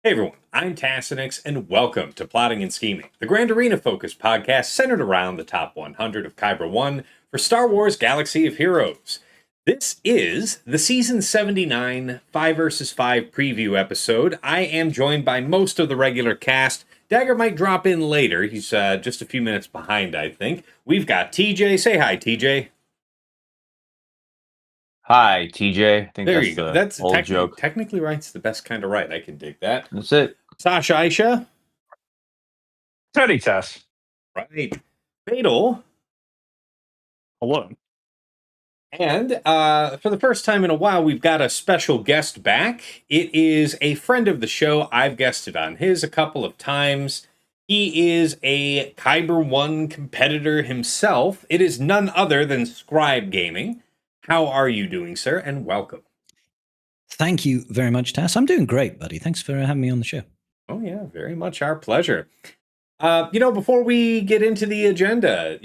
Hey everyone, I'm Tassenix, and welcome to Plotting and Scheming, the Grand Arena focused podcast centered around the top 100 of Kyber 1 for Star Wars Galaxy of Heroes. This is the Season 79 5 vs 5 preview episode. I am joined by most of the regular cast. Dagger might drop in later, he's just a few minutes behind, I think. We've got TJ. Say hi, TJ. Hi, TJ. I think There that's you go. the That's old joke. technically right's the best kind of right. I can dig that. That's it. Sasha Aisha. Teddy test. Right. Fatal. Hello. And for the first time in a while, we've got a special guest back. It is a friend of the show. I've guested on his a couple of times. He is a Kyber 1 competitor himself. It is none other than Scrybe Gaming. How are you doing, sir? And welcome. Thank you very much, Tass. I'm doing great, buddy. Thanks for having me on the show. Oh, yeah, very much our pleasure. Before we get into the agenda,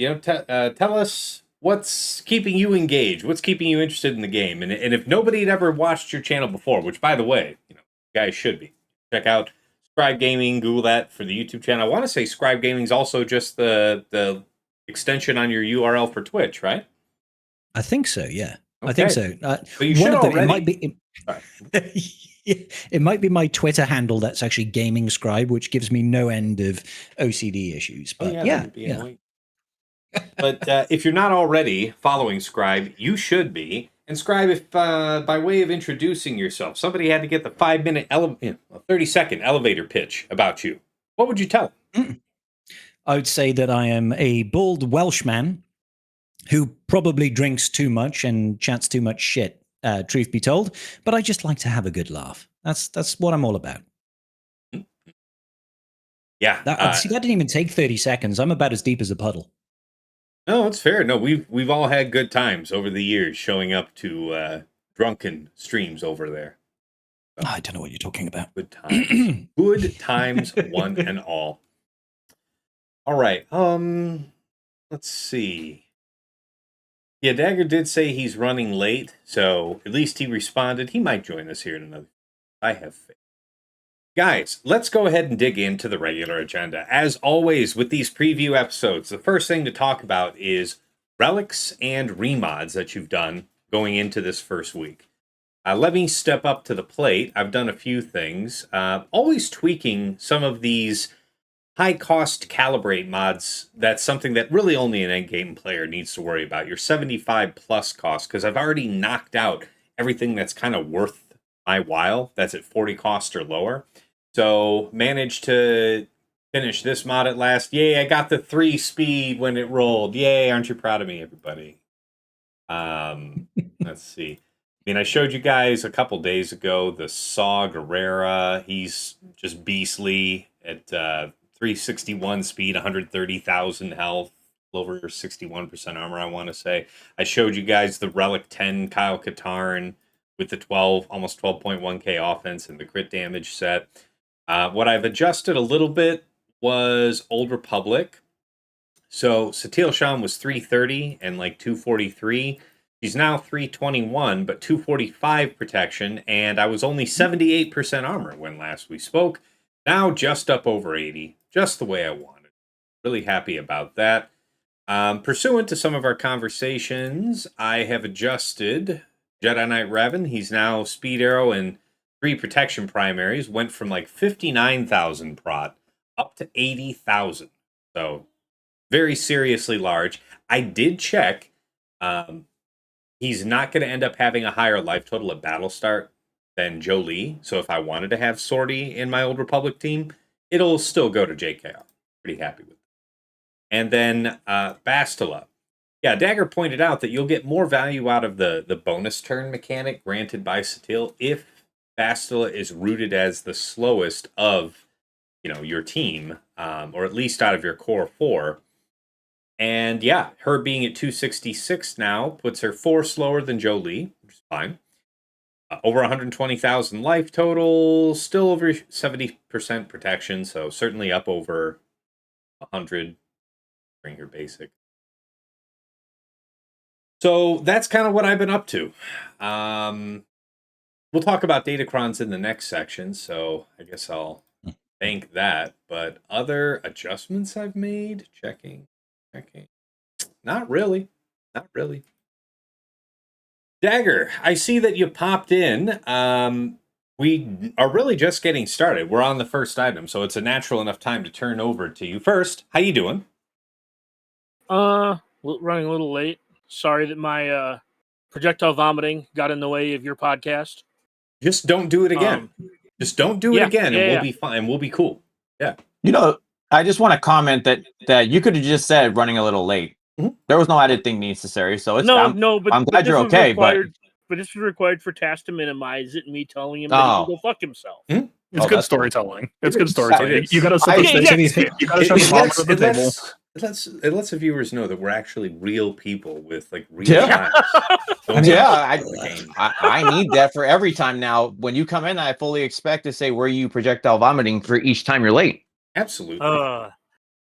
tell us what's keeping you engaged, what's keeping you interested in the game, and if nobody had ever watched your channel before, which by the way, you guys should be, check out Scribe Gaming, Google that for the YouTube channel. I want to say Scribe Gaming is also just the extension on your URL for Twitch, right? I think so. Yeah, Okay. I think so. But you should already. It might be. It might be my Twitter handle that's actually Gaming Scribe, which gives me no end of OCD issues. But yeah. But if you're not already following Scribe, you should be. And Scribe, if by way of introducing yourself, somebody had to get the 5-minute, 30-second elevator pitch about you, what would you tell them? I would say that I am a bald Welshman who probably drinks too much and chats too much shit, truth be told. But I just like to have a good laugh. That's what I'm all about. Yeah. That didn't even take 30 seconds. I'm about as deep as a puddle. No, it's fair. No, we've all had good times over the years showing up to drunken streams over there. So, I don't know what you're talking about. Good times. Good times, one and all. All right. Let's see. Yeah, Dagger did say he's running late, so at least he responded. He might join us here in another. I have faith. Guys, let's go ahead and dig into the regular agenda. As always, with these preview episodes, the first thing to talk about is relics and remods that you've done going into this first week. Let me step up to the plate. I've done a few things. Always tweaking some of these high-cost calibrate mods. That's something that really only an endgame player needs to worry about. Your 75-plus cost, because I've already knocked out everything that's kind of worth my while. That's at 40 cost or lower. So managed to finish this mod at last. Yay, I got the 3 speed when it rolled. Yay, aren't you proud of me, everybody? Let's see. I mean, I showed you guys a couple days ago the Saw Gerrera. He's just beastly at 361 speed, 130,000 health, over 61% armor, I want to say. I showed you guys the Relic 10 Kyle Katarn with the almost 12.1k offense and the crit damage set. What I've adjusted a little bit was Old Republic. So Satil Sham was 330 and like 243. She's now 321, but 245 protection, and I was only 78% armor when last we spoke. Now just up over 80, just the way I wanted. Really happy about that. Pursuant to some of our conversations, I have adjusted Jedi Knight Revan. He's now Speed Arrow and 3 protection primaries. Went from like 59,000 prot up to 80,000. So very seriously large. I did check. He's not going to end up having a higher life total at battle start than Jolie. So if I wanted to have Sortie in my Old Republic team, it'll still go to JKR. Pretty happy with it. And then Bastila. Yeah, Dagger pointed out that you'll get more value out of the bonus turn mechanic granted by Satil if Bastila is rooted as the slowest of your team, or at least out of your core 4. And yeah, her being at 266 now puts her 4 slower than Jolie, which is fine. Over 120,000 life total, still over 70% protection, so certainly up over 100. Bring her basic. So that's kind of what I've been up to. we'll talk about Datacrons in the next section, so I guess I'll bank that. But other adjustments I've made, checking. Not really. Not really. Dagger, I see that you popped in. We are really just getting started. We're on the first item, so it's a natural enough time to turn over to you. First, how you doing? Running a little late. Sorry that my projectile vomiting got in the way of your podcast. Just don't do it again. Just don't do it again, and we'll be fine. We'll be cool. Yeah. You know, I just want to comment that you could have just said running a little late. Mhm. There was no editing necessary, so it's but I'm glad you're okay. But this was required for Task to minimize it, and me telling him that he can go fuck himself. Mhm. It's good that's storytelling. It's good storytelling. It's- You got to set I- the yeah, stakes. yeah. You got to show the vomit at the table. It lets the viewers know that we're actually real people with like real Yeah. lives. I need that for every time now. When you come in, I fully expect to say, "Were you projectile vomiting?" for each time you're late. Absolutely.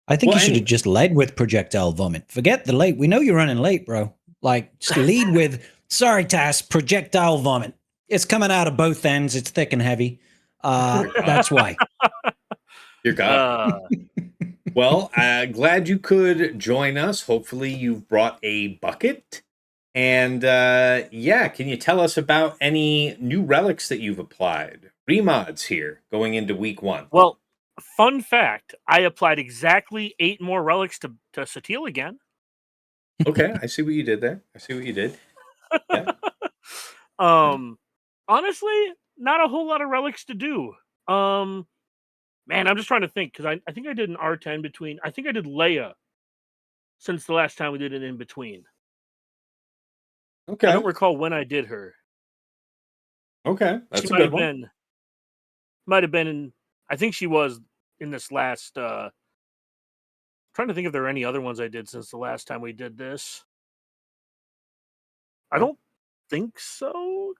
I think you should have just led with projectile vomit. Forget the late. We know you're running late, bro. Like, just lead with, sorry, Tass, projectile vomit. It's coming out of both ends. It's thick and heavy. That's why. Dear God. Well, glad you could join us. Hopefully you've brought a bucket. And can you tell us about any new relics that you've applied? Remods here, going into week 1. Well, fun fact, I applied exactly 8 more relics to Satil again. Okay, I see what you did there. Yeah. Honestly, not a whole lot of relics to do. Man, I'm just trying to think, because I think I did an R10 between. I think I did Leia since the last time we did it in between. Okay. I don't recall when I did her. Okay, that's She a good one. Might have been in. I think she was in this last. Trying to think if there are any other ones I did since the last time we did this. I don't think so.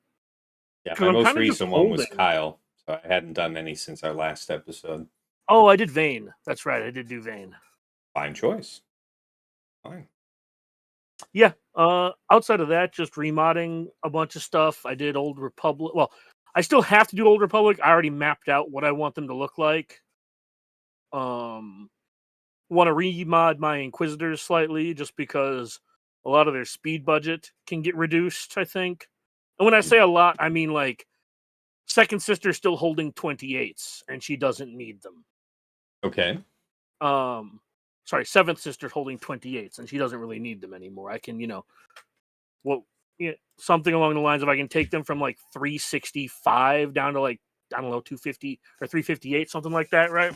Yeah, 'Cause my I'm most kinda just recent one was holding. Kyle, so I hadn't done any since our last episode. Oh, I did Vane. That's right. I did do Vane. Fine choice. Fine. Yeah. Outside of that, just remodding a bunch of stuff. I did Old Republic. Well, I still have to do Old Republic. I already mapped out what I want them to look like. Want to remod my Inquisitors slightly, just because a lot of their speed budget can get reduced, I think. And when I say a lot, I mean like second sister's still holding 28s, and she doesn't need them. Okay. Sorry, seventh sister's holding 28s, and she doesn't really need them anymore. I can, something along the lines of I can take them from like 365 down to like, I don't know, 250 or 358, something like that, right?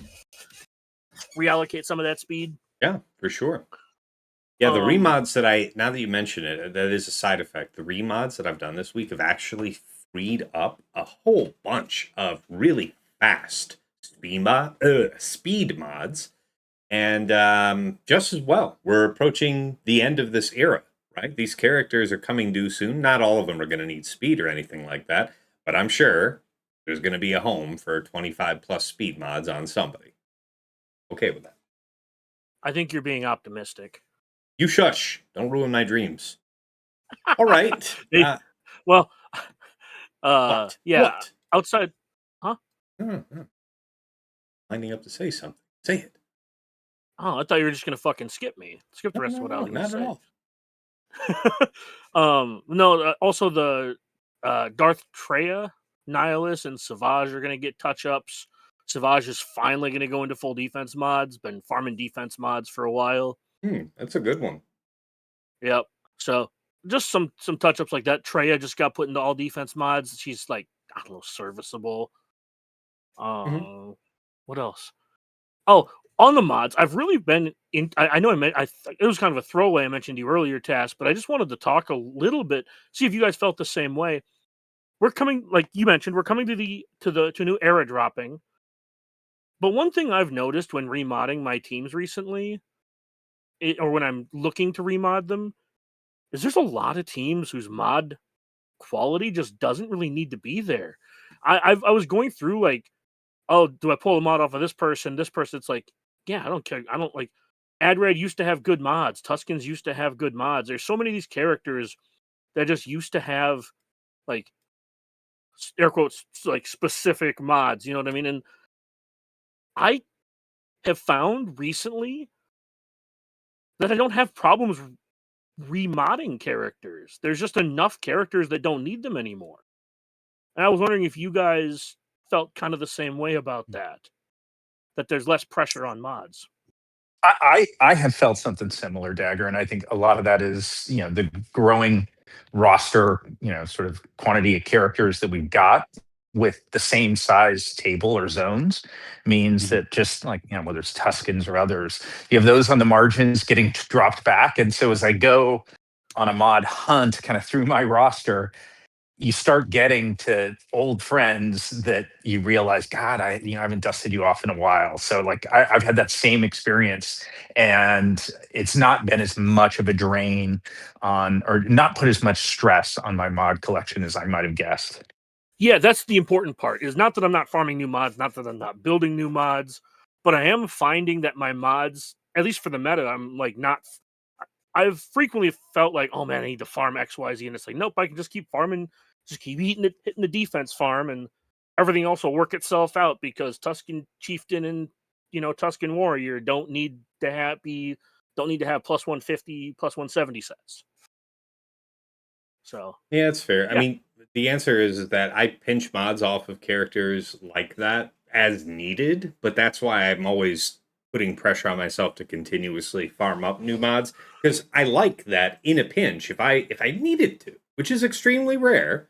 Reallocate some of that speed. Yeah, for sure. Yeah, the remods now that you mention it, that is a side effect. The remods that I've done this week have actually freed up a whole bunch of really fast speed mods. And just as well, we're approaching the end of this era, right? These characters are coming due soon. Not all of them are going to need speed or anything like that, but I'm sure there's going to be a home for 25 plus speed mods on somebody. Okay with that. I think you're being optimistic. You shush. Don't ruin my dreams. All right. Well, What? yeah. What? Outside, huh? No. Lining up to say something. Say it. Oh, I thought you were just gonna fucking skip me. Skip the rest of what I was gonna say. Not at all. Also the Darth Treya, Nihilus, and Savage are gonna get touch-ups. Savage is finally gonna go into full defense mods. Been farming defense mods for a while. That's a good one. Yep. So just some touch-ups like that. Treya just got put into all defense mods. She's like, I don't know, serviceable. What else? Oh, on the mods, I've really been in. I know it was kind of a throwaway. I mentioned to you earlier, Task, but I just wanted to talk a little bit, see if you guys felt the same way. We're coming, like you mentioned, we're coming to new era dropping. But one thing I've noticed when remodding my teams recently, or when I'm looking to remod them, is there's a lot of teams whose mod quality just doesn't really need to be there. I was going through like, oh, do I pull a mod off of this person? This person, it's like, yeah, I don't care. I don't like. Adred used to have good mods. Tuskens used to have good mods. There's so many of these characters that just used to have like air quotes, like specific mods. You know what I mean? And I have found recently that I don't have problems remodding characters. There's just enough characters that don't need them anymore. And I was wondering if you guys felt kind of the same way about that. That there's less pressure on mods. I have felt something similar, Dagger, and I think a lot of that is, the growing roster, sort of quantity of characters that we've got with the same size table or zones means that just like, whether it's Tuscans or others, you have those on the margins getting dropped back. And so as I go on a mod hunt kind of through my roster, you start getting to old friends that you realize, God, I haven't dusted you off in a while. So like I've had that same experience, and it's not been as much of a drain on, or not put as much stress on my mod collection as I might have guessed. Yeah, that's the important part. Is not that I'm not farming new mods, not that I'm not building new mods, but I am finding that my mods, at least for the meta, I'm like not. I've frequently felt like, oh man, I need to farm XYZ, and it's like, nope, I can just keep farming, just keep hitting the defense farm, and everything else will work itself out because Tuscan Chieftain and Tuscan Warrior don't need to have plus 150, plus 170 sets. So yeah, it's fair. Yeah. I mean, the answer is that I pinch mods off of characters like that as needed, but that's why I'm always putting pressure on myself to continuously farm up new mods, because I like that in a pinch, if I needed to, which is extremely rare.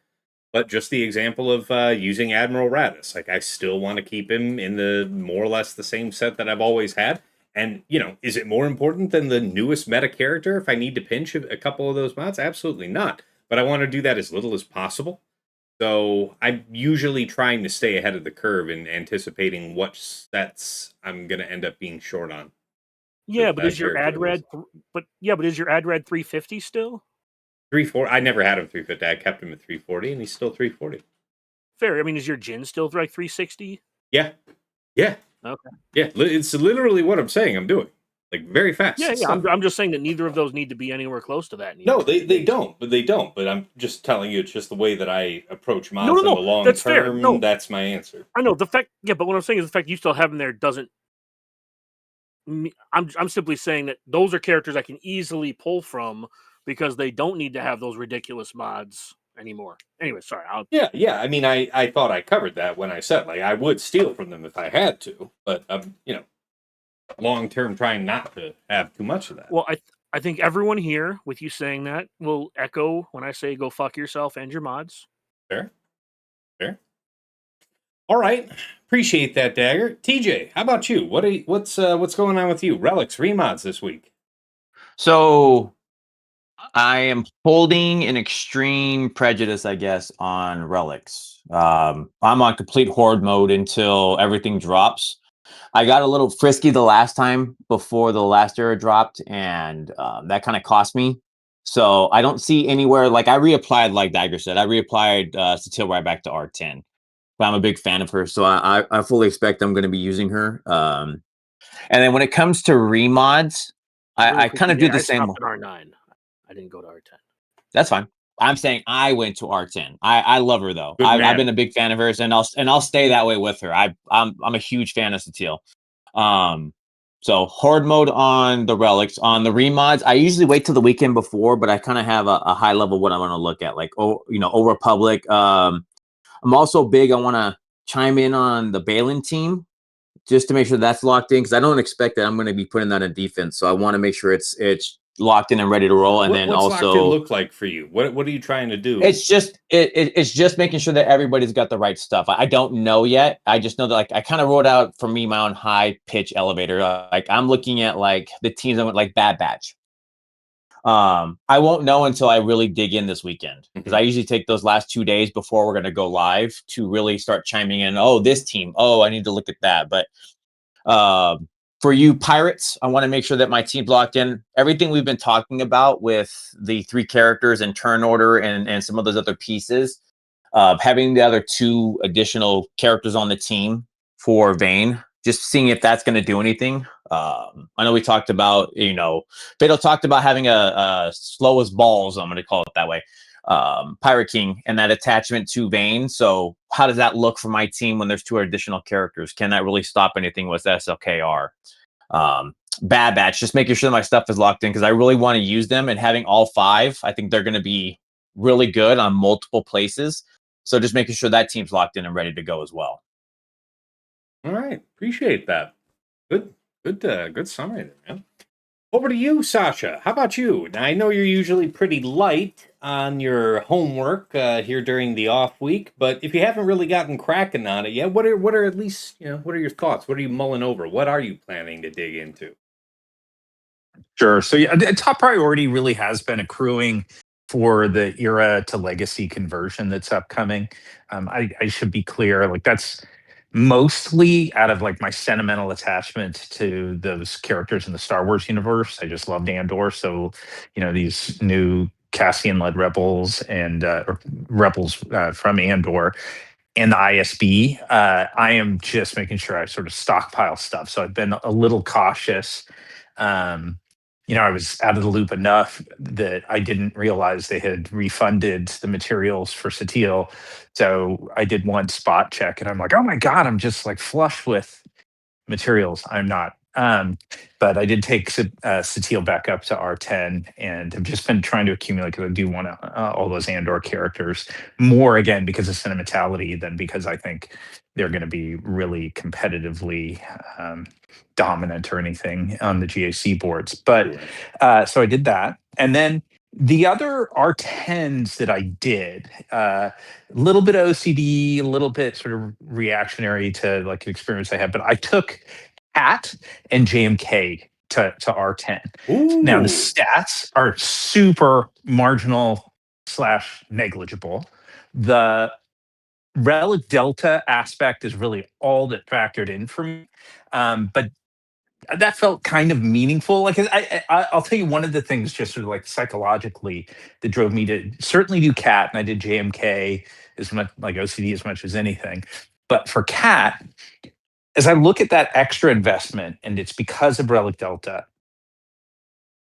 But just the example of using Admiral Radis, like I still want to keep him in the more or less the same set that I've always had. And, is it more important than the newest meta character if I need to pinch a couple of those mods? Absolutely not. But I want to do that as little as possible. So I'm usually trying to stay ahead of the curve and anticipating what sets I'm going to end up being short on. yeah, with but that is your character ad rad? Is your ad rad 350 still? 340. I never had him 350. I kept him at 340, and he's still 340. Fair. I mean, is your Jin still like 360? Yeah. Okay. Yeah. It's literally what I'm saying I'm doing. Like, very fast. Yeah. stuff. I'm just saying that neither of those need to be anywhere close to that. No, anymore. they don't. But I'm just telling you, it's just the way that I approach mods No, in the long that's fair. term. No. That's my answer. I know the fact. Yeah, but what I'm saying is the fact you still have them there doesn't. I'm simply saying that those are characters I can easily pull from because they don't need to have those ridiculous mods anymore. Anyway, sorry. Yeah. I mean, I thought I covered that when I said, like, I would steal from them if I had to. But, long term trying not to have too much of that. Well, I think everyone here, with you saying that, will echo when I say go fuck yourself and your mods. Fair. All right. Appreciate that, Dagger. TJ, how about you? What's going on with you? Relics remods this week. So I am holding an extreme prejudice, I guess, on Relics. I'm on complete horde mode until everything drops. I got a little frisky the last time before the last era dropped, and that kind of cost me. So I don't see anywhere, like I reapplied, like Dagger said, I reapplied Satil right back to R10. But I'm a big fan of her, so I fully expect I'm going to be using her. And then when it comes to remods, I kind of do the same. I stopped at R9. I didn't go to R10. That's fine. I'm saying I went to R10. I love her though. Good I've man. been a big fan of hers, and I'll stay that way with her. I'm a huge fan of Satil. So horde mode on the relics. On the remods, I usually wait till the weekend before, but I kind of have a high level what I want to look at, like Old Republic. I'm also big. I want to chime in on the Balin team just to make sure that's locked in, because I don't expect that I'm going to be putting that in defense. So I want to make sure it's locked in and ready to roll. And then what's also locked in look like for you? What are you trying to do? it's just making sure that everybody's got the right stuff. I don't know yet. I just know that, like, I kind of wrote out for me my own high pitch elevator. Like I'm looking at like the teams that went like Bad Batch. I won't know until I really dig in this weekend, because I usually take those last 2 days before we're going to go live to really start chiming in. Oh, this team. Oh, I need to look at that. But for you pirates, I want to make sure that my team's locked in. Everything we've been talking about with the 3 characters and turn order and some of those other pieces, having the other 2 additional characters on the team for Vayne, just seeing if that's going to do anything. I know we talked about, Fatal talked about having a slow as balls, I'm going to call it that way, Pirate King and that attachment to Vane. So how does that look for my team when there's 2 additional characters? Can that really stop anything with SLKR? Bad Batch, just making sure my stuff is locked in because I really want to use them, and having all 5, I think they're going to be really good on multiple places. So just making sure that team's locked in and ready to go as well. All right, appreciate that. Good summary there, man. Over to you, Sasha. How about you? Now, I know you're usually pretty light on your homework here during the off week, but if you haven't really gotten cracking on it yet, what are at least, what are your thoughts? What are you mulling over? What are you planning to dig into? Sure. So yeah, the top priority really has been accruing for the era to legacy conversion that's upcoming. I should be clear, like that's mostly out of like my sentimental attachment to those characters in the Star Wars universe. I just loved Andor, so these new Cassian-led rebels and or rebels from Andor and the ISB. I am just making sure I sort of stockpile stuff. So I've been a little cautious. Um, I was out of the loop enough that I didn't realize they had refunded the materials for Satil. So I did one spot check and I'm like, oh my God, I'm just like flush with materials. I'm not. But I did take Satil back up to R10 and have just been trying to accumulate because I do want all those Andor characters more again because of sentimentality than because I think they're going to be really competitively dominant or anything on the GAC boards. But so I did that. And then the other R10s that I did, a little bit OCD, a little bit sort of reactionary to like an experience I had, but I took Cat and JMK to R10. Ooh. Now the stats are super marginal / negligible. The Relic Delta aspect is really all that factored in for me. But that felt kind of meaningful. Like I'll tell you one of the things just sort of like psychologically that drove me to certainly do Cat, and I did JMK as much like OCD as much as anything. But for Cat, as I look at that extra investment, and it's because of Relic Delta,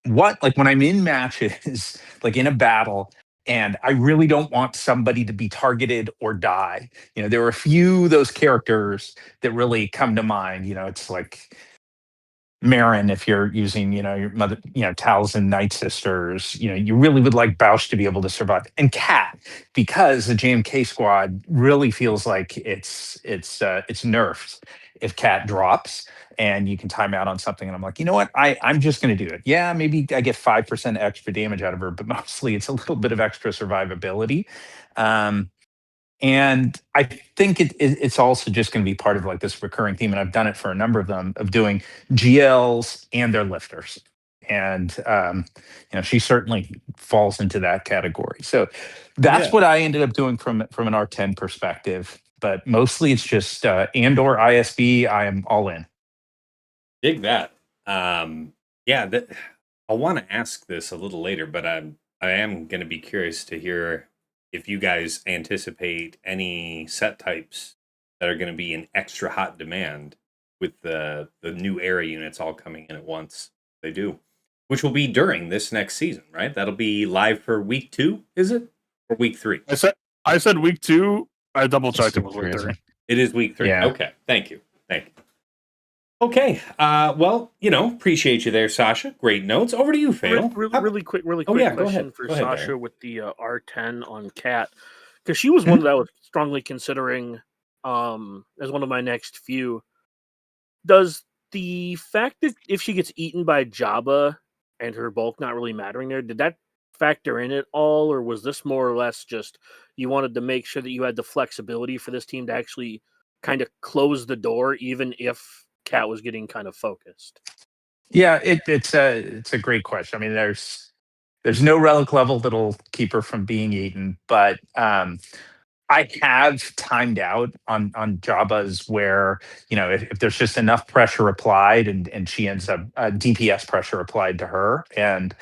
like when I'm in matches, like in a battle, and I really don't want somebody to be targeted or die. There are a few those characters that really come to mind. It's like Marin, if you're using, your mother, Talzin Night Sisters, you really would like Bausch to be able to survive. And Cat, because the JMK squad really feels like it's nerfed if Cat drops and you can time out on something. And I'm like, you know what? I'm just going to do it. Yeah, maybe I get 5% extra damage out of her, but mostly it's a little bit of extra survivability. And I think it's also just going to be part of like this recurring theme, and I've done it for a number of them, of doing GLs and their lifters. And she certainly falls into that category. So that's what I ended up doing from an R10 perspective. But mostly it's just Andor ISB. I am all in. Dig that. I'll want to ask this a little later, but I am going to be curious to hear if you guys anticipate any set types that are going to be in extra hot demand with the new era units all coming in at once. They do, which will be during this next season, right? That'll be live for week 2, is it? Or week 3? I said week 2. I double checked it was week 3. It is week 3. Yeah. Okay. Thank you. Okay. Well, appreciate you there, Sasha. Great notes. Over to you, Fail. Really quick question for Sasha with the R10 on Cat, because she was one that I was strongly considering as one of my next few. Does the fact that if she gets eaten by Jabba and her bulk not really mattering there, did that factor in at all, or was this more or less just you wanted to make sure that you had the flexibility for this team to actually kind of close the door, even if Cat was getting kind of focused? Yeah, it's a great question. I mean, there's no relic level that'll keep her from being eaten, but I have timed out on Jabba's where if there's just enough pressure applied and she ends up DPS pressure applied to her and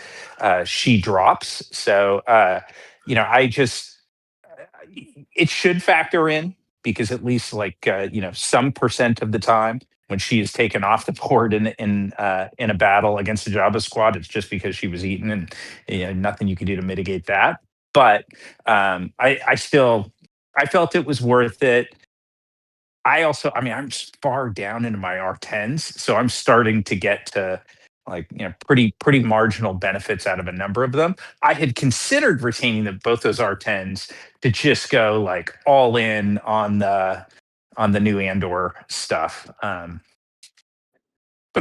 she drops. So I just it should factor in because at least like some percent of the time when she is taken off the board in a battle against the Jabba squad, it's just because she was eaten and nothing you can do to mitigate that. But I felt it was worth it. I mean, I'm far down into my R10s, so I'm starting to get to like, pretty marginal benefits out of a number of them. I had considered retaining both those R10s to just go like all in on the new Andor stuff. But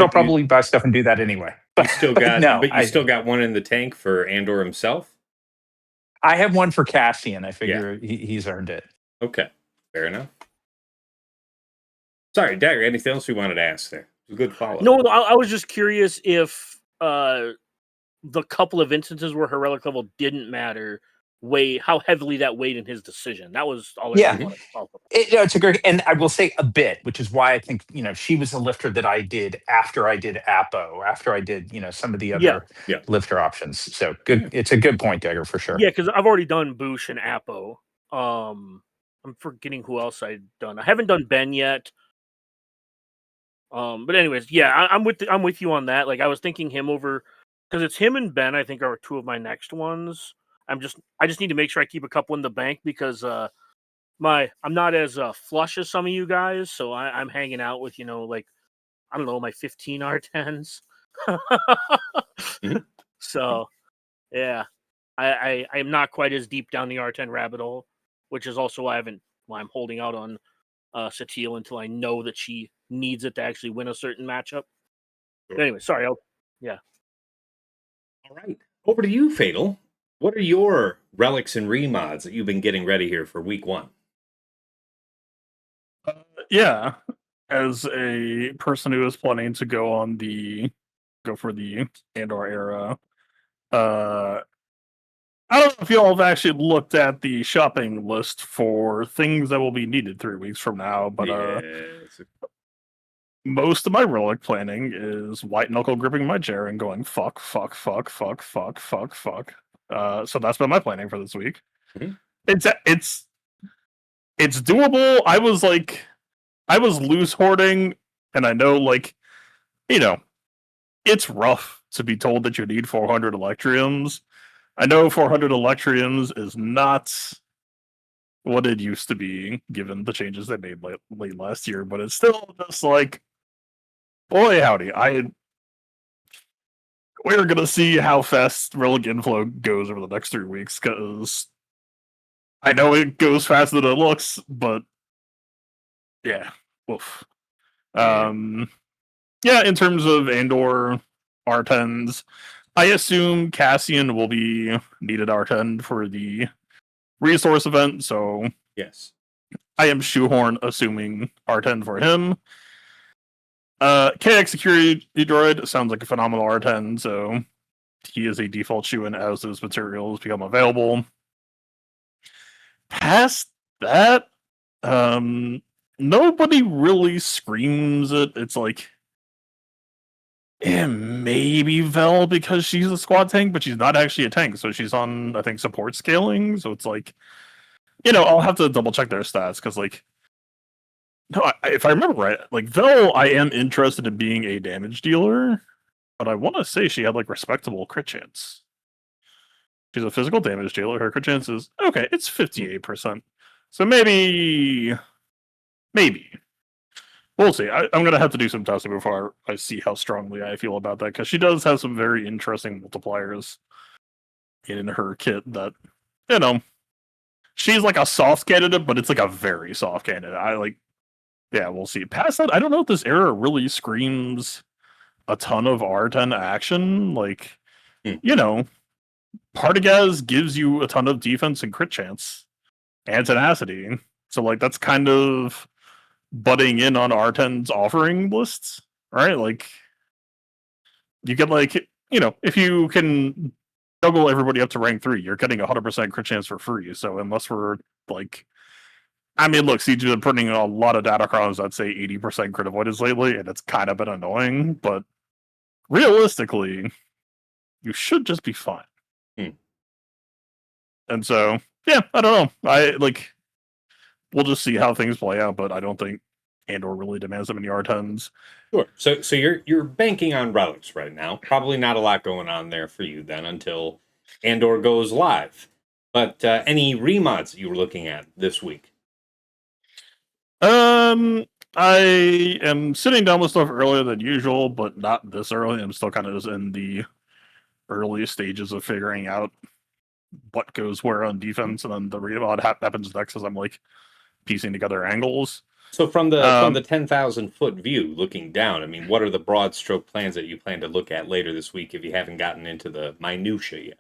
I'll probably buy stuff and do that anyway. You still But got, no, but you still got one in the tank for Andor himself. I have one for Cassian. I Yeah. figure he's earned it. Okay, fair enough. Sorry, Dagger. Anything else you wanted to ask there? It was a good follow. No, I was just curious if the couple of instances where her relic level didn't matter, how heavily that weighed in his decision. That was all I Yeah. really wanted to follow up. It's a great, and I will say a bit, which is why I think she was a lifter that I did after I did Apo, after I did some of the other Yeah. lifter options. So good. It's a good point, Dagger, for sure. Yeah, because I've already done Boosh and Apo. I'm forgetting who else I'd done. I haven't done Ben yet. But anyways, yeah, I'm with you on that. Like, I was thinking him over, because it's him and Ben. I think are two of my next ones. I just need to make sure I keep a couple in the bank because I'm not as flush as some of you guys, so I'm hanging out with like, I don't know, my 15 R10s. Mhm. So yeah, I'm not quite as deep down the R10 rabbit hole, which is also why I'm holding out on Satile until I know that she needs it to actually win a certain matchup. But anyway, sorry. Yeah. All right, over to you, Fatal. What are your relics and remods that you've been getting ready here for week 1? Yeah, as a person who is planning to go for the Andor era, I don't know if y'all have actually looked at the shopping list for things that will be needed 3 weeks from now, but Yes. most of my relic planning is white knuckle gripping my chair and going fuck, fuck, fuck, fuck, fuck, fuck, fuck. So that's been my planning for this week. Mhm. It's doable. I was loose hoarding, and I know it's rough to be told that you need 400 Electriums. I know 400 Electriums is not what it used to be, given the changes they made late last year, but it's still just like, boy howdy, we're gonna see how fast relic inflow goes over the next 3 weeks, because I know it goes faster than it looks, but yeah, woof. Yeah. Yeah, in terms of Andor R10s, I assume Cassian will be needed R10 for the resource event, so Yes. I am shoehorn assuming R10 for him. KX Security Droid sounds like a phenomenal R10, so he is a default shoe-in as those materials become available. Past that, nobody really screams it. It's like, maybe Vel because she's a squad tank, but she's not actually a tank, so she's on, I think, support scaling. So it's like, I'll have to double check their stats because, no, if I remember right, Vel, I am interested in being a damage dealer, but I want to say she had respectable crit chance. She's a physical damage dealer. Her crit chance is okay. It's 58%. So maybe. We'll see. I'm going to have to do some testing before I see how strongly I feel about that, because she does have some very interesting multipliers in her kit that, she's like a soft candidate, but it's like a very soft candidate. Yeah, we'll see. Past that, I don't know if this era really screams a ton of R10 action. Partagas gives you a ton of defense and crit chance and tenacity. So, that's kind of butting in on R10's offering lists, right? You get if you can juggle everybody up to rank 3, you're getting 100% crit chance for free. So unless we're look, Siege has been putting in a lot of Datacrons, I'd say 80% crit avoidance lately, and it's kind of been annoying, but realistically, you should just be fine. And so, yeah, I don't know. We'll just see how things play out, but I don't think Andor really demands that many R10s. Sure. So you're banking on relics right now. Probably not a lot going on there for you then until Andor goes live. But any remods that you were looking at this week? I am sitting down with stuff earlier than usual, but not this early. I'm still kind of just in the early stages of figuring out what goes where on defense, and then the remod happens next as I'm like piecing together angles. So from the 10,000-foot view, looking down, I mean, what are the broad stroke plans that you plan to look at later this week if you haven't gotten into the minutia yet?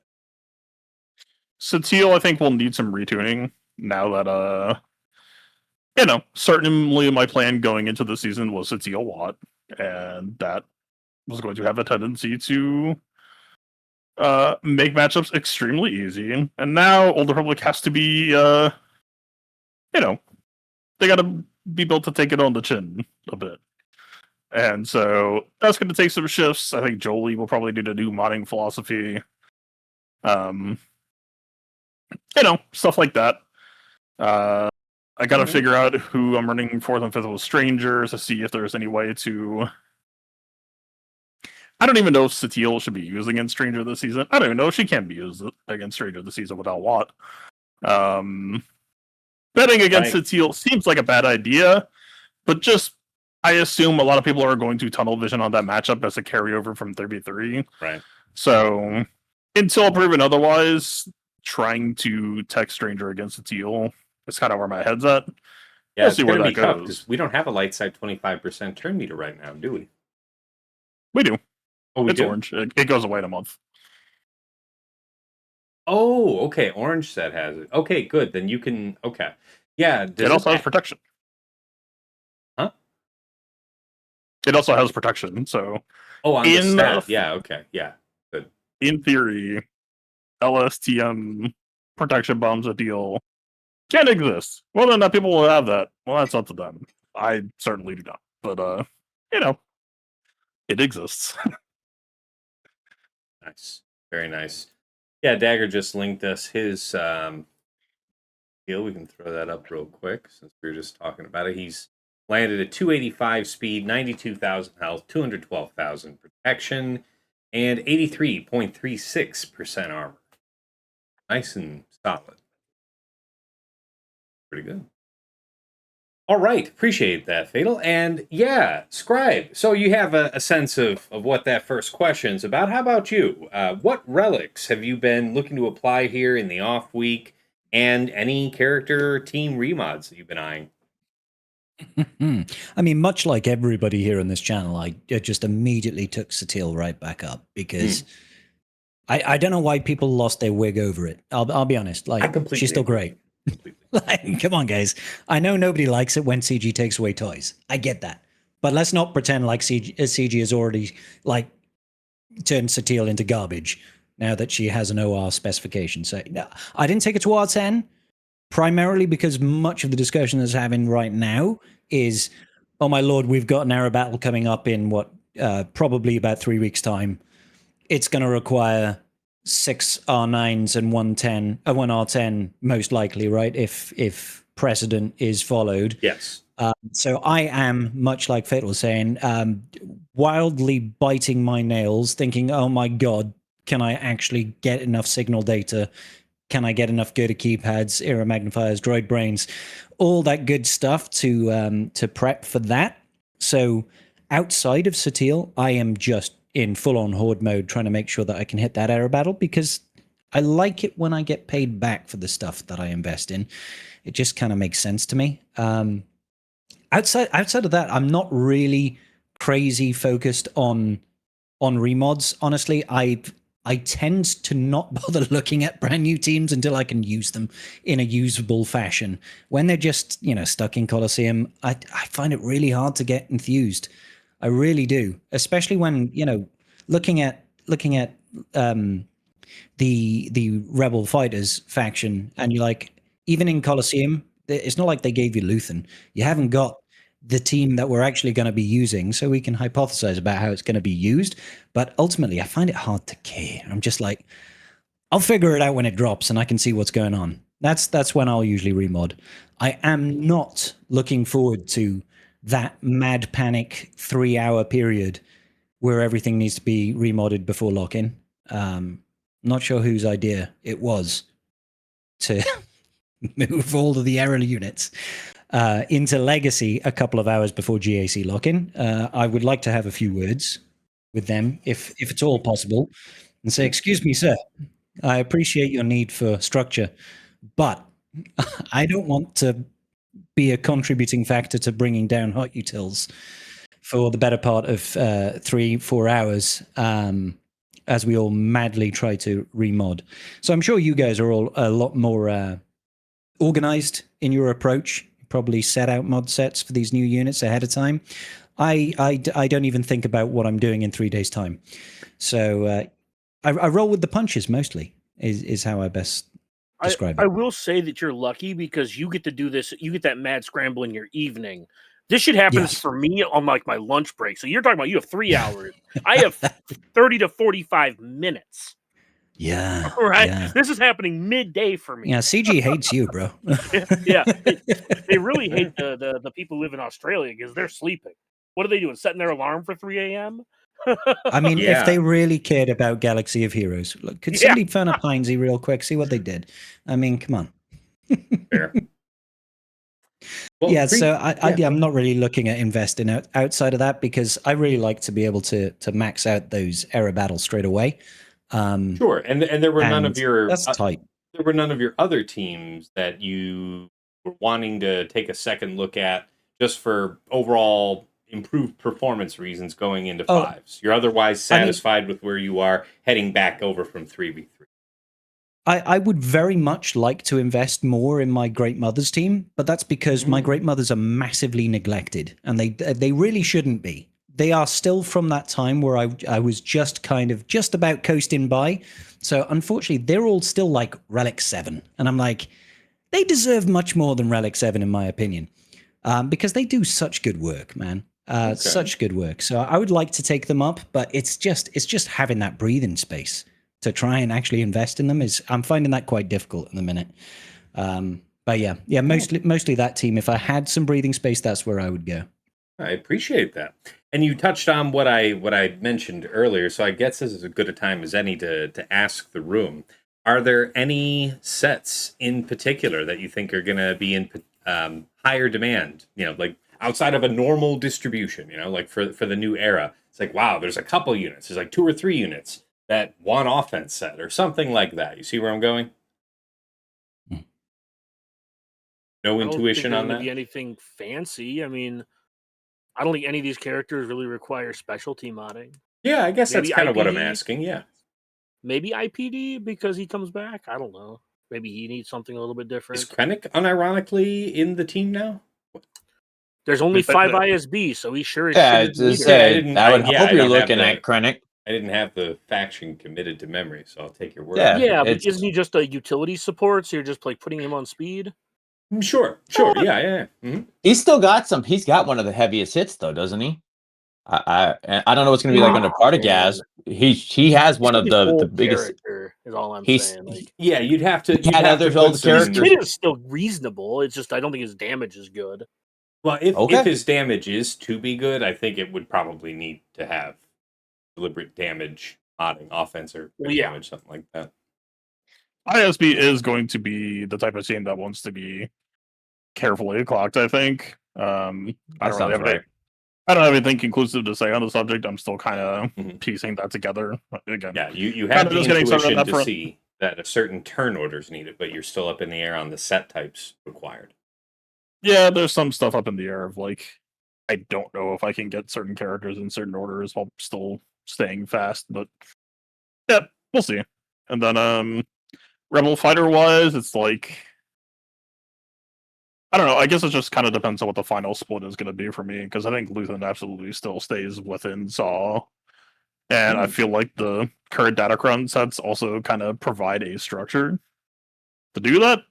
Sateel, I think, will need some retuning now that certainly my plan going into the season was Sateel Watt, and that was going to have a tendency to make matchups extremely easy. And now Old Republic has to be, they got to be built to take it on the chin a bit. And so that's going to take some shifts. I think Jolie will probably need a new modding philosophy. Stuff like that. I got to figure out who I'm running 4th and 5th with Strangers to see if there's any way to... I don't even know if Sateel should be used against Stranger this season. I don't even know if she can be used against Stranger this season without Watt. Betting against Sateel seems like a bad idea, but just I assume a lot of people are going to tunnel vision on that matchup as a carryover from 33. Right. So until proven otherwise, trying to tech Stranger against Sateel is kind of where my head's at. Yeah, we'll it's see where going to that be tough goes. because we don't have a light side 25% turn meter right now, do we? We do. Oh, it's orange. It goes away in a month. Oh, okay. Orange set has it. Okay, good. Then you can. Okay. Yeah. It also has protection. Huh? It also has protection. So. Oh, on the stat. Yeah. Okay. Yeah. Good. In theory, LSTM protection bombs a deal can exist. Whether or not people will have that, well, that's up to them. I certainly do not. But it exists. Nice. Very nice. Yeah, Dagger just linked us his deal. We can throw that up real quick since we were just talking about it. He's landed at 285 speed, 92,000 health, 212,000 protection, and 83.36% armor. Nice and solid. Pretty good. All right. Appreciate that, Fatal. And yeah, Scrybe. So you have a sense of what that first question is about. How about you? What relics have you been looking to apply here in the off week, and any character team remods that you've been eyeing? I mean, much like everybody here on this channel, I just immediately took Sateel right back up because I don't know why people lost their wig over it. I'll be honest. Like, she's still great. Like, come on, guys. I know nobody likes it when CG takes away toys. I get that. But let's not pretend like CG has already like turned Sateel into garbage now that she has an OR specification. So no, I didn't take it to R10 primarily because much of the discussion that's having right now is, oh my lord, we've got an era battle coming up in probably about 3 weeks' time. It's going to require 6 R9s and one R10 most likely, right? If precedent is followed. Yes. So I am, much like Fatal was saying, wildly biting my nails, thinking, oh my god, can I actually get enough signal data? Can I get enough go to keypads, era magnifiers, droid brains, all that good stuff to prep for that? So outside of Sateel, I am just in full-on horde mode, trying to make sure that I can hit that era battle because I like it when I get paid back for the stuff that I invest in. It just kind of makes sense to me. Outside of that, I'm not really crazy focused on remods. Honestly, I tend to not bother looking at brand new teams until I can use them in a usable fashion. When they're just, stuck in Colosseum, I find it really hard to get enthused. I really do, especially when, looking at the Rebel Fighters faction, and you're like, even in Colosseum, it's not like they gave you Luthen. You haven't got the team that we're actually going to be using, so we can hypothesize about how it's going to be used. But ultimately, I find it hard to care. I'm just like, I'll figure it out when it drops and I can see what's going on. That's when I'll usually remod. I am not looking forward to that mad panic 3-hour period where everything needs to be remodded before lock-in. Not sure whose idea it was, to move all of the error units into Legacy a couple of hours before GAC lock-in. I would like to have a few words with them, if it's all possible, and say, excuse me, sir, I appreciate your need for structure, but I don't want to be a contributing factor to bringing down hot utils for the better part of 3-4 hours as we all madly try to remod. So I'm sure you guys are all a lot more organized in your approach. You probably set out mod sets for these new units ahead of time. I don't even think about what I'm doing in 3 days' time. So I roll with the punches mostly, is how I best describe I it. will say that you're lucky because you get to do this. You get that mad scramble in your evening. This shit happens Yes. for me on like my lunch break. So you're talking about you have 3 hours. I have 30 to 45 minutes. Yeah. Right. Yeah. This is happening midday for me. Yeah. CG hates you, bro. Yeah. They really hate the people who live in Australia because they're sleeping. What are they doing? Setting their alarm for 3 a.m.? I mean, if Yeah. they really cared about Galaxy of Heroes, look, could Yeah. somebody phone up Heinze real quick, see what they did? I mean, come on. Fair. Well, Yeah, so yeah. I'm not really looking at investing outside of that because I really like to be able to max out those error battles straight away. Sure, and there were none of and your that's tight. there were none of your other teams that you were wanting to take a second look at just for overall improved performance reasons going into Oh, fives. You're otherwise I mean- satisfied with where you are heading back over from 3v3. I would very much like to invest more in my Great Mothers team, but that's because my Great Mothers are massively neglected, and they really shouldn't be. They are still from that time where I was just about coasting by. So unfortunately, they're all still like Relic 7, and I'm like, they deserve much more than Relic 7 in my opinion, because they do such good work, man. Okay. Such good work. So I would like to take them up, but it's just having that breathing space to try and actually invest in them I'm finding that quite difficult in the minute. But yeah, mostly that team. If I had some breathing space, that's where I would go. I appreciate that. And you touched on what I mentioned earlier, so I guess this is as good a time as any to ask the room. Are there any sets in particular that you think are going to be in higher demand? You know, like outside of a normal distribution. You know, like for the new era, it's like wow, there's a couple units. There's like 2 or 3 units that one offense set or something like that. You see where I'm going? No I don't think intuition there's on gonna that. be anything fancy. I mean, I don't think any of these characters really require specialty modding. Yeah, I guess Maybe that's kind of what I'm IPD? asking. Yeah. Maybe IPD because he comes back. I don't know. Maybe he needs something a little bit Is different. Krennic unironically in the team now? There's only But 5 ISB, so he sure as Yeah, shit it's is just leader. Yeah, I say, didn't- I would yeah, hope I you're don't have looking the- at Krennic. I didn't have the faction committed to memory, so I'll take your word. Yeah. Yeah, but it's- isn't he just a utility support? So you're just like putting him on speed? Sure. Yeah. Mhm. He's still got some. He's got one of the heaviest hits, though, doesn't he? I don't know what's going to be like under Partagaz. He has one of He's the old biggest. character is all I'm he's- saying. Like Yeah, you'd have to. He had other put old some- his characters. kit is still reasonable. It's just I don't think his damage is good. Well, if Okay. his damage is to be good, I think it would probably need to have deliberate damage, modding, offense, or Well, yeah. damage, something like that. ISB is going to be the type of team that wants to be carefully clocked, I think. I don't really have I don't have anything conclusive to say on the subject. I'm still kind of Mhm. piecing that together. Again, Yeah, you have Kinda the just getting started on intuition that to front. see that a certain turn order is needed, but you're still up in the air on the set types required. yeah, there's some stuff up in the air of like, I don't know if I can get certain characters in certain orders while still staying fast, but yeah, we'll see. And then Rebel Fighter wise, it's like I don't know. I guess it just kind of depends on what the final split is going to be for me because I think Luthen absolutely still stays within Saw, and I feel like the current Datacron sets also kind of provide a structure to do that.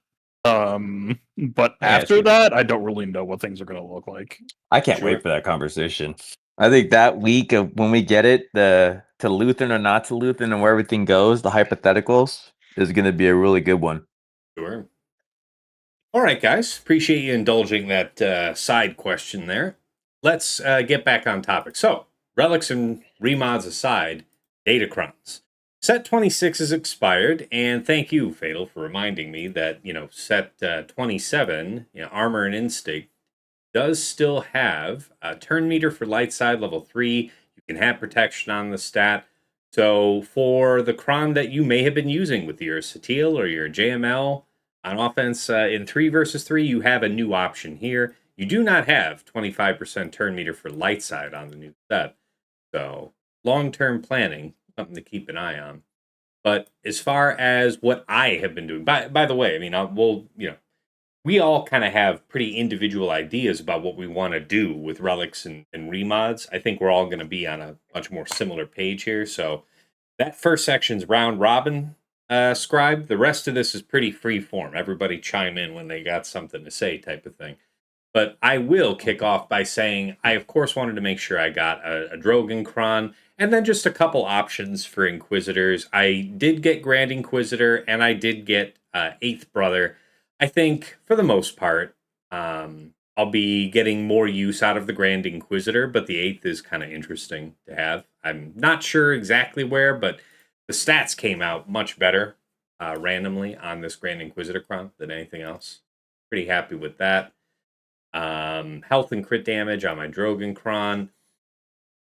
But after that, I don't really know what things are going to look like. I can't Sure. wait for that conversation. I think that week of when we get it, the to Luthen or not to Luthen and where everything goes, the hypotheticals is going to be a really good one. Sure. All right, guys. Appreciate you indulging that side question there. Let's get back on topic. So, relics and remods aside, Datacrons. Set 26 is expired, and thank you, Fatal, for reminding me that, set 27, Armor and Instinct, does still have a turn meter for light side level 3. You can have protection on the stat. So for the Kron that you may have been using with your Satil or your JML on offense in 3 versus 3, you have a new option here. You do not have 25% turn meter for light side on the new set. So long-term planning, something to keep an eye on. But as far as what I have been doing, by the way, I mean, we all kind of have pretty individual ideas about what we want to do with relics and remods. I think we're all going to be on a much more similar page here. So that first section's round robin, Scrybe. The rest of this is pretty free form. Everybody chime in when they got something to say, type of thing. But I will kick off by saying I, of course, wanted to make sure I got a Drogon Kron, and then just a couple options for Inquisitors. I did get Grand Inquisitor, and I did get Eighth Brother. I think, for the most part, I'll be getting more use out of the Grand Inquisitor, but the Eighth is kind of interesting to have. I'm not sure exactly where, but the stats came out much better randomly on this Grand Inquisitor Kron than anything else. Pretty happy with that. Health and crit damage on my Drogon Kron.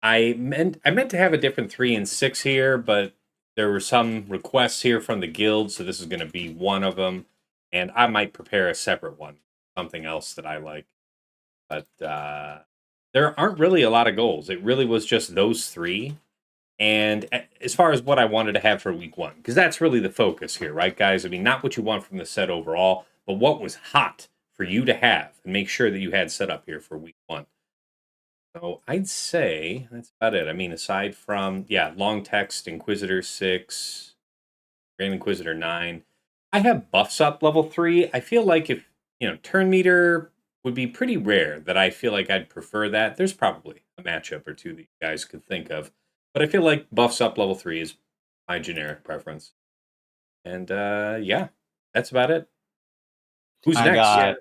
I meant to have a different 3 and 6 here, but there were some requests here from the guild, so this is going to be one of them. And I might prepare a separate one, something else that I like. But there aren't really a lot of goals. It really was just those 3. And as far as what I wanted to have for week 1, because that's really the focus here, right, guys? I mean, not what you want from the set overall, but what was hot for you to have and make sure that you had set up here for week 1. So I'd say that's about it. I mean, aside from, long text, Inquisitor 6, Grand Inquisitor 9, I have buffs up level 3. I feel like if, turn meter would be pretty rare that I feel like I'd prefer that. There's probably a matchup or two that you guys could think of. But I feel like buffs up level 3 is my generic preference. And that's about it. Who's I next? got-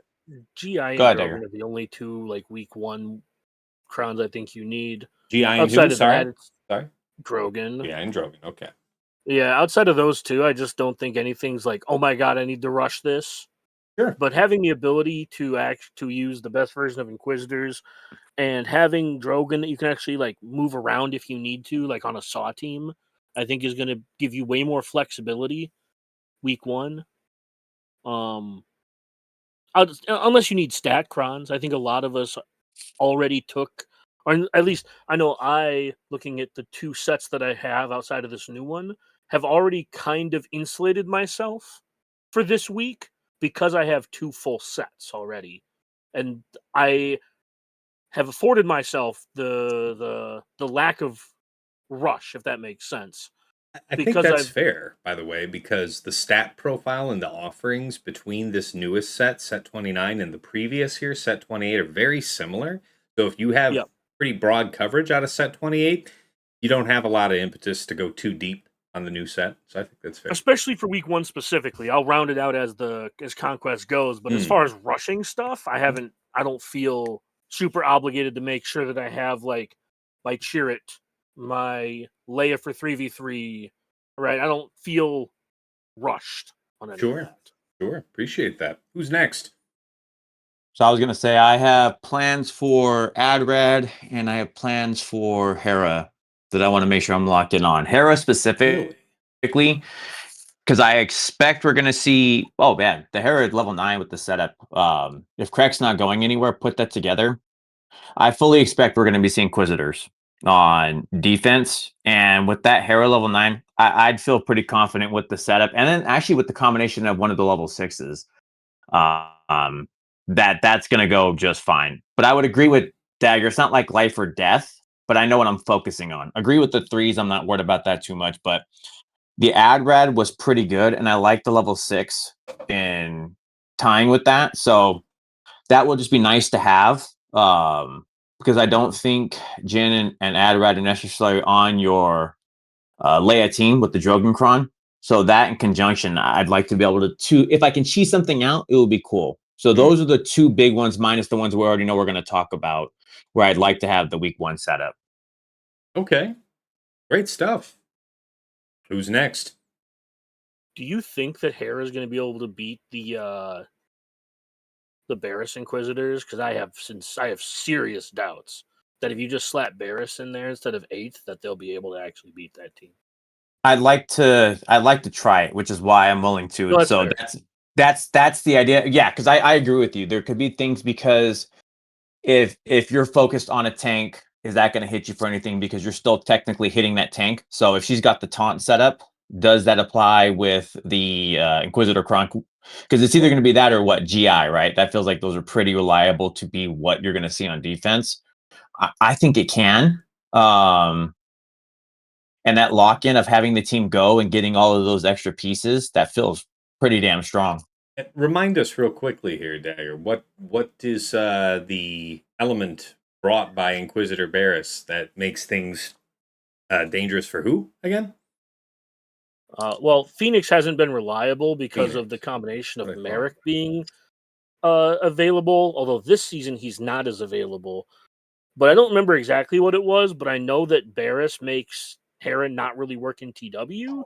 GI Go and ahead, Drogon Dagger. are the only two week 1 crowns I think you need. GI and Outside who? of Sorry? that, it's Sorry? Drogon. GI and Drogon. Okay. Yeah, outside of those two, I just don't think anything's like, oh my god, I need to rush this. Sure. But having the ability to use the best version of Inquisitors and having Drogon that you can actually move around if you need to, like on a Saw team, I think is going to give you way more flexibility week 1. Unless you need stat crons, I think a lot of us already took, or at least I know looking at the 2 sets that I have outside of this new one, have already kind of insulated myself for this week because I have 2 full sets already, and I have afforded myself the lack of rush, if that makes sense. I think Because that's I've fair, by the way, because the stat profile and the offerings between this newest set, set 29, and the previous here, set 28, are very similar. So if you have Yep. pretty broad coverage out of set 28, you don't have a lot of impetus to go too deep on the new set. So I think that's fair. especially for week 1 specifically, I'll round it out as Conquest goes. But as far as rushing stuff, I don't feel super obligated to make sure that I have my Chirrut, my Leia for 3v3, right? I don't feel rushed on any of Sure. that. Sure. Appreciate that. Who's next? So I was going to say I have plans for Adred and I have plans for Hera that I want to make sure I'm locked in on. Hera specifically, because I expect we're going to see, oh man, the Hera is level 9 with the setup. If Crack's not going anywhere, put that together. I fully expect we're going to be seeing Inquisitors on defense. And with that Hera level 9, I'd feel pretty confident with the setup. And then actually with the combination of one of the level 6s. That's going to go just fine. But I would agree with Dagger. It's not like life or death, but I know what I'm focusing on. Agree with the 3s. I'm not worried about that too much. But the Adrad was pretty good, and I like the level 6 in tying with that. So that will just be nice to have because I don't think Jin and Adrad are necessarily on your Leia team with the Drogonkron. So that in conjunction, I'd like to be able to if I can cheese something out, it would be cool. So those are the 2 big ones, minus the ones we already know we're going to talk about, where I'd like to have the week 1 setup. Okay. Great stuff. Who's next? Do you think that Hera is going to be able to beat the Barris Inquisitors? Because I have serious doubts that if you just slap Barris in there instead of 8th, that they'll be able to actually beat that team. I'd like to try it, which is why I'm willing to. No, that's So fair. that's the idea. Yeah, because I agree with you. There could be things because if you're focused on a tank, is that going to hit you for anything? Because you're still technically hitting that tank. So if she's got the taunt set up, does that apply with the Inquisitor Kron? Because it's either going to be that or what, GI, right? That feels like those are pretty reliable to be what you're going to see on defense. I think it can. And that lock-in of having the team go and getting all of those extra pieces, that feels pretty damn strong. Remind us real quickly here, Dagger. What is the element brought by Inquisitor Barris that makes things dangerous for who again? Well, Phoenix hasn't been reliable because of Phoenix. the combination of What I thought. Merrick being available, although this season he's not as available. But I don't remember exactly what it was, but I know that Barris makes Hera not really work in TW,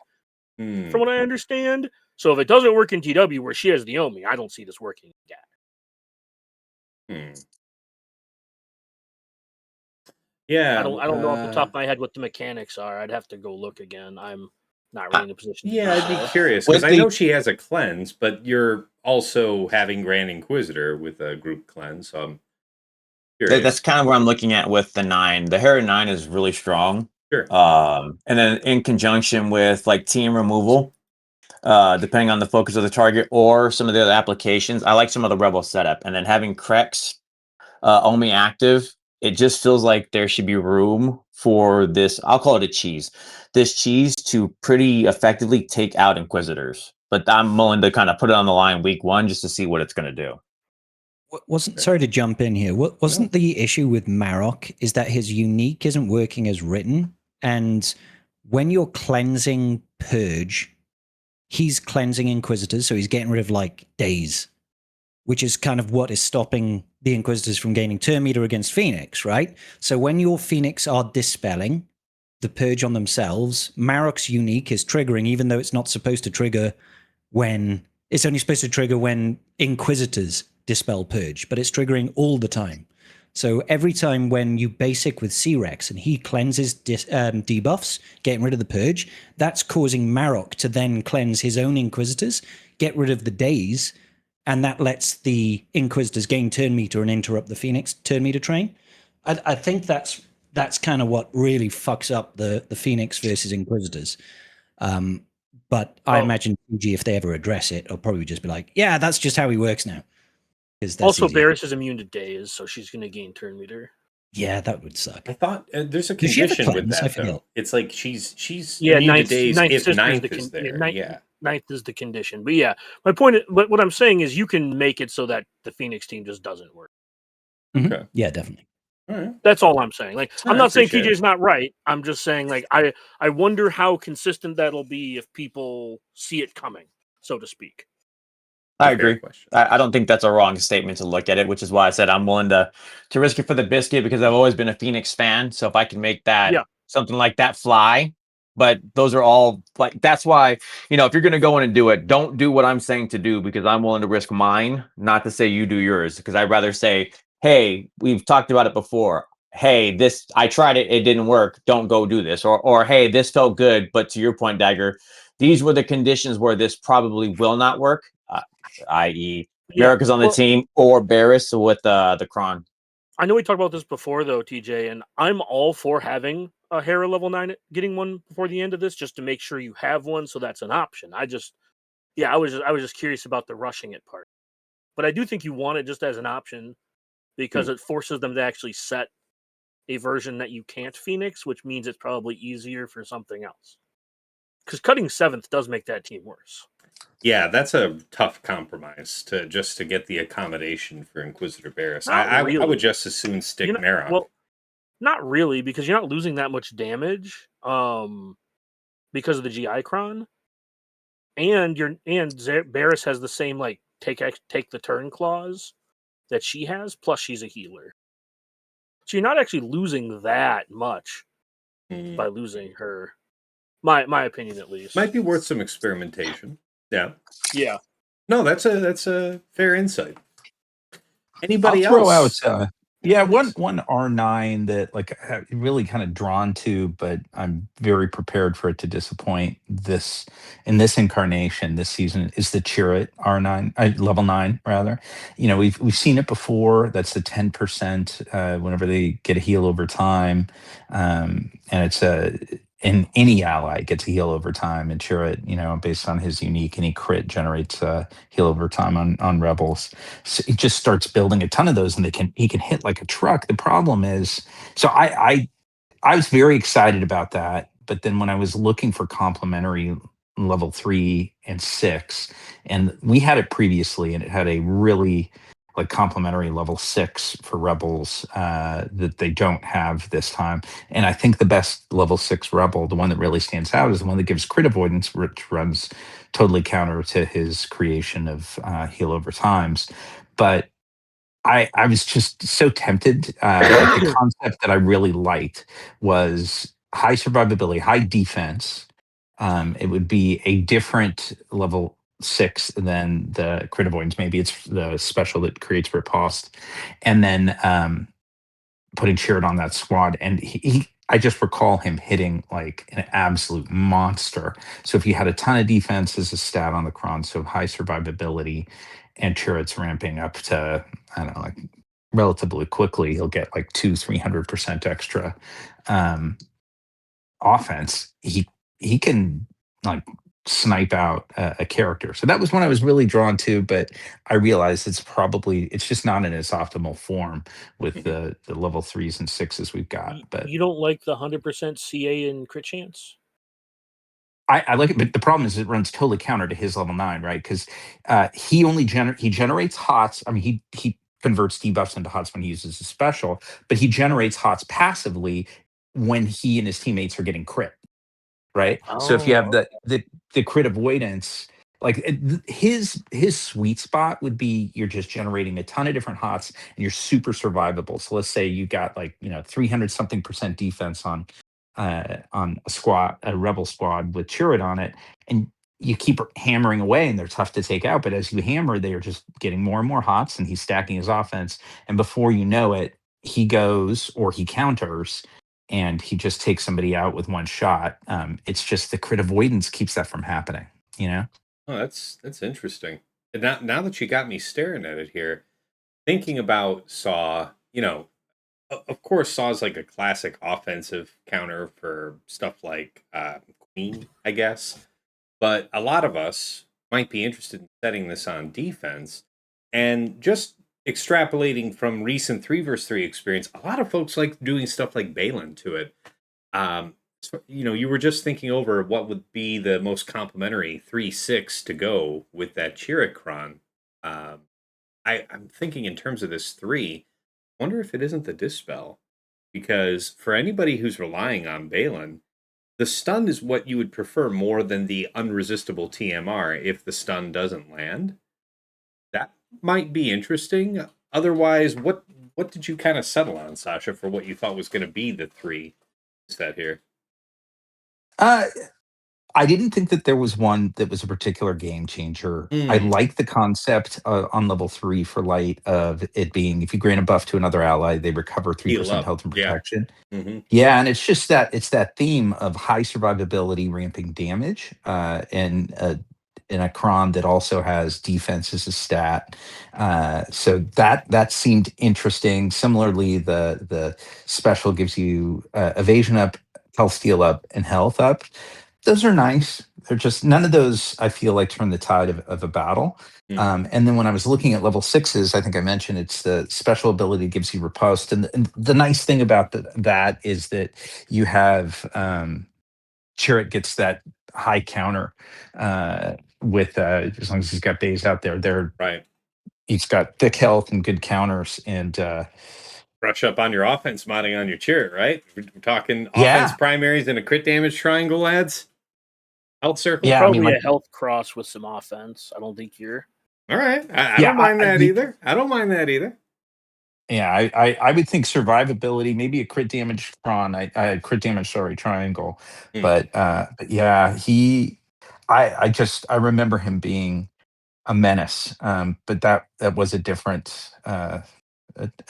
from what I understand. So if it doesn't work in TW where she has the Omi, I don't see this working again. Yeah. I don't know off the top of my head what the mechanics are. I'd have to go look again. I'm not really in a position to do I'd be so. curious because I know she has a cleanse, but you're also having Grand Inquisitor with a group cleanse. So I'm curious. That's kind of where I'm looking at with the 9. The Hera 9 is really strong. Sure. And then in conjunction with like team removal, depending on the focus of the target or some of the other applications, I like some of the Rebel setup. And then having Krex Omi active, it just feels like there should be room for this. I'll call it a cheese. This cheese to pretty effectively take out Inquisitors. But I'm willing to kind of put it on the line week 1 just to see what it's going to do. Sorry to jump in here. Wasn't the issue with Marok is that his unique isn't working as written, and when you're cleansing Purge, he's cleansing Inquisitors, so he's getting rid of like days, which is kind of what is stopping the Inquisitors from gaining turn meter against Phoenix, right? So when your Phoenix are dispelling the Purge on themselves, Marok's unique is triggering, even though it's not supposed to trigger when it's only supposed to trigger when Inquisitors dispel Purge, but it's triggering all the time. So every time when you basic with C-Rex and he cleanses debuffs, getting rid of the Purge, that's causing Marok to then cleanse his own Inquisitors, get rid of the days, and that lets the Inquisitors gain turn meter and interrupt the Phoenix turn meter train. I think that's kind of what really fucks up the Phoenix versus Inquisitors. But I imagine PG, if they ever address it, it'll probably just be like, yeah, that's just how he works now. Also, Barris is immune to days, so she's going to gain turn meter. Yeah, that would suck. I thought there's a condition with that, though. It's like she's immune to days if ninth is there. Yeah. Ninth is the condition. But yeah, my point, what I'm saying is you can make it so that the Phoenix team just doesn't work. Mm-hmm. Okay. Yeah, definitely. All right. That's all I'm saying. Like, I'm not saying TJ's not right. I'm just saying, like, I wonder how consistent that'll be if people see it coming, so to speak. I agree. I don't think that's a wrong statement to look at it, which is why I said I'm willing to risk it for the biscuit because I've always been a Phoenix fan. So if I can make that something like that fly, but those are all like, that's why, if you're going to go in and do it, don't do what I'm saying to do because I'm willing to risk mine, not to say you do yours, because I'd rather say, hey, we've talked about it before. Hey, I tried it. It didn't work. Don't go do this. Or hey, this felt good. But to your point, Dagger, these were the conditions where this probably will not work. I.e., Merrick is on the team or Barris with the Kron. I know we talked about this before, though, TJ, and I'm all for having a Hera level 9, getting one before the end of this, just to make sure you have one, so that's an option. I was just curious about the rushing it part, but I do think you want it just as an option because it forces them to actually set a version that you can't Phoenix, which means it's probably easier for something else. Because cutting 7th does make that team worse. Yeah, that's a tough compromise to get the accommodation for Inquisitor Barris. I would just as soon stick Marok. Well, not really, because you're not losing that much damage because of the GI Cron. And Barris has the same like take the turn clause that she has, plus she's a healer. So you're not actually losing that much by losing her. My opinion, at least. Might be worth some experimentation. Yeah. Yeah. No, that's a fair insight. I'll Anybody throw out, else? one R9 that like really kind of drawn to, but I'm very prepared for it to disappoint this in this incarnation this season is the Chirrut R9, level 9 rather. We've seen it before. That's the 10% whenever they get a heal over time, and it's in any ally gets a heal over time, and Chirrut, based on his unique, any crit generates heal over time on rebels. So he just starts building a ton of those, and he can hit like a truck. The problem is, so I was very excited about that, but then when I was looking for complementary level 3 and 6, and we had it previously, and it had a really like complementary level 6 for rebels that they don't have this time. And I think the best level 6 rebel, the one that really stands out, is the one that gives crit avoidance, which runs totally counter to his creation of heal over times. But I was just so tempted. Like the concept that I really liked was high survivability, high defense. It would be a different level 6 than the crit avoidance. Maybe it's the special that creates riposte, and then putting Chirrut on that squad. And I just recall him hitting like an absolute monster. So if you had a ton of defense as a stat on the cron, so high survivability, and Chirrut's ramping up to, I don't know, like relatively quickly, he'll get like 300% extra offense. He can like snipe out a character. So that was one I was really drawn to, but I realized it's just not in its optimal form with the level 3s and 6s we've got. But You don't like the 100% CA and crit chance? I like it, but the problem is it runs totally counter to his level 9, right? Because he only he generates hots. I mean, he converts debuffs into hots when he uses a special, but he generates hots passively when he and his teammates are getting crit, right? So if you have Oh, the crit avoidance, like his sweet spot would be you're just generating a ton of different hots and you're super survivable. So let's say you got like 300 something percent defense on a rebel squad with Chirrut on it, and you keep hammering away, and they're tough to take out. But as you hammer, they are just getting more and more hots, and he's stacking his offense. And before you know it, he goes or he counters, and he just takes somebody out with one shot. It's just the crit avoidance keeps that from happening. Oh, that's interesting. And now that you got me staring at it here, thinking about Saw, of course, Saw's like a classic offensive counter for stuff like Queen, I guess. But a lot of us might be interested in setting this on defense. And just extrapolating from recent 3 versus 3 experience, a lot of folks like doing stuff like Balin to it. You were just thinking over what would be the most complementary 3/6 to go with that Chiricron. I'm thinking in terms of this 3, wonder if it isn't the Dispel. Because for anybody who's relying on Balin, the stun is what you would prefer more than the unresistible TMR if the stun doesn't land. That might be interesting. Otherwise, what did you kind of settle on, Sasha, for what you thought was going to be the 3 set here? I didn't think that there was one that was a particular game changer. I Mm. like the concept on level 3 for light of it being if you grant a buff to another ally, they recover Heal 3% up. health and Yeah. protection. Mm-hmm. Yeah, and it's that theme of high survivability ramping damage in a cron that also has defense as a stat. So that seemed interesting. Similarly, the special gives you evasion up, health steal up, and health up. Those are nice. They're just none of those I feel like turn the tide of a battle. Mm-hmm. And then when I was looking at level 6s, I think I mentioned it's the special ability gives you riposte. And the nice thing about that is that you have Chirrut gets that high counter with as long as he's got bays out there. Right. He's got thick health and good counters. And Brush up on your offense modding on your Chirrut, right? We're talking offense yeah, primaries and a crit damage triangle, lads. Health circle. yeah. I mean, probably like a health cross with some offense. I don't think you're. All right. I yeah, don't mind that either. I don't mind that either. Yeah, I would think survivability, maybe a crit damage Tron, I crit damage, sorry, triangle. Hmm. But yeah, I remember him being a menace. But that was a different a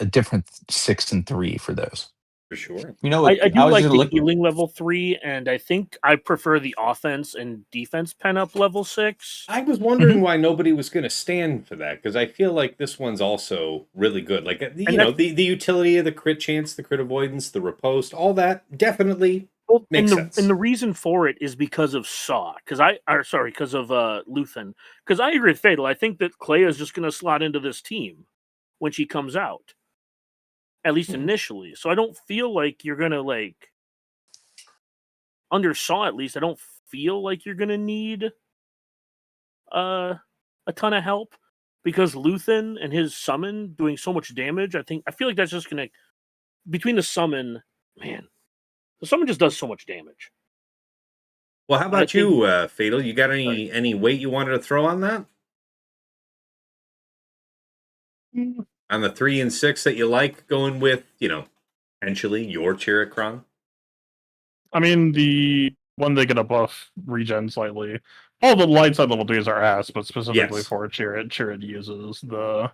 different 6 and 3 for those. For sure. You know, I I do was like just the looking. healing level 3, and I think I prefer the offense and defense pen up level 6. I was Mhm. wondering why nobody was going to stand for that because I feel like this one's also really good. Like And that's the utility of the crit chance, the crit avoidance, the riposte, all that definitely well, makes and sense. the reason for it is because of Saw, because of Luthen. Because I agree with Fatal. I think that Clea is just going to slot into this team when she comes out, at least Mhm. initially. So I don't feel like you're gonna like under Saw. At least I don't feel like you're gonna need uh, a ton of help because Luthen and his summon doing so much damage. I feel like that's just gonna between the summon, man, the summon just does so much damage. Well, how I about think. you, Fatal? You got Sorry. any weight you wanted to throw on that? Mm, On the 3 and 6 that you like going with, potentially your Chiricron? I mean, when they get a buff regen slightly, all the light side level 3s are ass, but specifically Yes. for Chirrut uses the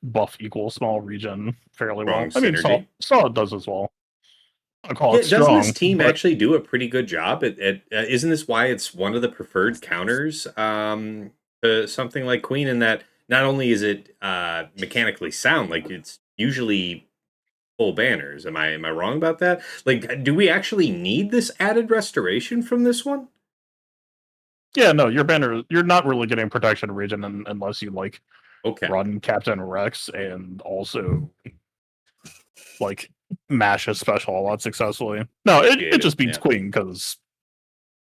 buff equal small regen fairly Strong well. I mean, synergy. Saw does as well. I call Yeah, it doesn't this strong, team but actually do a pretty good job isn't this why it's one of the preferred counters to something like Queen in that not only is it mechanically sound, like it's usually full banners. Am I wrong about that? Like, do we actually need this added restoration from this one? yeah, no, your banner, you're not really getting protection regen unless you like Okay. run Captain Rex and also like mash his special a lot successfully. No, it just beats Yeah. Queen because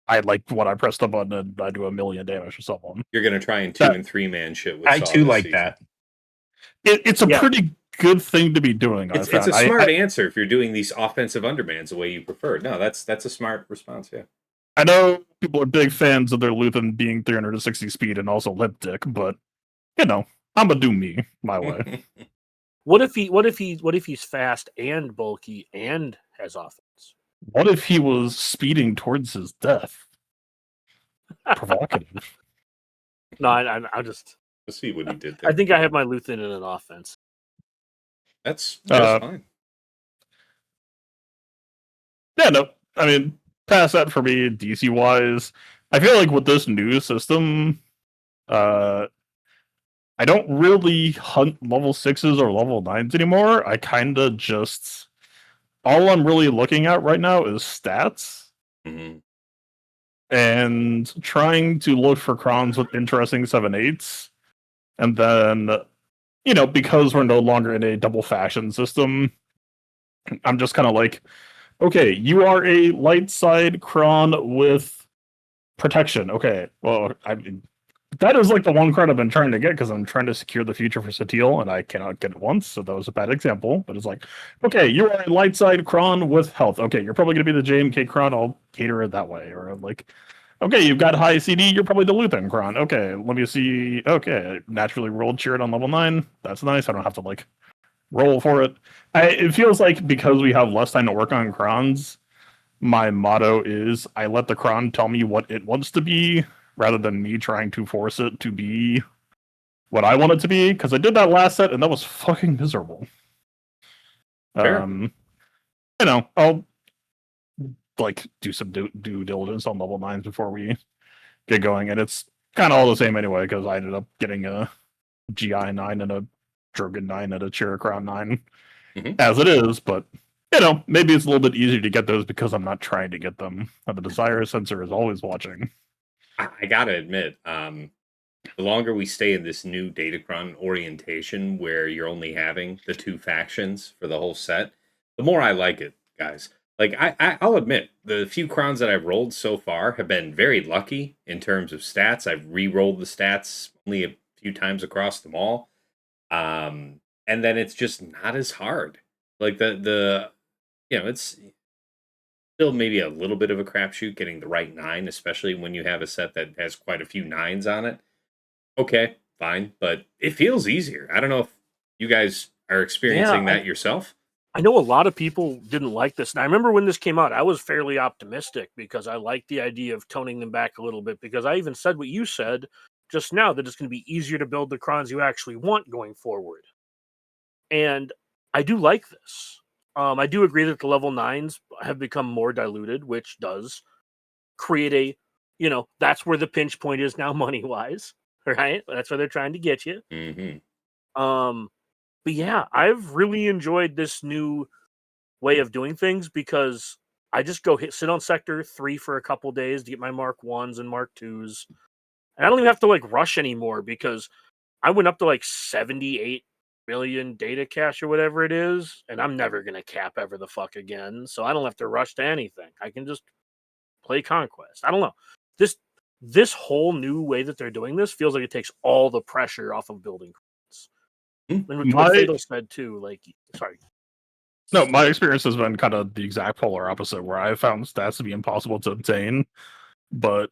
I like when I press the button and I do 1,000,000 damage to someone. You're gonna try and 2 That and 3 man shit with I Saw too this like season. that. it's a Yeah. pretty good thing to be doing. I It's found. a smart answer if you're doing these offensive undermans the way you prefer. No, that's a smart response, yeah. I know people are big fans of their Luthen being 360 speed and also lip dick, but I'm gonna do me my way. What if he's fast and bulky and has offense? What if he was speeding towards his death? Provocative. No, I just Let's see what he did I there. think I have my Luthen in an offense. That's Uh, fine. yeah, no, I mean, past that for me, DC wise, I feel like with this new system, uh, I don't really hunt level 6s or level 9s anymore. I kind of just all I'm really looking at right now is stats Hmm. and trying to look for crowns with interesting 7/8s. And then, because we're no longer in a double faction system, I'm just kind of like, okay, you are a light side cron with protection. Okay, well, that is like the one card I've been trying to get because I'm trying to secure the future for Satil and I cannot get it once, so that was a bad example. But it's like, okay, you are a light side cron with health. Okay, you're probably gonna be the JMK cron. I'll cater it that way. Or like, okay, you've got high CD. You're probably the Luthen cron. Okay, let me see. Okay, naturally rolled cheered on level 9. That's nice. I don't have to like roll for it. It feels like because we have less time to work on crons, my motto is I let the cron tell me what it wants to be rather than me trying to force it to be what I want it to be. Because I did that last set and that was fucking miserable. Fair. I'll like do some due diligence on level 9s before we get going, and it's kind of all the same anyway because I ended up getting a GI 9 and a Drogon 9 and a Chiricron 9 Mhm. as it is, but maybe it's a little bit easier to get those because I'm not trying to get them. The desire sensor is always watching. I gotta admit, the longer we stay in this new Datacron orientation where you're only having the 2 factions for the whole set, the more I like it, guys. Like I'll admit, the few crowns that I've rolled so far have been very lucky in terms of stats. I've re-rolled the stats only a few times across them all. And then it's just not as hard. Like it's still maybe a little bit of a crapshoot getting the right 9, especially when you have a set that has quite a few 9s on it. Okay, fine, but it feels easier. I don't know if you guys are experiencing Yeah, that yourself? I know a lot of people didn't like this. And I remember when this came out, I was fairly optimistic because I liked the idea of toning them back a little bit. Because I even said what you said just now, that it's going to be easier to build the crons you actually want going forward. And I do like this. I do agree that the level 9s have become more diluted, which does create a, that's where the pinch point is now money wise, right? That's where they're trying to get you. Um, but yeah, I've really enjoyed this new way of doing things because I just go sit on sector 3 for a couple days to get my Mark 1s and Mark 2s. And I don't even have to like rush anymore because I went up to like 78 million data cache or whatever it is, and I'm never gonna cap ever the fuck again. So I don't have to rush to anything. I can just play Conquest. I don't know. This whole new way that they're doing this feels like it takes all the pressure off of building crons. And what Fatal said too, like, sorry. No, my experience has been kind of the exact polar opposite, where I found stats to be impossible to obtain, but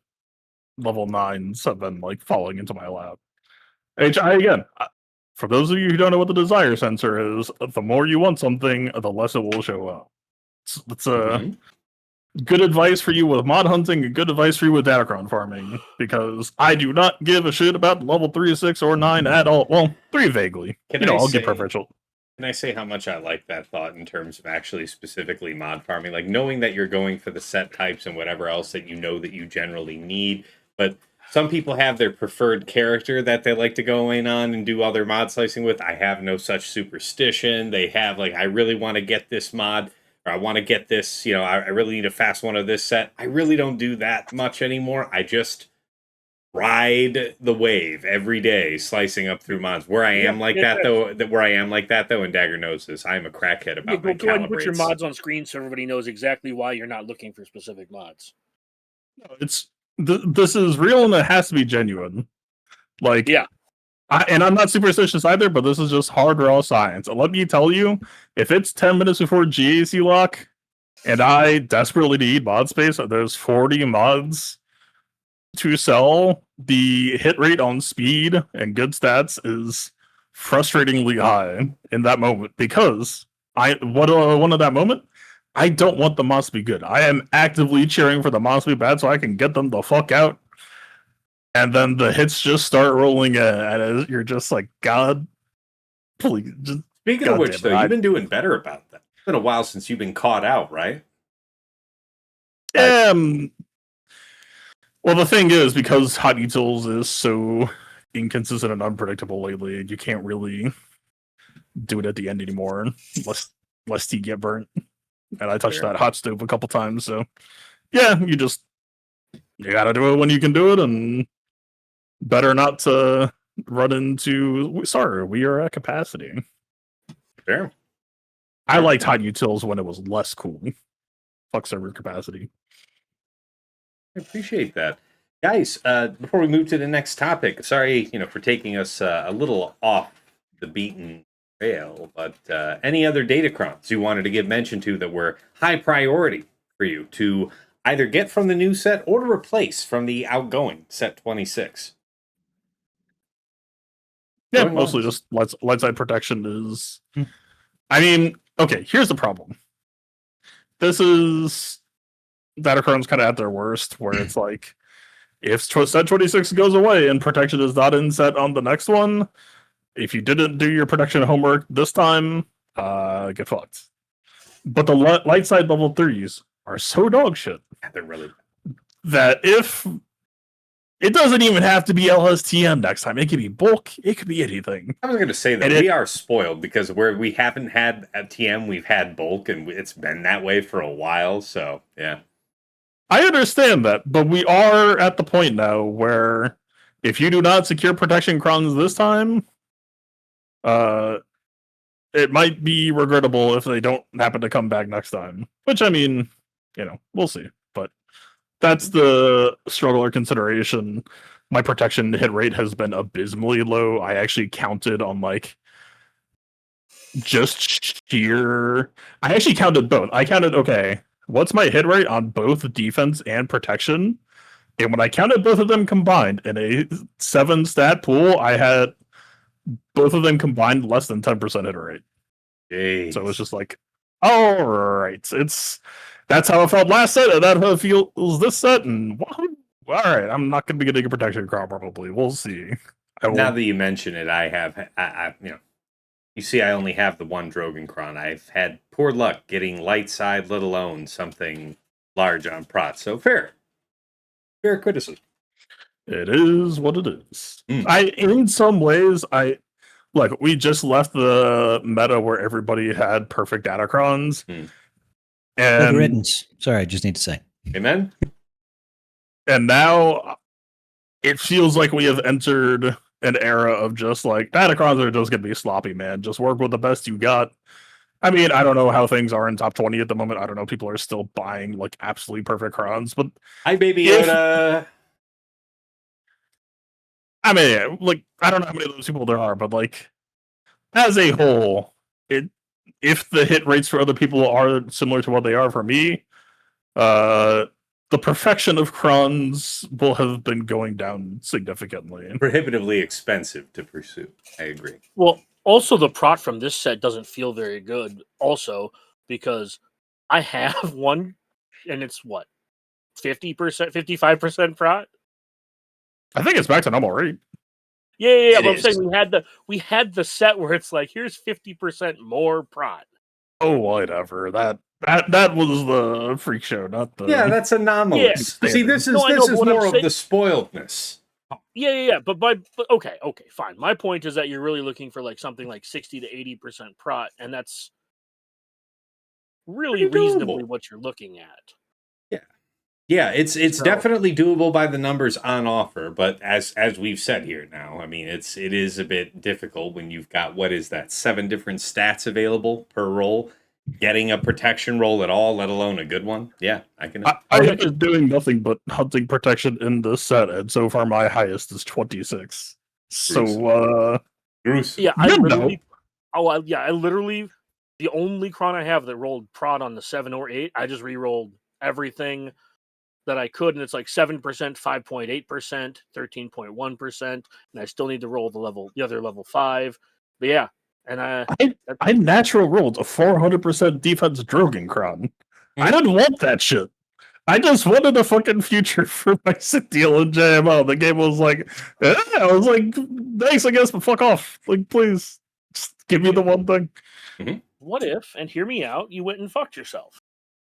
level 9s have been like falling into my lap. Again, for those of you who don't know what the desire sensor is, the more you want something, the less it will show up. It's good advice for you with mod hunting and good advice for you with Datacron farming, because I do not give a shit about level 3, 6, or 9 at all. Well, 3 vaguely. I'll get preferential. Can I say how much I like that thought in terms of actually specifically mod farming? Like knowing that you're going for the set types and whatever else that you know that you generally need, but some people have their preferred character that they like to go in on and do all their mod slicing with. I have no such superstition. They have like, I really want to get this mod, or I want to get this, I really need a fast one of this set. I really don't do that much anymore. I just ride the wave every day, slicing up through mods. Where I am like that though, and Dagger knows this, I'm a crackhead about my go ahead and put your calibrates. mods on screen so everybody knows exactly why you're not looking for specific mods. No, this is real and it has to be genuine. Like, yeah. And I'm not superstitious either, but this is just hard raw science. And let me tell you, if it's 10 minutes before GAC lock and I desperately need mod space, there's 40 mods to sell, the hit rate on speed and good stats is frustratingly high in that moment, because one of that moment, I don't want the mods to be good. I am actively cheering for the mods to be bad so I can get them the fuck out. And then the hits just start rolling in, and you're just like, God, please. Just, Speaking of which, though, you've been doing better about that. It's been a while since you've been caught out, right? Well, the thing is, because Hot Utils is so inconsistent and unpredictable lately, you can't really do it at the end anymore, lest you get burnt. And I touched that hot stove a couple times, so yeah, you gotta do it when you can do it, and better not to run into. Sorry, we are at capacity. Fair. I liked Hot Utils when it was less cool. Fuck server capacity. I appreciate that. Guys, before we move to the next topic, sorry, for taking us a little off the beaten trail, but any other Datacrons you wanted to give mention to that were high priority for you to either get from the new set or to replace from the outgoing set 26? Yeah, mostly just light side protection is... I mean, okay, here's the problem. This is... Datacrons kind of at their worst, where it's like, if set 26 goes away and protection is not in set on the next one, if you didn't do your protection homework this time, get fucked. But the light side level 3s are so dog shit. They're really that if it doesn't even have to be LSTM next time, it could be bulk, it could be anything. I was going to say that we are spoiled because where we haven't had a TM, we've had bulk, and it's been that way for a while. So yeah, I understand that, but we are at the point now where if you do not secure protection crowns this time, it might be regrettable if they don't happen to come back next time. Which, I mean, we'll see. But that's the struggle or consideration. My protection hit rate has been abysmally low. I actually counted on just sheer... I actually counted both. I counted, okay, what's my hit rate on both defense and protection? And when I counted both of them combined in a 7 stat pool, I had both of them combined less than 10% hit rate. Jeez. So it's just like, all right, that's how it felt last set, and that's how it feels this set, and all right, I'm not going to be getting a protection card probably. We'll see. Now that you mention it, I you see, I only have the one Drogenkron. I've had poor luck getting light side, let alone something large on Prot. So fair criticism. It is what it is. In some ways, like, we just left the meta where everybody had perfect Datacrons. Good And riddance. Sorry, I just need to say. Amen. And now it feels like we have entered an era of just like, Datacrons are just going to be sloppy, man. Just work with the best you got. I mean, I don't know how things are in top 20 at the moment. I don't know. People are still buying like absolutely perfect crons, but Hi, Baby Yoda. I mean, like, I don't know how many of those people there are, but like, as a whole, if the hit rates for other people are similar to what they are for me, the perfection of crons will have been going down significantly. Prohibitively expensive to pursue. I agree. Well, also the prot from this set doesn't feel very good. Also, because I have one, and it's what 50%, 55% prot. I think it's back to normal rate. Yeah. But I'm saying we had the set where it's like, here's 50% more prot. Oh, whatever. That was the freak show, not the That's anomalous. Yeah. See, this is more of the spoiledness. Yeah. But okay, fine. My point is that you're really looking for like something like 60 to 80% prot, and that's really reasonably what you're looking at. Yeah, it's definitely doable by the numbers on offer, but as we've said here now, I mean, it is a bit difficult when you've got, what is that, 7 different stats available per roll. Getting a protection roll at all, let alone a good one. Yeah, I can. I have been doing nothing but hunting protection in this set, and so far my highest is 26. So, gruesome. Yeah, I literally, the only cron I have that rolled prot on the 7 or 8, I just re-rolled everything that I could, and it's like 7%, 5.8%, 13.1%, and I still need to roll the other level 5. But yeah, and I natural rolled a 400% defense Drogenkron. I didn't want that shit. I just wanted a fucking future for my sit deal in JMO. The game was like, I was like, thanks, I guess, but fuck off. Like, please, just give me the one thing. Mm-hmm. What if, and hear me out, you went and fucked yourself?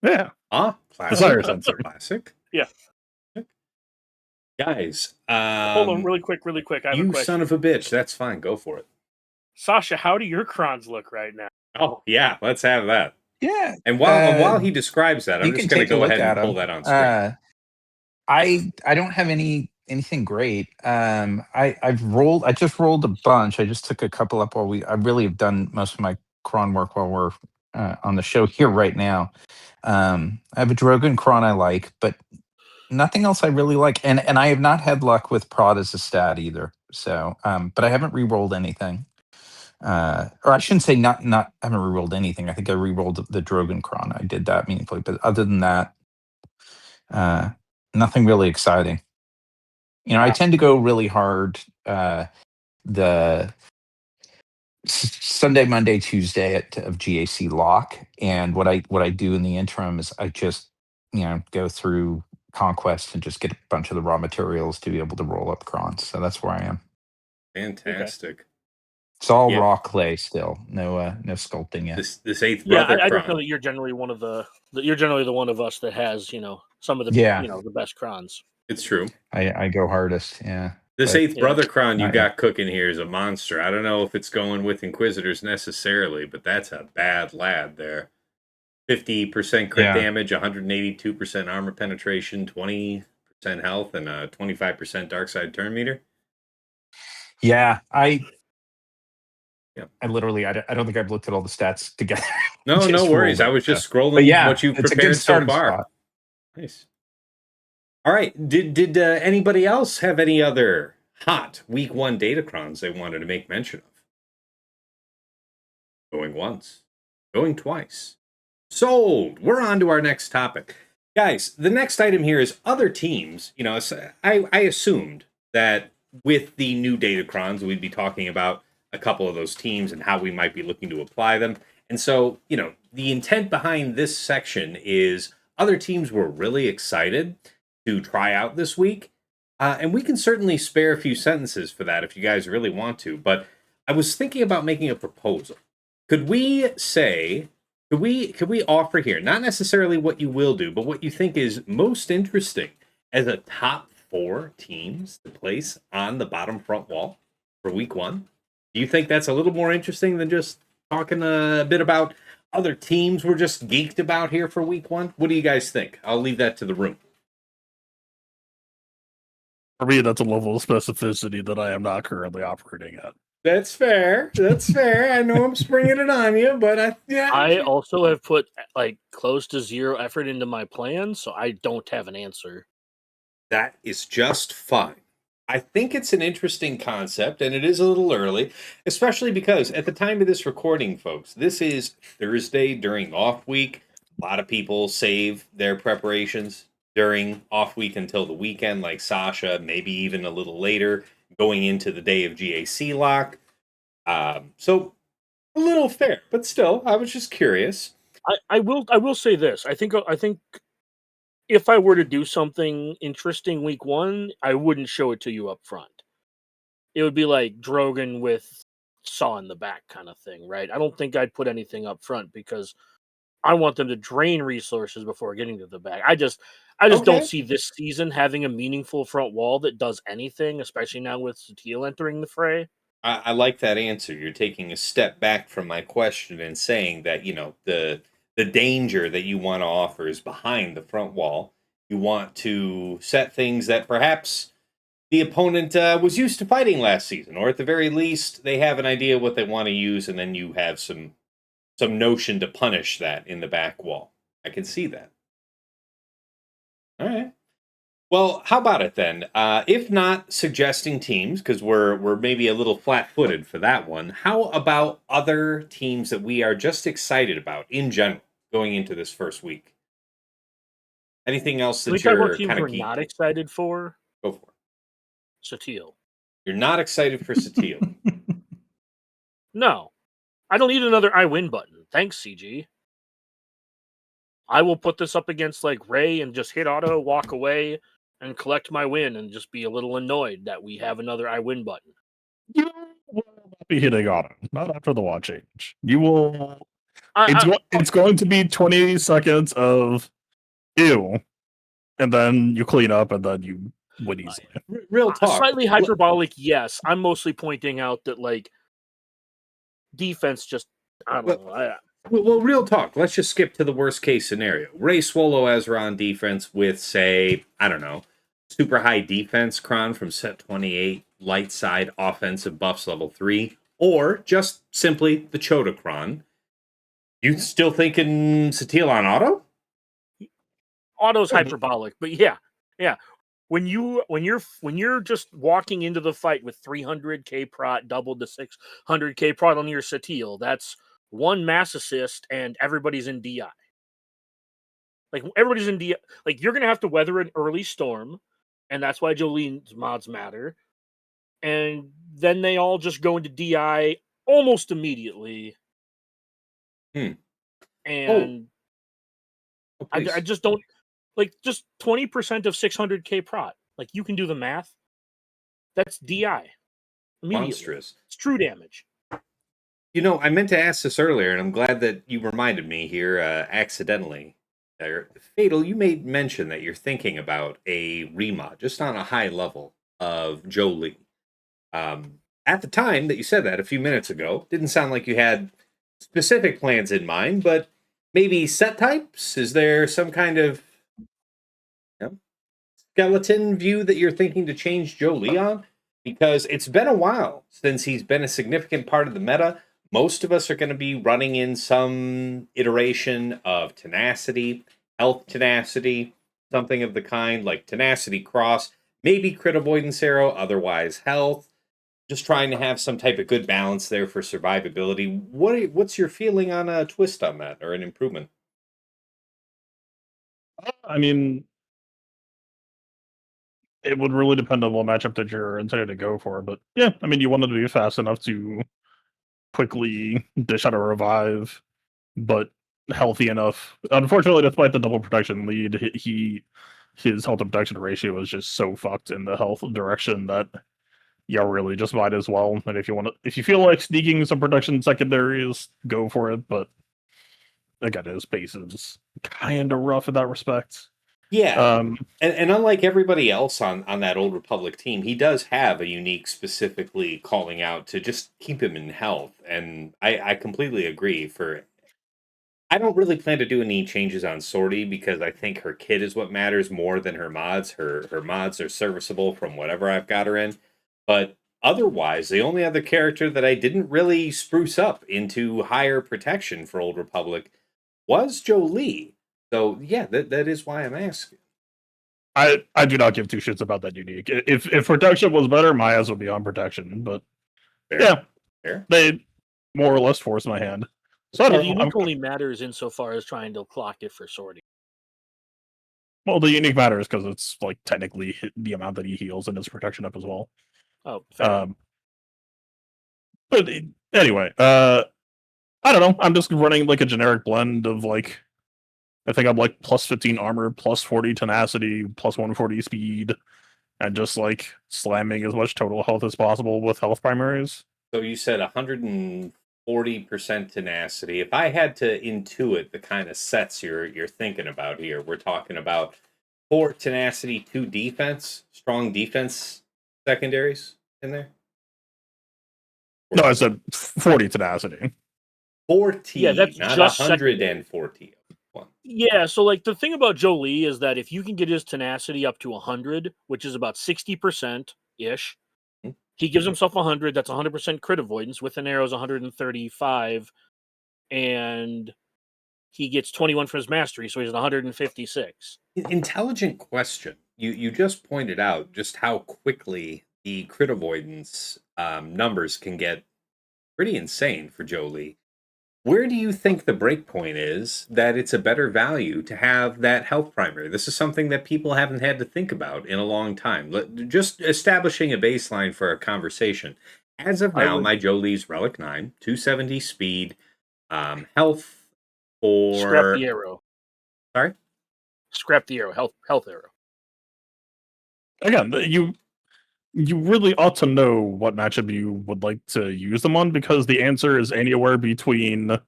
Yeah. Classic. Desire sensor. Classic. Yeah. Guys, hold on, really quick. I have a question. Son of a bitch. That's fine. Go for it. Sasha, how do your crons look right now? Oh, yeah. Let's have that. Yeah. And while he describes that, I'm just going to go ahead and pull that on screen. I don't have anything great. I just rolled a bunch. I just took a couple up while I really have done most of my cron work while we're on the show here right now. I have a Drogon cron I like, but nothing else I really like. And I have not had luck with prod as a stat either. So, but I haven't re-rolled anything. Or I shouldn't say I haven't re-rolled anything. I think I re-rolled the Drogon cron. I did that meaningfully, but other than that, nothing really exciting. I tend to go really hard the Sunday, Monday, Tuesday of GAC lock, and what I do in the interim is I just go through Conquest and just get a bunch of the raw materials to be able to roll up crons. So that's where I am. Fantastic. Okay. It's all raw clay still. No sculpting yet. This eighth brother. I just know that you're generally the one of us that has some of the the best crons. It's true. I go hardest. Yeah. This eighth brother cron you got cooking here is a monster. I don't know if it's going with Inquisitors necessarily, but that's a bad lad there. 50% crit damage, 182% armor penetration, 20% health, and 25% dark side turn meter. Yeah, I literally, I don't think I've looked at all the stats together. No worries. I was just scrolling what you've prepared so far. Spot. Nice. All right. Did anybody else have any other hot week 1 Datacrons they wanted to make mention of? Going once. Going twice. Sold. We're on to our next topic. Guys, the next item here is other teams. I assumed that with the new Datacrons, we'd be talking about a couple of those teams and how we might be looking to apply them. And so, the intent behind this section is other teams were really excited to try out this week. And we can certainly spare a few sentences for that if you guys really want to. But I was thinking about making a proposal. Could we say, could we offer here, not necessarily what you will do, but what you think is most interesting as a top 4 teams to place on the bottom front wall for week 1? Do you think that's a little more interesting than just talking a bit about other teams we're just geeked about here for week 1? What do you guys think? I'll leave that to the room. For me, that's a level of specificity that I am not currently operating at. That's fair. That's fair. I know I'm springing it on you, but I also have put like close to 0 effort into my plan, so I don't have an answer. That is just fine. I think it's an interesting concept, and it is a little early, especially because at the time of this recording, folks, this is Thursday during off week. A lot of people save their preparations during off week until the weekend, like Sasha, maybe even a little later, going into the day of GAC lock. So a little fair, but still, I was just curious. I will say this. I think if I were to do something interesting week 1, I wouldn't show it to you up front. It would be like Drogon with Saw in the back kind of thing, right? I don't think I'd put anything up front because I want them to drain resources before getting to the back. I just Okay. don't see this season having a meaningful front wall that does anything, especially now with Sateel entering the fray. I like that answer. You're taking a step back from my question and saying that, the danger that you want to offer is behind the front wall. You want to set things that perhaps the opponent was used to fighting last season, or at the very least, they have an idea what they want to use, and then you have some notion to punish that in the back wall. I can see that. All right. Well, how about it then? If not suggesting teams, because we're maybe a little flat-footed for that one, how about other teams that we are just excited about in general going into this first week? Anything else Can we that talk about you're teams kind we're of not geeked? excited for? Go for it. Sateel. You're not excited for Sateel. No. I don't need another I win button. Thanks, CG. I will put this up against like Ray and just hit auto, walk away, and collect my win and just be a little annoyed that we have another I win button. You will not be hitting auto, not after the watch change. You will. I, It's going to be 20 seconds of ew, and then you clean up, and then you win easily. Real talk. slightly hyperbolic, yes. I'm mostly pointing out that like defense just I don't know. Well, real talk. Let's just skip to the worst case scenario. Ray Swallow Ezra on defense with, say, I don't know, super high defense Kron from set 28, light side offensive buffs level 3, or just simply the Chota Kron. You still thinking Sateel on auto? Auto's hyperbolic, but yeah. When you're just walking into the fight with 300k prot doubled to 600k prot on your Sateel, that's 1 mass assist and everybody's in DI. Like everybody's in DI. Like you're gonna have to weather an early storm, and that's why Jolene's mods matter. And then they all just go into DI almost immediately. And I just don't like just 20% of 600k prot. Like you can do the math. That's DI. Immediately. Monstrous. It's true damage. I meant to ask this earlier, and I'm glad that you reminded me here accidentally. Fatal, you made mention that you're thinking about a remod, just on a high level, of Jolie. At the time that you said that a few minutes ago, didn't sound like you had specific plans in mind, but maybe set types? Is there some kind of skeleton view that you're thinking to change Jolie on? Because it's been a while since he's been a significant part of the meta. Most of us are going to be running in some iteration of tenacity, health tenacity, something of the kind, like tenacity cross, maybe crit avoidance arrow, otherwise health. Just trying to have some type of good balance there for survivability. What's your feeling on a twist on that, or an improvement? I mean, it would really depend on what matchup that you're intended to go for. But yeah, I mean, you wanted to be fast enough to quickly dish out a revive, but healthy enough. Unfortunately, despite the double protection lead, his health to protection ratio is just so fucked in the health direction that really just might as well. And if you feel like sneaking some protection secondaries, go for it. But again, his pace is kind of rough in that respect. Yeah. And unlike everybody else on that Old Republic team, he does have a unique specifically calling out to just keep him in health. And I completely agree. I don't really plan to do any changes on Sortie because I think her kit is what matters more than her mods. Her mods are serviceable from whatever I've got her in. But otherwise, the only other character that I didn't really spruce up into higher protection for Old Republic was Jolie. So yeah, that is why I'm asking. I do not give two shits about that unique. If protection was better, my ass would be on protection. But Fair. they more or less force my hand. So I Yeah, don't the know. unique only matters insofar as trying to clock it for sorting. Well, the unique matters because it's like technically the amount that he heals and his protection up as well. Oh, fair. But anyway, I don't know. I'm just running like a generic blend of like, I think I'm like plus 15 armor, plus 40 tenacity, plus 140 speed, and just like slamming as much total health as possible with health primaries. So you said 140% tenacity. If I had to intuit the kind of sets you're thinking about here, we're talking about 4 tenacity, 2 defense, strong defense secondaries in there. No, I said 40 tenacity. 40, Yeah, that's not just 140. Yeah, so like the thing about Jolie is that if you can get his tenacity up to 100, which is about 60% ish, he gives himself 100. That's 100% crit avoidance. With an arrow is 135, and he gets 21 for his mastery, so he's 156. Intelligent question. You just pointed out just how quickly the crit avoidance numbers can get pretty insane for Jolie. Where do you think the breakpoint is that it's a better value to have that health primary? This is something that people haven't had to think about in a long time. Just establishing a baseline for a conversation. As of now, my Jolie's Relic 9, 270 speed, health for... Scrap the arrow. Sorry? Scrap the arrow. Health arrow. Again, you really ought to know what matchup you would like to use them on, because the answer is anywhere between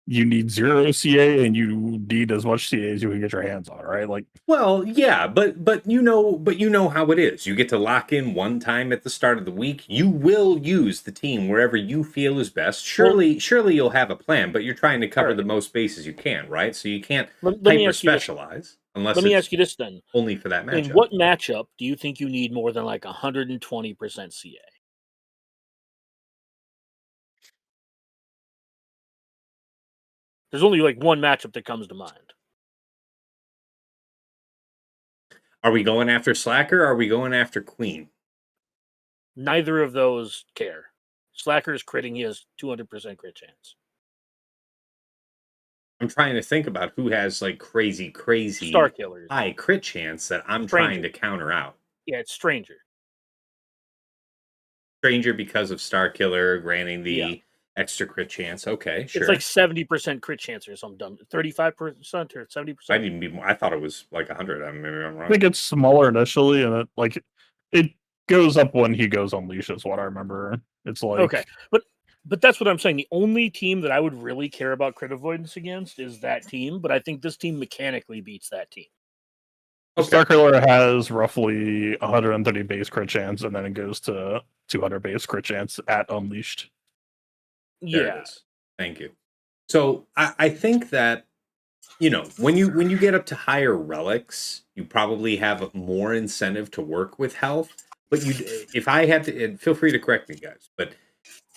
you need 0 CA and you need as much CA as you can get your hands on, right? Like, well, yeah, but you know how it is. You get to lock in one time at the start of the week. You will use the team wherever you feel is best. Surely you'll have a plan, but you're trying to cover the most bases you can, right? So you can't hyper specialize unless. Let me ask you this then. Only for that matchup. In what matchup do you think you need more than like 120% CA? There's only like one matchup that comes to mind. Are we going after Slacker or are we going after Queen? Neither of those care. Slacker is critting. He has 200% crit chance. I'm trying to think about who has like crazy Star Killers. high crit chance that I'm trying to counter out. Yeah, it's Stranger. Stranger because of Star Killer granting the extra crit chance. Okay, sure. It's like 70% crit chance or something. 35% or 70%. I didn't be. I thought it was like 100. Maybe I'm wrong. I think it's smaller initially, and it goes up when he goes Unleash, is what I remember. It's like, okay, but that's what I'm saying. The only team that I would really care about crit avoidance against is that team, but I think this team mechanically beats that team. Okay. Starkiller has roughly 130 base crit chance, and then it goes to 200 base crit chance at Unleashed. There it is. Thank you. So I think that, you know, when you get up to higher relics, you probably have more incentive to work with health. But if I had to, and feel free to correct me, guys, but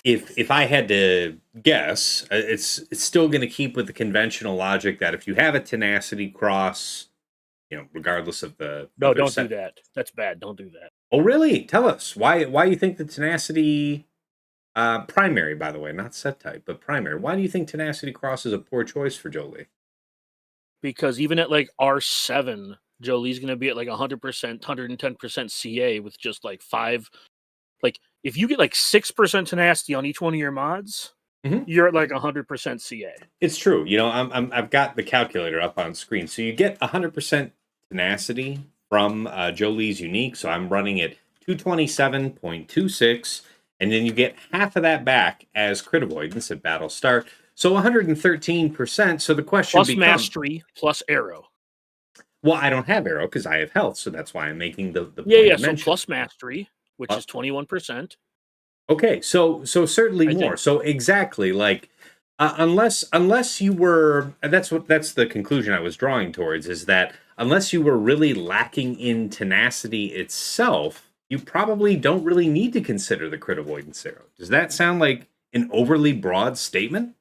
if I had to guess, it's still going to keep with the conventional logic that if you have a tenacity cross, you know, regardless of the no, don't do that. That's bad. Don't do that. Oh, really? Tell us why you think the tenacity primary, by the way, not set type, but primary. Why do you think tenacity cross is a poor choice for Jolie? Because even at like R7, Jolie's going to be at like 100%, 110% CA with just like 5. Like if you get like 6% tenacity on each one of your mods, you're at like 100% CA. It's true. You know, I've got the calculator up on screen. So you get 100% tenacity from Jolie's unique. So I'm running at 227.26, and then you get half of that back as crit avoidance at battle start. So 113%. So the question Plus becomes, mastery, plus arrow. well, I don't have arrow because I have health, so that's why I'm making the point Yeah. of So mention. plus mastery, which is 21%. Okay, so certainly I more. think. So exactly, like unless you were, that's the conclusion I was drawing towards, is that unless you were really lacking in tenacity itself, you probably don't really need to consider the crit avoidance arrow. Does that sound like an overly broad statement?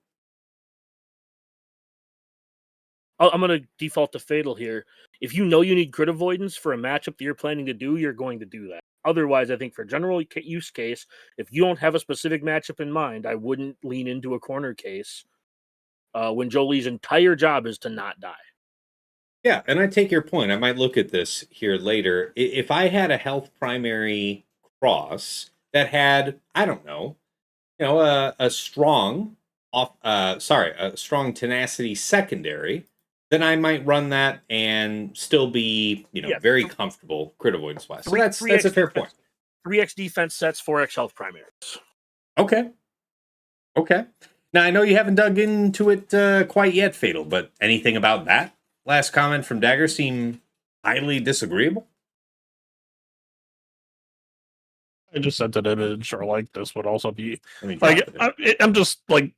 I'm going to default to fatal here. If you know you need crit avoidance for a matchup that you're planning to do, you're going to do that. Otherwise, I think for general use case, if you don't have a specific matchup in mind, I wouldn't lean into a corner case when Jolie's entire job is to not die. Yeah, and I take your point. I might look at this here later. If I had a health primary cross that had, I don't know, a strong a strong tenacity secondary, then I might run that and still be, very comfortable crit avoidance wise. So that's a fair point. 3x defense sets, 4x health primaries. Okay. Now I know you haven't dug into it quite yet, Fatal, but anything about that last comment from Dagger seem highly disagreeable? I just sent an image, or like this would also be Like, I'm just like,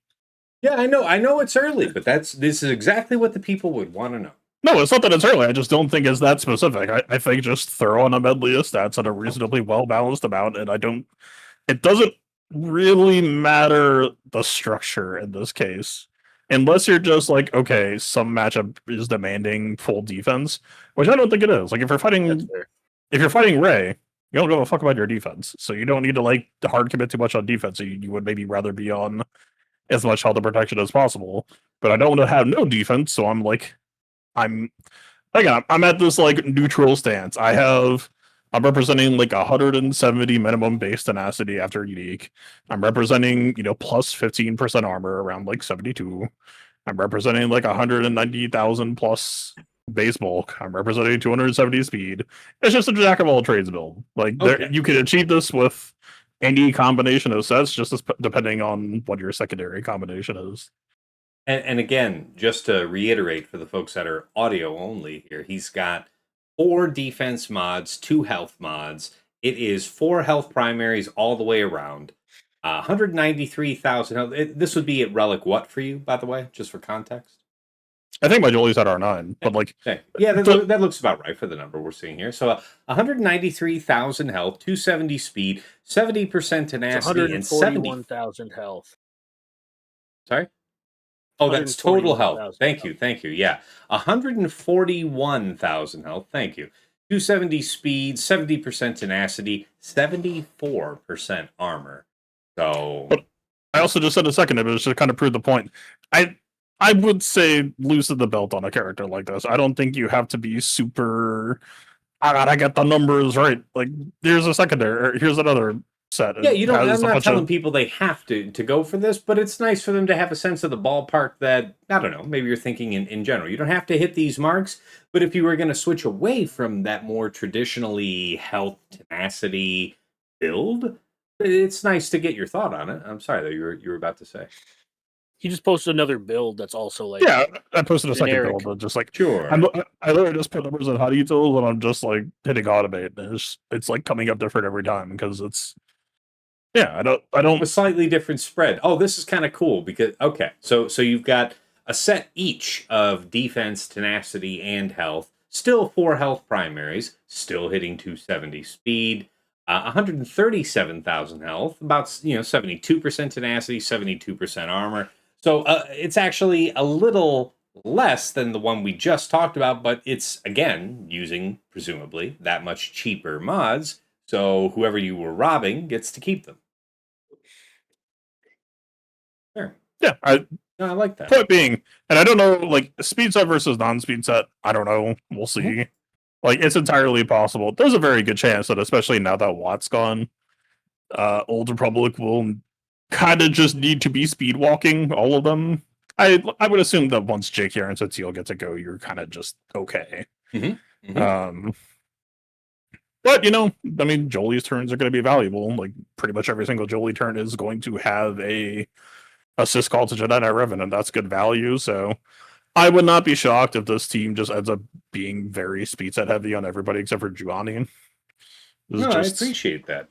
yeah, I know it's early, but this is exactly what the people would want to know. no, it's not that it's early. I just don't think it's that specific. I think just throw on a medley of stats at a reasonably well balanced amount, and it doesn't really matter the structure in this case. Unless you're just like, okay, some matchup is demanding full defense, which I don't think it is. Like if you're fighting Ray, you don't give a fuck about your defense. So you don't need to like hard commit too much on defense. You would maybe rather be on as much health and protection as possible. But I don't want to have no defense, so I'm at this like neutral stance. I'm representing like 170 minimum base tenacity after unique. I'm representing, plus 15% armor around like 72. I'm representing like 190,000 plus base bulk. I'm representing 270 speed. It's just a jack of all trades build. Like you can achieve this with any combination of sets, just depending on what your secondary combination is. And again, just to reiterate for the folks that are audio only here, he's got 4 defense mods, 2 health mods. It is 4 health primaries all the way around. 193,000 health. This would be at Relic what for you, by the way, just for context? I think my Jolie's at R9, but like... Okay. Yeah, that looks about right for the number we're seeing here. So 193,000 health, 270 speed, 70% tenacity, and 141,000 health. Sorry? Oh, that's total health. Thank you. Yeah. 141,000 health. Thank you. 270 speed, 70% tenacity, 74% armor. So... But I also just said a second image to kind of prove the point. I would say loosen the belt on a character like this. I don't think you have to be super... I gotta get the numbers right. Like, here's a secondary, here's another set. Yeah, I'm not telling people they have to go for this, but it's nice for them to have a sense of the ballpark that, I don't know, maybe you're thinking in general. You don't have to hit these marks, but if you were going to switch away from that more traditionally health tenacity build, it's nice to get your thought on it. I'm sorry, though, you were about to say. He just posted another build that's also like... Yeah, I posted a generic. second build, but just like... Sure. I literally just put numbers on hot utils, and I'm just like hitting automate, and it's like coming up different every time, because it's... Yeah, I don't... A slightly different spread. Oh, this is kind of cool, because... Okay, so you've got a set each of defense, tenacity, and health. Still 4 health primaries. Still hitting 270 speed. 137,000 health. About, 72% tenacity, 72% armor. So it's actually a little less than the one we just talked about, but it's, again, using, presumably, that much cheaper mods, so whoever you were robbing gets to keep them. Sure. Yeah, I like that. Point being, and I don't know, like, speed set versus non-speed set, I don't know, we'll see. Mm-hmm. Like, it's entirely possible. There's a very good chance that, especially now that Watt's gone, Old Republic will kind of just need to be speed walking all of them. I would assume that once Jake Yarns and Seal get to go, you're kind of just okay. But I mean, Jolie's turns are going to be valuable. Like pretty much every single Jolie turn is going to have a assist call to Jedi Revenant. That's good value. So I would not be shocked if this team just ends up being very speed set heavy on everybody except for Juani. I appreciate that.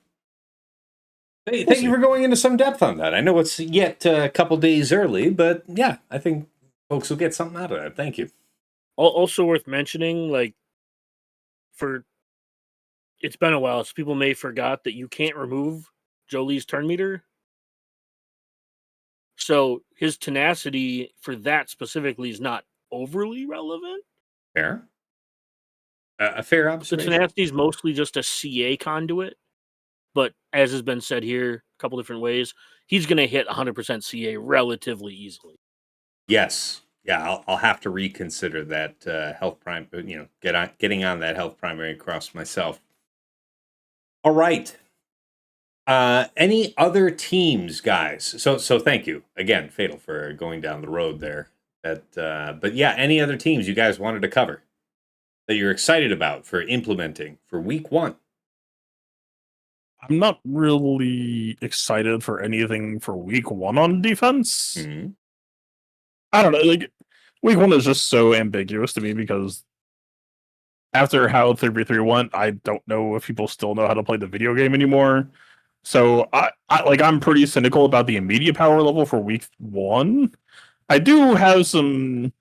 Hey, thank you for going into some depth on that. I know it's yet a couple days early, but yeah, I think folks will get something out of that. Thank you. Also worth mentioning, like, it's been a while, so people may forgot that you can't remove Jolie's turn meter. So his tenacity for that specifically is not overly relevant. Fair. A fair observation. The tenacity is mostly just a CA conduit. But as has been said here a couple different ways, he's going to hit 100% CA relatively easily. Yes. Yeah, I'll have to reconsider that health prime, getting on that health primary cross myself. All right. Any other teams, guys? So thank you again, Fatal, for going down the road there. But yeah, any other teams you guys wanted to cover that you're excited about for implementing for week 1? I'm not really excited for anything for week 1 on defense. Mm-hmm. I don't know. Like week 1 is just so ambiguous to me because after how 3v3 went, I don't know if people still know how to play the video game anymore. So I'm pretty cynical about the immediate power level for week 1. I do have some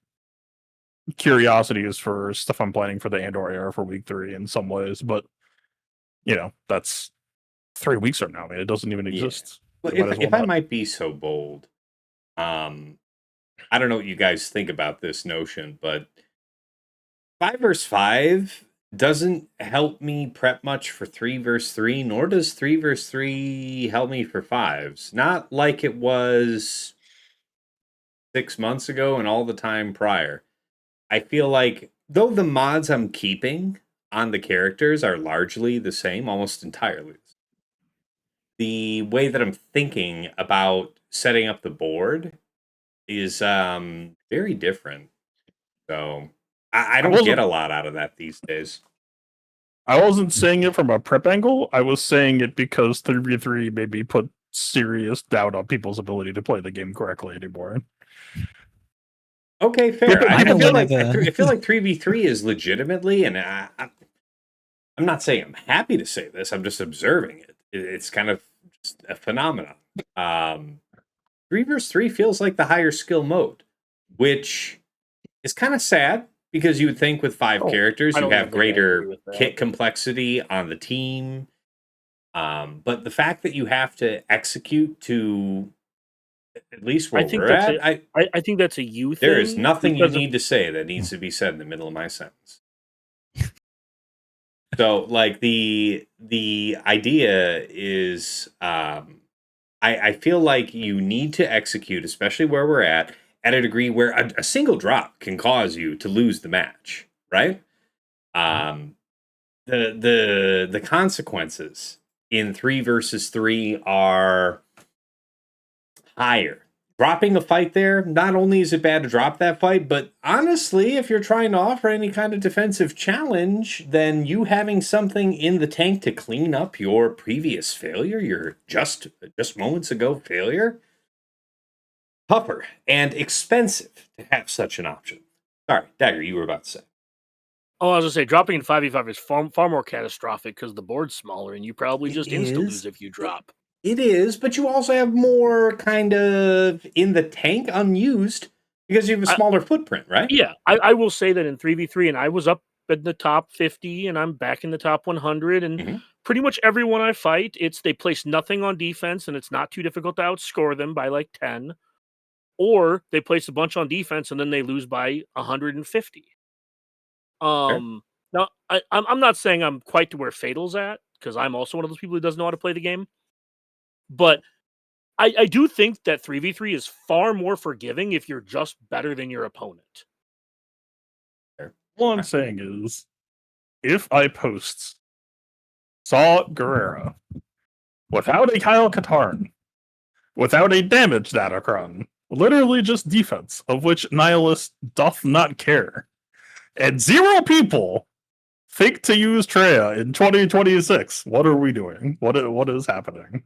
curiosities for stuff I'm planning for the Andor era for week 3 in some ways, but that's 3 weeks from now. I mean, it doesn't even exist. Well, if I might be so bold, I don't know what you guys think about this notion, but 5 versus 5 doesn't help me prep much for 3 versus 3, nor does 3 versus 3 help me for 5s. Not like it was 6 months ago and all the time prior. I feel like, though the mods I'm keeping on the characters are largely the same, almost entirely, the way that I'm thinking about setting up the board is very different. So I don't get a lot out of that these days. I wasn't saying it from a prep angle. I was saying it because 3v3 made me put serious doubt on people's ability to play the game correctly anymore. Okay, fair. I feel like 3v3 is legitimately, and I'm not saying I'm happy to say this. I'm just observing it. It's kind of just a phenomenon. 3 versus 3 feels like the higher skill mode, which is kind of sad because you would think with 5 characters you have greater kit complexity on the team. But the fact that you have to execute to at least where we're at, I think that's a you thing. There is nothing you need to say that needs to be said in the middle of my sentence. So, like, the idea is, I feel like you need to execute, especially where we're at a degree where a single drop can cause you to lose the match, right? The consequences in 3 versus 3 are higher. Dropping a fight there, not only is it bad to drop that fight, but honestly, if you're trying to offer any kind of defensive challenge, then you having something in the tank to clean up your previous failure, your just moments ago failure, tougher and expensive to have such an option. Sorry, Dagger, you were about to say. Oh, I was going to say, dropping in 5v5 is far more catastrophic because the board's smaller and you probably just insta-lose if you drop. It is, but you also have more kind of in the tank unused because you have a smaller footprint, right? Yeah, I will say that in 3v3, and I was up in the top 50 and I'm back in the top 100, and pretty much everyone I fight, they place nothing on defense and it's not too difficult to outscore them by like 10, or they place a bunch on defense and then they lose by 150. Now, I'm not saying I'm quite to where Fatal's at, because I'm also one of those people who doesn't know how to play the game. But I do think that 3v3 is far more forgiving if you're just better than your opponent. All I'm saying is, if I post Saw Gerrera without a Kyle Katarn without a damage Datacron. Literally just defense, of which Nihilist doth not care. And 0 people think to use Treya in 2026. What are we doing? What is happening?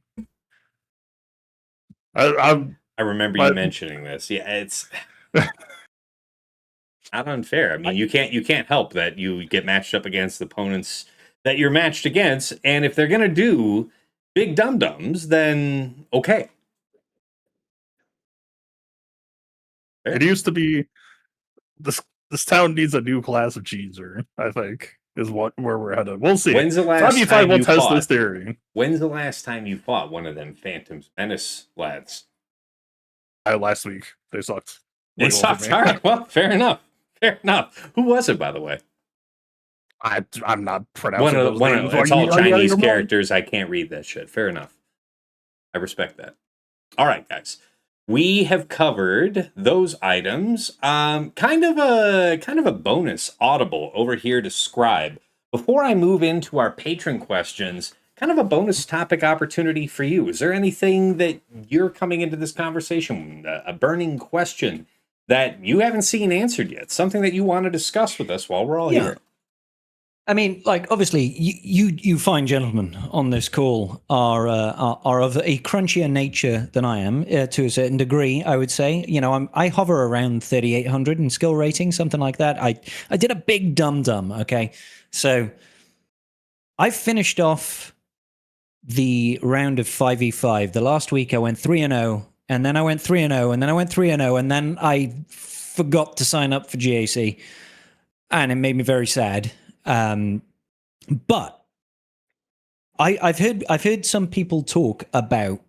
I remember you mentioning this. Yeah, it's not unfair. I mean, you can't help that you get matched up against opponents that you're matched against, and if they're gonna do big dum-dums, then okay. Fair. It used to be this town needs a new class of cheeser, I think, is where we're headed. We'll see. When's the last 5v5 time will you test fought? this theory. When's the last time you fought one of them Phantom's Menace lads? Last week. They sucked. They sucked. All right. Well, fair enough. Fair enough. Who was it, by the way? I'm not pronouncing those names. It's all Chinese characters. I can't read that shit. Fair enough. I respect that. All right, guys. We have covered those items. Kind of a bonus audible over here to Scrybe. Before I move into our patron questions, kind of a bonus topic opportunity for you. Is there anything that you're coming into this conversation, a burning question that you haven't seen answered yet? Something that you want to discuss with us while we're all here? I mean, like, obviously, you fine gentlemen on this call are of a crunchier nature than I am, to a certain degree, I would say. You know, I hover around 3,800 in skill rating, something like that. I did a big dum-dum, okay? So I finished off the round of 5v5. The last week I went 3-0, and then I went 3-0, and then I went 3-0, and then I forgot to sign up for GAC, and it made me very sad. But I've heard some people talk about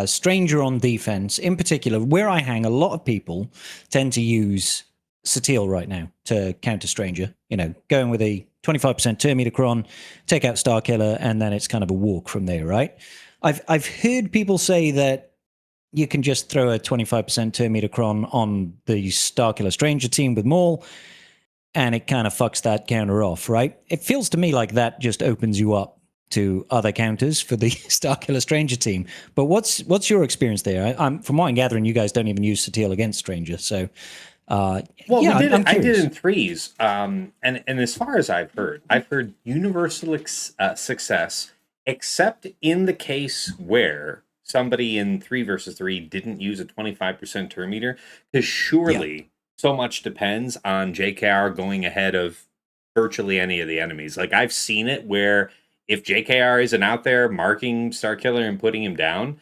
Stranger on defense in particular. Where I hang, a lot of people tend to use Satil right now to counter Stranger. You know, going with a 25% Termitacron, take out Starkiller, and then it's kind of a walk from there, right? I've heard people say that you can just throw a 25% Termitacron on the Starkiller Stranger team with Maul, and it kind of fucks that counter off, right? It feels to me like that just opens you up to other counters for the Starkiller Stranger team. But what's your experience there? From what I'm gathering, you guys don't even use Satil against Stranger, so well, yeah, I did in threes, and as far as I've heard universal success, except in the case where somebody in 3 versus 3 didn't use a 25% turn meter, because surely so much depends on JKR going ahead of virtually any of the enemies. Like, I've seen it where if JKR isn't out there marking Starkiller and putting him down,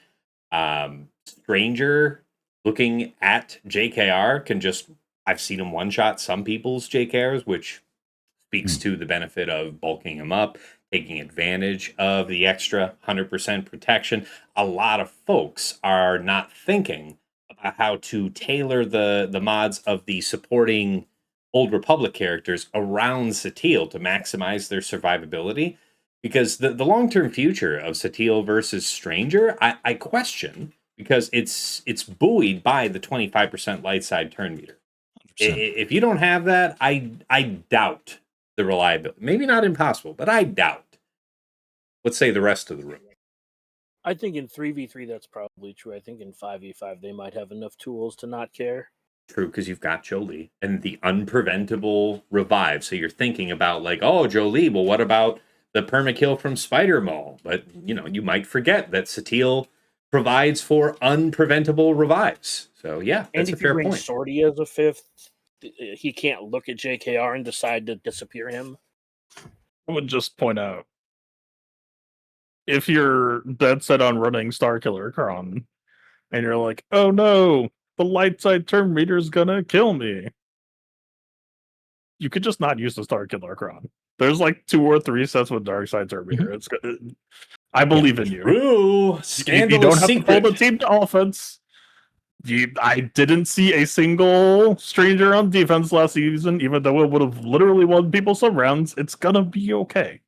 Stranger looking at JKR can just, I've seen him one-shot some people's JKRs, which speaks to the benefit of bulking him up, taking advantage of the extra 100% protection. A lot of folks are not thinking about how to tailor the mods of the supporting Old Republic characters around Satil to maximize their survivability. Because the long-term future of Satil versus Stranger, I question, because it's buoyed by the 25% light side turn meter. 100%. If you don't have that, I doubt the reliability. Maybe not impossible, but I doubt. Let's say the rest of the room. I think in 3v3 that's probably true. I think in 5v5 they might have enough tools to not care. True, because you've got Jolie and the unpreventable revive. So you're thinking about, like, oh, Jolie, well, what about the permakill from Spider Maul? But, you know, you might forget that Satil provides for unpreventable revives. So, yeah, that's a fair point. And if you bring Sortie as a 5th, he can't look at JKR and decide to disappear him. I would just point out, if you're dead set on running Starkiller Cron, and you're like, oh no, the light side turn meter is gonna kill me, you could just not use the Starkiller Cron. There's like 2 or 3 sets with dark side turn meter. It's good. I believe in you. True. Scandalous you don't have secret. to pull the team to offense. I didn't see a single Stranger on defense last season, even though it would have literally won people some rounds. It's gonna be okay.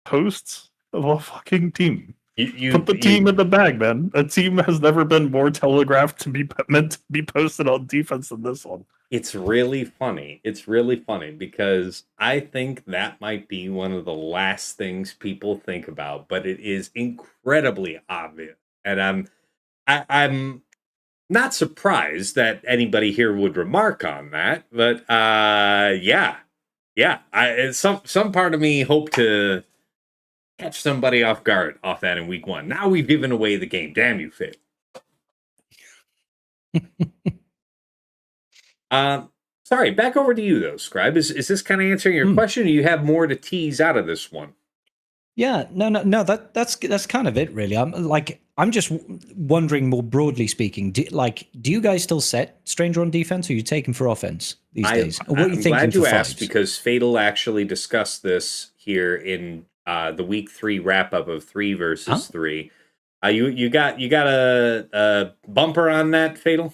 Hosts of a fucking team. Put the team in the bag, man. A team has never been more telegraphed to be meant to be posted on defense than this one. It's really funny. It's really funny because I think that might be one of the last things people think about, but it is incredibly obvious And I'm not surprised that anybody here would remark on that, but yeah. Some part of me hoped to catch somebody off guard off that in week 1. Now we've given away the game. Damn you, Fit. Sorry, back over to you though, Scrybe. Is this kind of answering your question, or do you have more to tease out of this one? Yeah, no. That's kind of it, really. I'm just wondering, more broadly speaking, do you guys still set Stranger on defense, or are you taking for offense these days? Or what are you thinking glad you for asked fives? because Fatal actually discussed this here in the week 3 wrap up of 3 versus 3. You got a bumper on that, Fatal?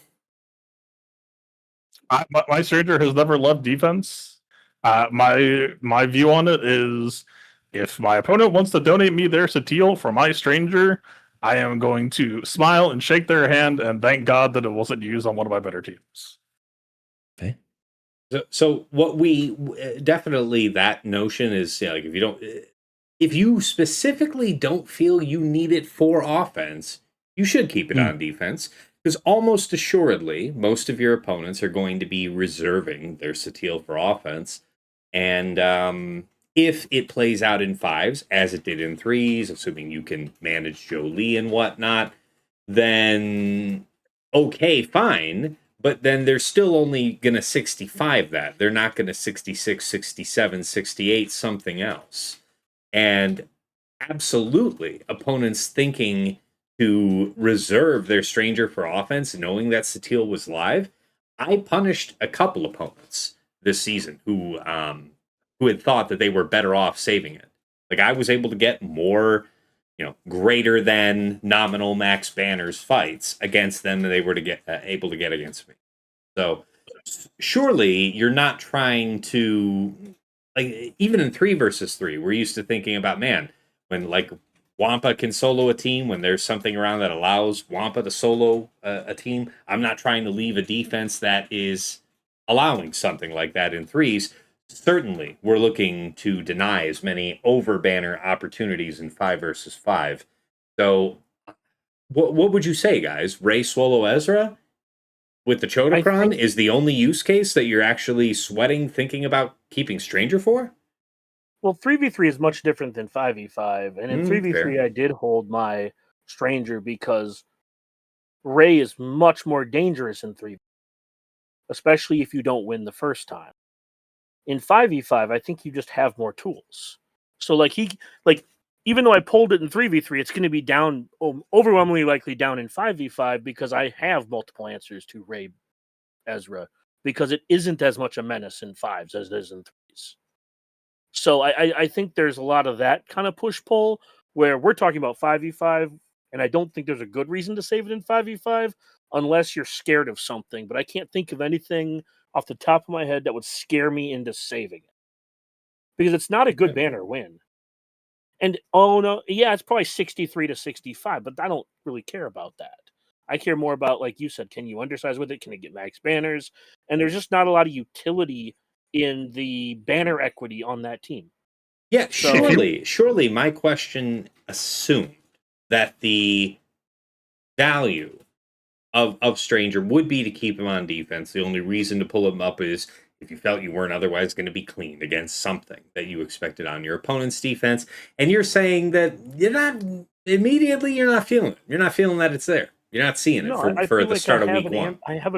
My Stranger has never loved defense. My view on it is, if my opponent wants to donate me their Satil for my Stranger, I am going to smile and shake their hand and thank God that it wasn't used on one of my better teams. Okay. So what we definitely, that notion is, like, if you specifically don't feel you need it for offense, you should keep it on defense, because almost assuredly most of your opponents are going to be reserving their Satil for offense. And if it plays out in 5s as it did in 3s, assuming you can manage Jolie and whatnot, then okay, fine. But then they're still only going to 65 that. They're not going to 66, 67, 68, something else. And absolutely, opponents thinking to reserve their Stranger for offense, knowing that Satil was live. I punished a couple opponents this season who had thought that they were better off saving it. Like, I was able to get more, greater than nominal max banners fights against them than they were to get able to get against me. So surely you're not trying to, like, even in 3 versus 3, we're used to thinking about, man, when like Wampa can solo a team, when there's something around that allows Wampa to solo a team, I'm not trying to leave a defense that is allowing something like that in 3s. Certainly, we're looking to deny as many over banner opportunities in 5 versus 5. So, what would you say, guys? Ray Swallow Ezra with the Chodocron is the only use case that you're actually sweating thinking about keeping Stranger for? Well, 3v3 is much different than 5v5. And in 3v3, fair. I did hold my Stranger because Ray is much more dangerous in 3v, especially if you don't win the first time. In 5v5, I think you just have more tools. So, even though I pulled it in 3v3, it's going to be down, overwhelmingly likely down in 5v5 because I have multiple answers to Ray Ezra, because it isn't as much a menace in 5s as it is in 3s. So I think there's a lot of that kind of push-pull where we're talking about 5v5, and I don't think there's a good reason to save it in 5v5 unless you're scared of something. But I can't think of anything off the top of my head that would scare me into saving it, because it's not a good banner win. And it's probably 63 to 65, but I don't really care about that. I care more about, like you said, can you undersize with it? Can it get max banners? And there's just not a lot of utility in the banner equity on that team. Yeah, surely my question assumed that the value of Stranger would be to keep him on defense. The only reason to pull him up is if you felt you weren't otherwise going to be cleaned against something that you expected on your opponent's defense. And you're saying that you're not feeling it. You're not feeling that it's there. You're not seeing it for the start of week 1. I have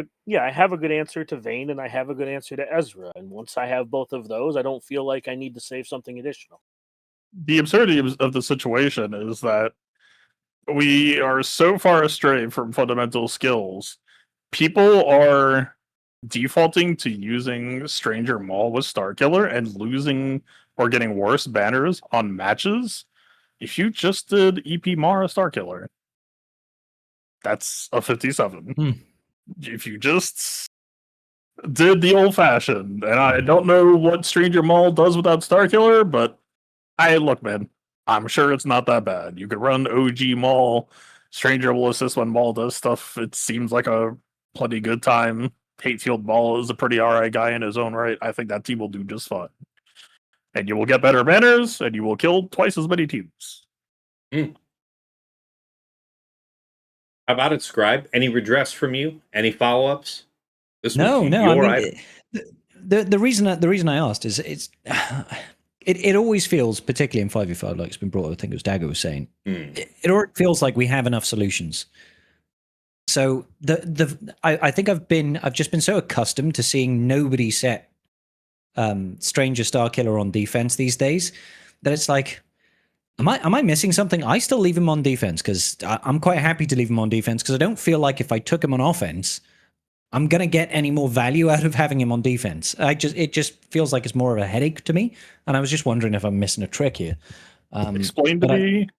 a good answer to Vayne, and I have a good answer to Ezra. And once I have both of those, I don't feel like I need to save something additional. The absurdity of the situation is that we are so far astray from fundamental skills. People are defaulting to using Stranger Maul with Starkiller and losing or getting worse banners on matches. If you just did EP Mara Starkiller, that's a 57. If you just did the old fashioned, and I don't know what Stranger Maul does without Starkiller, but look, man, I'm sure it's not that bad. You could run OG Maul. Stranger will assist when Maul does stuff. It seems like a plenty good time. Hate Field Maul is a pretty alright guy in his own right. I think that team will do just fine. And you will get better banners, and you will kill twice as many teams. How about it, Scrybe? Any redress from you? Any follow-ups? This No, was no. your I item. mean, the reason I asked is it always feels, particularly in 5v5, like it's been brought up, I think it was Dagger was saying, it already feels like we have enough solutions. So I think I've just been so accustomed to seeing nobody set Stranger Starkiller on defense these days that it's like, am I missing something? I still leave him on defense because I'm quite happy to leave him on defense because I don't feel like if I took him on offense, I'm gonna get any more value out of having him on defense. It just feels like it's more of a headache to me, and I was just wondering if I'm missing a trick here. Explain to me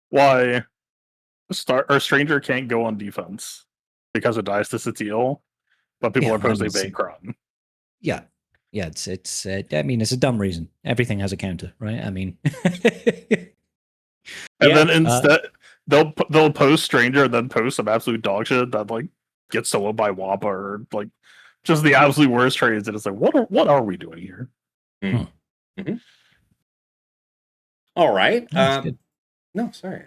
why a stranger can't go on defense because it dies to Satil, but people Yeah, are posting that was- Vaycron. Yeah, it's. I mean, it's a dumb reason. Everything has a counter, right? I mean, And Yeah, then instead, they'll post stranger and then post some absolute dog shit that like gets soloed by Wappa or like just the absolute worst trades. And it's like, what are we doing here? All right. That's good. No, sorry.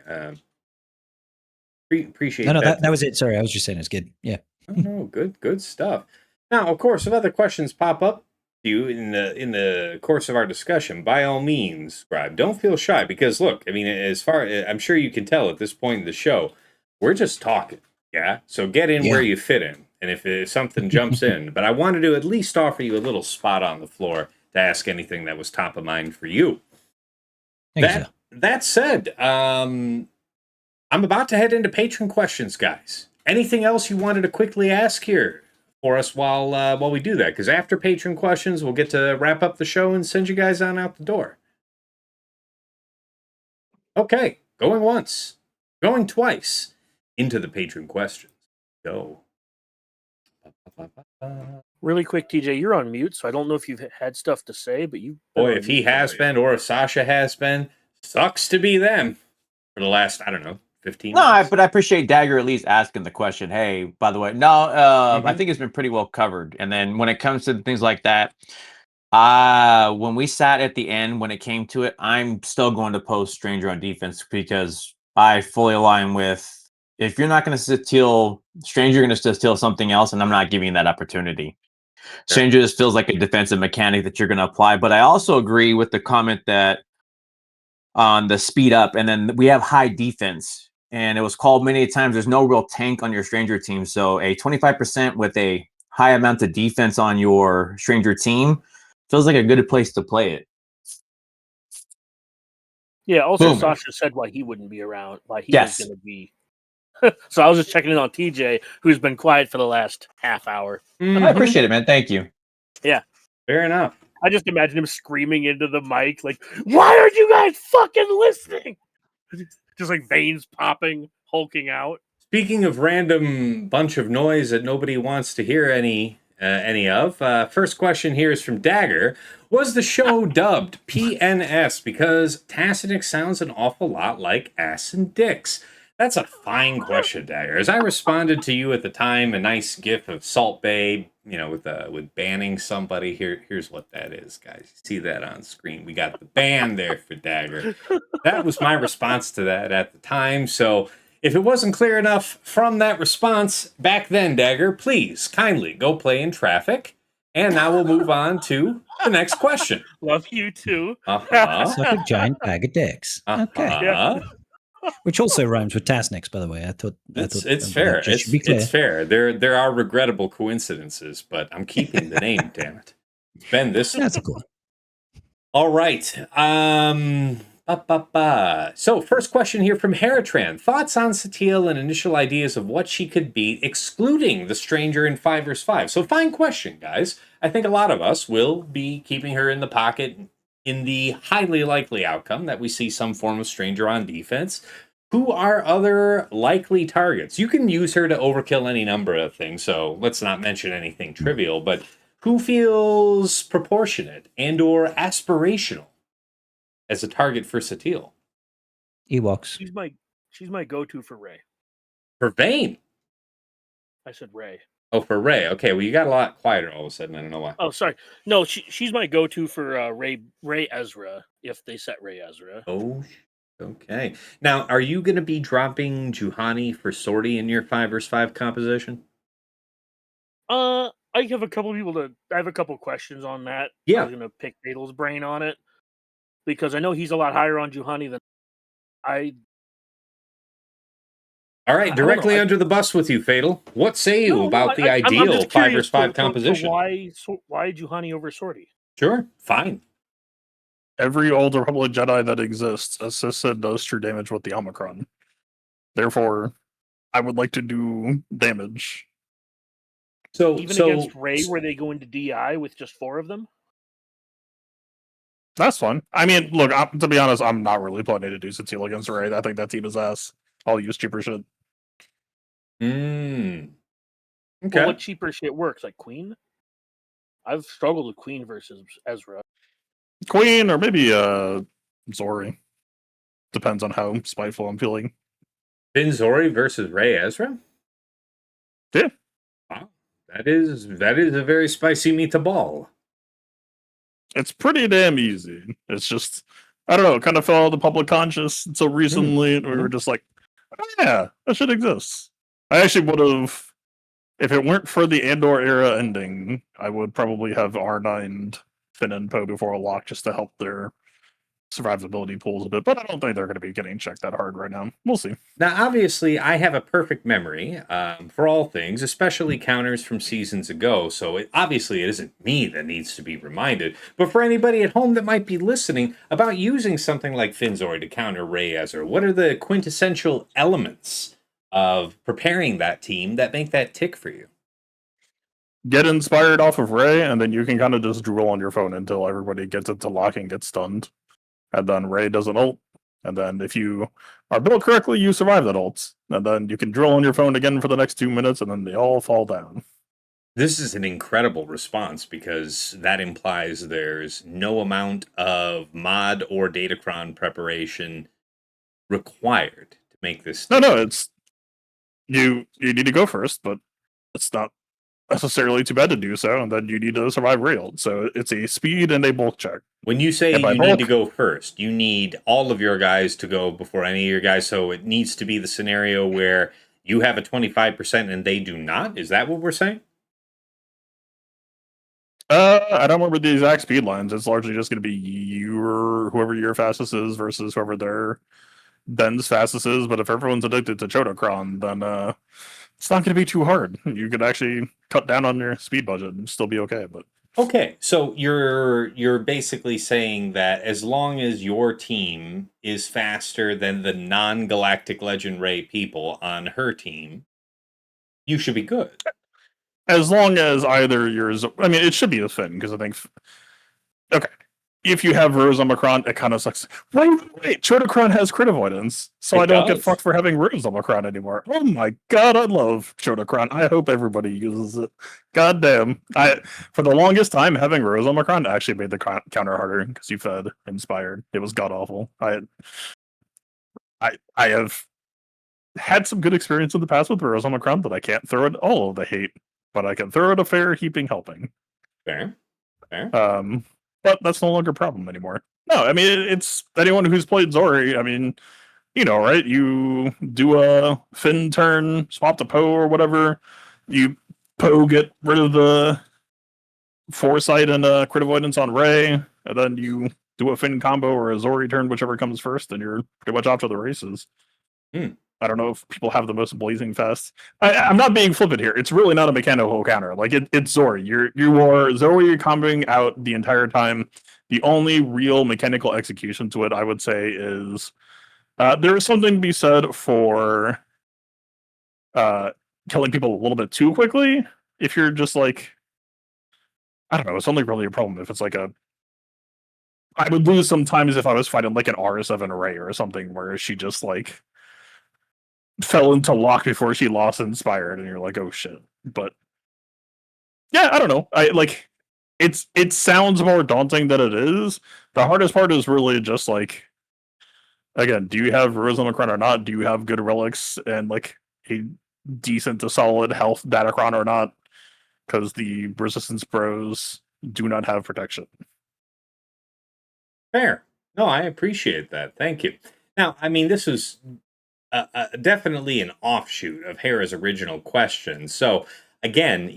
Appreciate No, that. that was it. Sorry, I was just saying it's good. Yeah. Oh, no, good stuff. Now, of course, if other questions pop up to you in the course of our discussion, by all means, Scribe, don't feel shy because look, I mean, I'm sure you can tell at this point in the show, we're just talking, yeah. So get in where you fit in, and if something jumps in, but I wanted to at least offer you a little spot on the floor to ask anything that was top of mind for you. Thank you. That said, I'm about to head into patron questions, guys. Anything else you wanted to quickly ask here for us while we do that? Because after patron questions, we'll get to wrap up the show and send you guys on out the door. Okay, going once, going twice into the patron questions. Go. Really quick, TJ, you're on mute, so I don't know if you've had stuff to say, but you. Boy, if he has been, or if Sasha has been, sucks to be them for the last, I don't know, 15 minutes. But I appreciate Dagger at least asking the question. Hey, by the way, no, I think it's been pretty well covered. And then when it comes to things like that, when we sat at the end, when it came to it, I'm still going to post Stranger on defense because I fully align with if you're not going to steal Stranger, you're going to steal something else, and I'm not giving you that opportunity. Stranger just feels like a defensive mechanic that you're going to apply. But I also agree with the comment that on the speed up, and then we have high defense. And it was called many times, there's no real tank on your Stranger team. So a 25% with a high amount of defense on your Stranger team feels like a good place to play it. Yeah, also Boom. Sasha said why he wouldn't be around, why he Yes. was going to be. So I was just checking in on TJ, who's been quiet for the last half hour. I appreciate it, man. Thank you. Yeah. Fair enough. I just imagine him screaming into the mic, like, why aren't you guys fucking listening? Just like veins popping, hulking out. Speaking of random bunch of noise that nobody wants to hear any of, first question here is from Dagger. Was the show dubbed PNS because Tassenix sounds an awful lot like ass and dicks? That's a fine question, Dagger. As I responded to you at the time, a nice gif of Salt Bay, you know, with banning somebody. Here's what that is, guys. You see that on screen? We got the ban there for Dagger. That was my response to that at the time. So if it wasn't clear enough from that response back then, Dagger, please kindly go play in traffic. And now we'll move on to the next question. Love you too. It's like a giant bag of dicks. Okay. Yeah. Which also rhymes with Tassenix, by the way. I thought It's fair. It's fair. There are regrettable coincidences, but I'm keeping the name. Damn it! It's been this. That's a cool one. All right. So first question here from Heratran. Thoughts on Satil and initial ideas of what she could beat, excluding the Stranger in 5 vs 5. So fine question, guys. I think a lot of us will be keeping her in the pocket in the highly likely outcome that we see some form of Stranger on defense. Who are other likely targets? You can use her to overkill any number of things, so let's not mention anything trivial, but who feels proportionate and or aspirational as a target for Satil? Ewoks. She's my go-to for Ray. For Vayne? I said Ray. Oh, for Ray. Okay, well, you got a lot quieter all of a sudden. I don't know why. Oh, sorry. No, she's my go-to for Ray Ezra, if they set Ray Ezra. Oh, Okay. Now, are you going to be dropping Juhani for sortie in your 5 vs 5 composition? I have a couple people I have a couple questions on that. I Yeah. was gonna pick Fatal's brain on it because I know he's a lot higher on Juhani than I. All I right, don't know. directly under the bus with you, Fatal. What say you about the I'm ideal just 5 curious vs 5 to composition? why Juhani over Sortie? Sure, fine. Every Old Republic Jedi that exists assists and does true damage with the Omicron. Therefore, I would like to do damage. So, Even against Rey, where they go into DI with just 4 of them? That's fun. I mean, look, to be honest, I'm not really planning to do Cecile against Rey. I think that team is ass. I'll use cheaper shit. Okay. Well, what cheaper shit works? Like Queen? I've struggled with Queen versus Ezra. Queen or maybe Zori. Depends on how spiteful I'm feeling. Finn Zori versus Rey Ezra? Yeah. Wow. That is a very spicy meatball. It's pretty damn easy. It's just, I don't know, it kind of fell out of the public conscious until recently. We were just like, oh, yeah, that shit exists. I actually would have, if it weren't for the Andor era ending, I would probably have R9'd Finn and Poe before a lock just to help their survivability pools a bit, but I don't think they're going to be getting checked that hard right now. We'll see. Now, obviously, I have a perfect memory for all things, especially counters from seasons ago. So obviously, it isn't me that needs to be reminded. But for anybody at home that might be listening about using something like Finzori to counter Rey Ezra, what are the quintessential elements of preparing that team that make that tick for you? Get inspired off of Rey, and then you can kind of just drool on your phone until everybody gets it to lock and gets stunned. And then Rey does an ult. And then if you are built correctly, you survive that ult. And then you can drill on your phone again for the next 2 minutes, and then they all fall down. This is an incredible response because that implies there's no amount of mod or Datacron preparation required to make this. No, it's you need to go first, but it's not necessarily too bad to do so, and then you need to survive real. So it's a speed and a bulk check. When you say you need to go first, you need all of your guys to go before any of your guys. So it needs to be the scenario where you have a 25% and they do not. Is that what we're saying? I don't remember the exact speed lines. It's largely just going to be whoever your fastest is versus whoever their then's fastest is. But if everyone's addicted to Chotocron, then it's not going to be too hard. You could actually cut down on your speed budget and still be okay. But okay, so you're basically saying that as long as your team is faster than the non-Galactic Legend Ray people on her team, you should be good. As long as either yours, I mean, it should be a Finn because I think. Okay, if you have Rose Omicron, it kind of sucks. Wait, Chotocron has crit avoidance, so I don't get fucked for having Rose Omicron anymore. Oh my god, I love Chotocron. I hope everybody uses it. God damn. For the longest time, having Rose Omicron actually made the counter harder because you fed Inspired. It was god awful. I have had some good experience in the past with Rose Omicron, but I can't throw it all of the hate. But I can throw it a fair heaping helping. Fair. But that's no longer a problem anymore. No, I mean, it's anyone who's played Zori, I mean, you know, right? You do a Finn turn, swap to Poe or whatever. You Poe get rid of the foresight and crit avoidance on Rey, and then you do a Finn combo or a Zori turn, whichever comes first, and you're pretty much off to the races. I don't know if people have the most blazing fast. I'm not being flippant here. It's really not a mechanical counter. Like it's Zori. You are Zori comboing out the entire time. The only real mechanical execution to it, I would say, is there is something to be said for killing people a little bit too quickly. If you're just like, I don't know, it's only really a problem if it's like I would lose sometimes if I was fighting like an R7 Rey or something where she just like fell into lock before she lost Inspired, and you're like, oh shit. But yeah, I don't know. I like it sounds more daunting than it is. The hardest part is really just like, again, do you have Rose Omicron or not? Do you have good relics and like a decent to solid health Datacron or not? Because the resistance bros do not have protection. Fair. No, I appreciate that. Thank you. Now, I mean, this is definitely an offshoot of Hera's original question. So, again,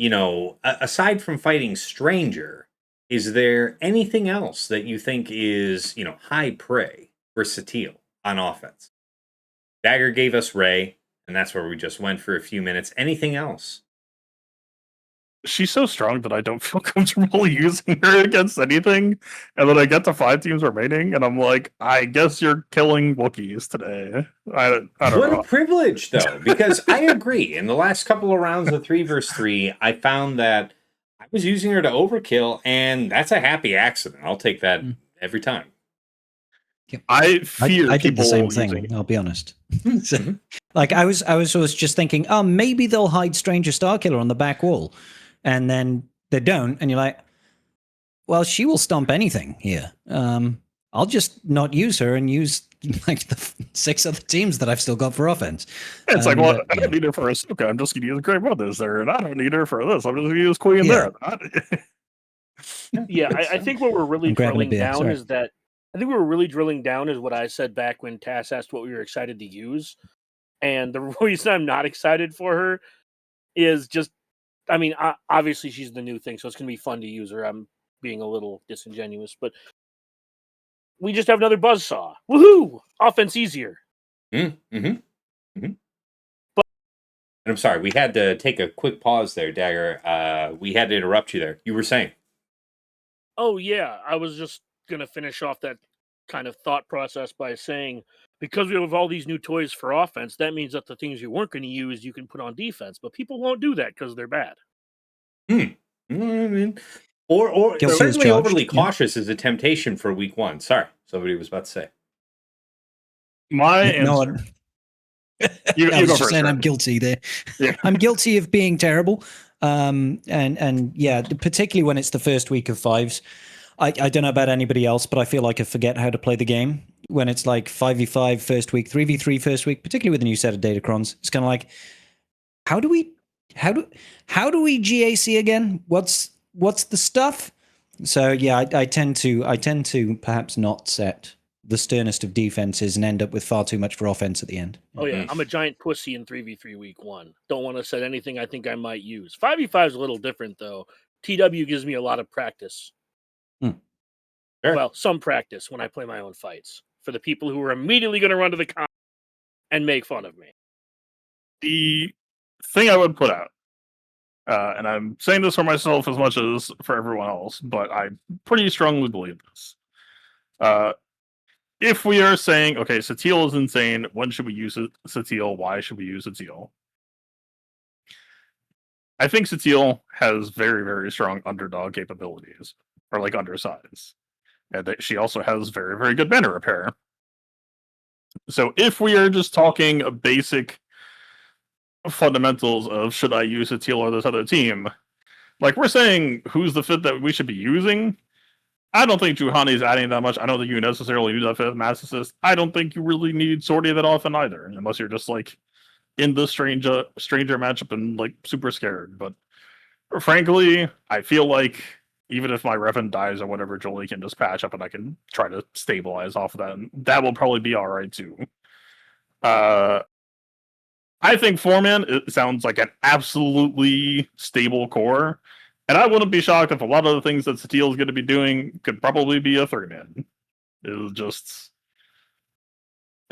aside from fighting Stranger, is there anything else that you think is, high prey for Satele on offense? Dagger gave us Ray, and that's where we just went for a few minutes. Anything else? She's so strong that I don't feel comfortable using her against anything. And then I get to 5 teams remaining, and I'm like, I guess you're killing Wookiees today. I don't What know. a privilege, though, because I agree. In the last couple of rounds of 3v3, I found that I was using her to overkill, and that's a happy accident. I'll take that every time. I fear I did the people same using thing. it. I'll be honest. So, like I was just thinking, oh, maybe they'll hide Stranger Starkiller on the back wall, and then they don't, and you're like, well, she will stomp anything here. I'll just not use her and use like the 6 other teams that I've still got for offense. It's like, well, I Yeah. don't need her for Ahsoka. I'm just going to use Great Mothers there, and I don't need her for this. I'm just going to use Queen Yeah. there. Yeah, I think what we're really I'm grabbing a drilling beer, down sorry. is that I think what we're really drilling down is what I said back when Tass asked what we were excited to use. And the reason I'm not excited for her is just, I mean, obviously she's the new thing, so it's going to be fun to use her. I'm being a little disingenuous, but we just have another buzzsaw. Woohoo! Offense easier. And I'm sorry, we had to take a quick pause there, Dagger. We had to interrupt you there. You were saying. Oh, yeah. I was just going to finish off that kind of thought process by saying, because we have all these new toys for offense, that means that the things you weren't going to use, you can put on defense. But people won't do that because they're bad. Or Guilty as certainly charged, overly yeah. cautious is a temptation for week 1. Sorry, somebody was about to say. My answer. You I was go just first, saying Brad. I'm guilty there. Yeah. I'm guilty of being terrible. And yeah, particularly when it's the first week of 5s. I don't know about anybody else, but I feel like I forget how to play the game when it's like 5v5 first week, 3v3 first week, particularly with a new set of Datacrons. It's kind of like, how do we GAC again? What's the stuff? So yeah, I tend to perhaps not set the sternest of defenses and end up with far too much for offense at the end. Oh, yeah. I'm a giant pussy in 3v3 week 1. Don't want to set anything I think I might use. 5v5 is a little different, though. TW gives me a lot of practice. Sure. Well, some practice when I play my own fights. For the people who are immediately going to run to the comments and make fun of me. The thing I would put out, and I'm saying this for myself as much as for everyone else, but I pretty strongly believe this. If we are saying, okay, Satele is insane, when should we use Satele? Why should we use Satele? I think Satele has very, very strong underdog capabilities, or like undersize. And that she also has very, very good mana repair. So if we are just talking basic fundamentals of should I use Satele or this other team, like we're saying who's the fit that we should be using, I don't think Juhani's adding that much. I don't think you necessarily need that fifth Mass Assist. I don't think you really need Sortie that often either, unless you're just like in the stranger matchup and like super scared. But frankly, I feel like even if my Revan dies or whatever, Jolie can just patch up and I can try to stabilize off of that. And that will probably be alright too. I think 4-man, it sounds like an absolutely stable core. And I wouldn't be shocked if a lot of the things that Satele is going to be doing could probably be a 3-man. It was just,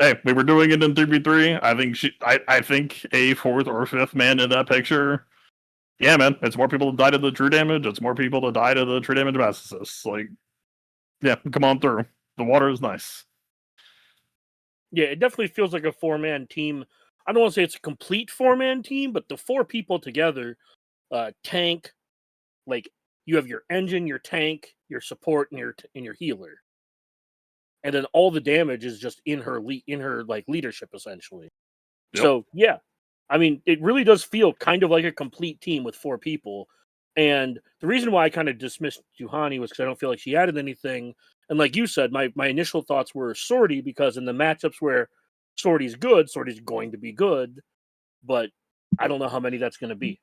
hey, we were doing it in 3v3. I think a 4th or 5th man in that picture. Yeah, man, it's more people to die to the true damage. It's more people to die to the true damage mass assists. Like, yeah, come on through. The water is nice. Yeah, it definitely feels like a 4-man team. I don't want to say it's a complete 4-man team, but the 4 people together, tank, like you have your engine, your tank, your support, and your healer, and then all the damage is just in her like leadership essentially. Yep. So yeah, I mean it really does feel kind of like a complete team with 4 people. And the reason why I kind of dismissed Juhani was because I don't feel like she added anything. And like you said, my initial thoughts were Sortie, because in the matchups where Sortie's good, Sortie's going to be good, but I don't know how many that's going to be.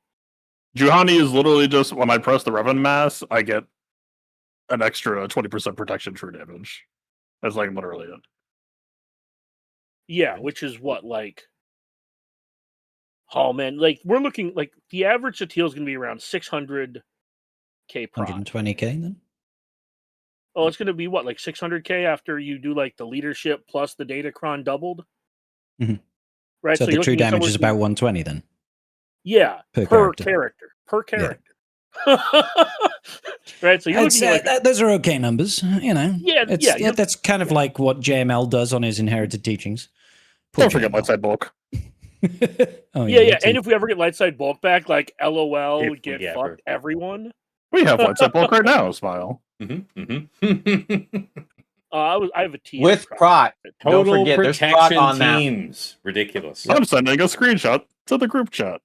Juhani is literally just, when I press the Revan mass, I get an extra 20% protection true damage. That's like literally it. Yeah, which is what, like, oh man, like we're looking like the average Satil is going to be around 600k prod. 120k then. Oh, it's going to be what, like 600k after you do like the leadership plus the Datacron doubled, Mhm. right? So the you're true looking at damage is somewhere about 120 then. yeah per per character. character. Yeah. Right, so you're It's, looking at like those are okay numbers, yeah, that's kind of like what JML does on his inherited teachings. Poor Don't forget JML. light side bulk. Oh yeah. that And too. if we ever get light side bulk back, like LOL, If we get ever. fucked, everyone. We have light side bulk right now, Smile. I have a TM With prod. proc. Don't Total forget, there's proc protection on that. teams. Ridiculous. I'm sending a screenshot to the group chat.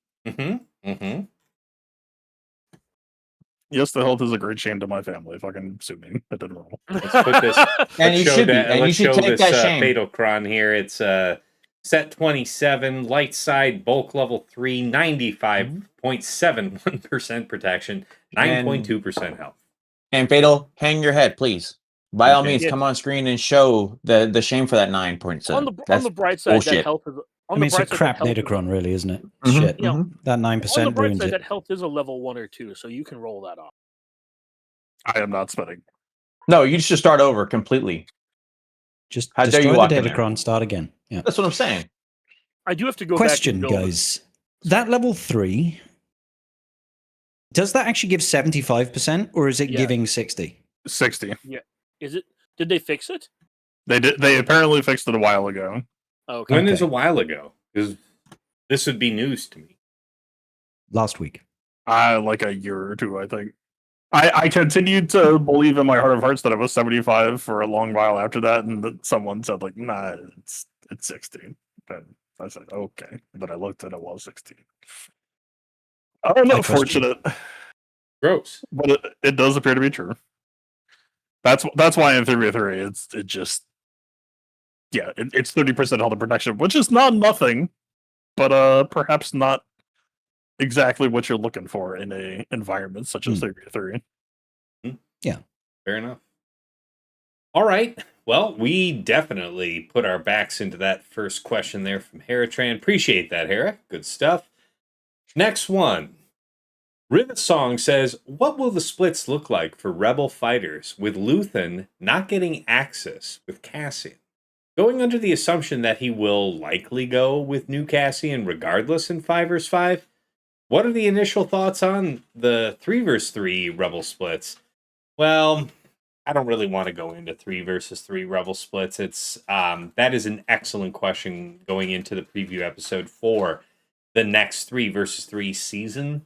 Yes, the health is a great shame to my family. Fucking sue me. It didn't roll. Let's put this. And you should be. And you Let's should show take this that shame. Fatal Cron here. It's set 27, light side, bulk level 3, 95.71% protection, 9.2% health. And Fatal, hang your head, please. By all Okay. means, Yeah. come on screen and show the shame for that 9.7. on the bright side, bullshit. that health is. I mean, it's a crap Datacron, really, isn't it? Mhm, Shit. mhm. That On the 9% bright ruins side, it. that health is a level 1 or 2, so you can roll that off. I am not spending. No, you should start over completely. Just How dare you destroy the walk in there? Datacron, start again. Yeah. That's what I'm saying. I do have to go Question, back and build. guys. That level 3, does that actually give 75% or is it Yeah. giving 60? 60. Is it? Did they fix it? They did. They apparently fixed it a while ago. Okay. When is Okay. a while ago? Because this would be news to me. Last week. Like a year or two, I think. I continued to believe in my heart of hearts that it was 75 for a long while after that, and that someone said like, "Nah, it's 16." And I said, "Okay," but I looked and it was 16. I I'm not trust you. fortunate, Gross. but it does appear to be true. That's why in 3v3 it's 30% health and protection, which is not nothing, but perhaps not exactly what you're looking for in a environment such as 3v3. Yeah. Fair enough. All right. Well, we definitely put our backs into that first question there from Heratran. Appreciate that, Hera. Good stuff. Next one. Rivet Song says, what will the splits look like for Rebel fighters with Luthen not getting access with Cassian? Going under the assumption that he will likely go with new Cassian regardless in 5 vs 5, what are the initial thoughts on the 3 vs 3 Rebel splits? Well, I don't really want to go into 3 vs 3 Rebel splits. It's that is an excellent question going into the preview episode for the next 3 vs 3 season.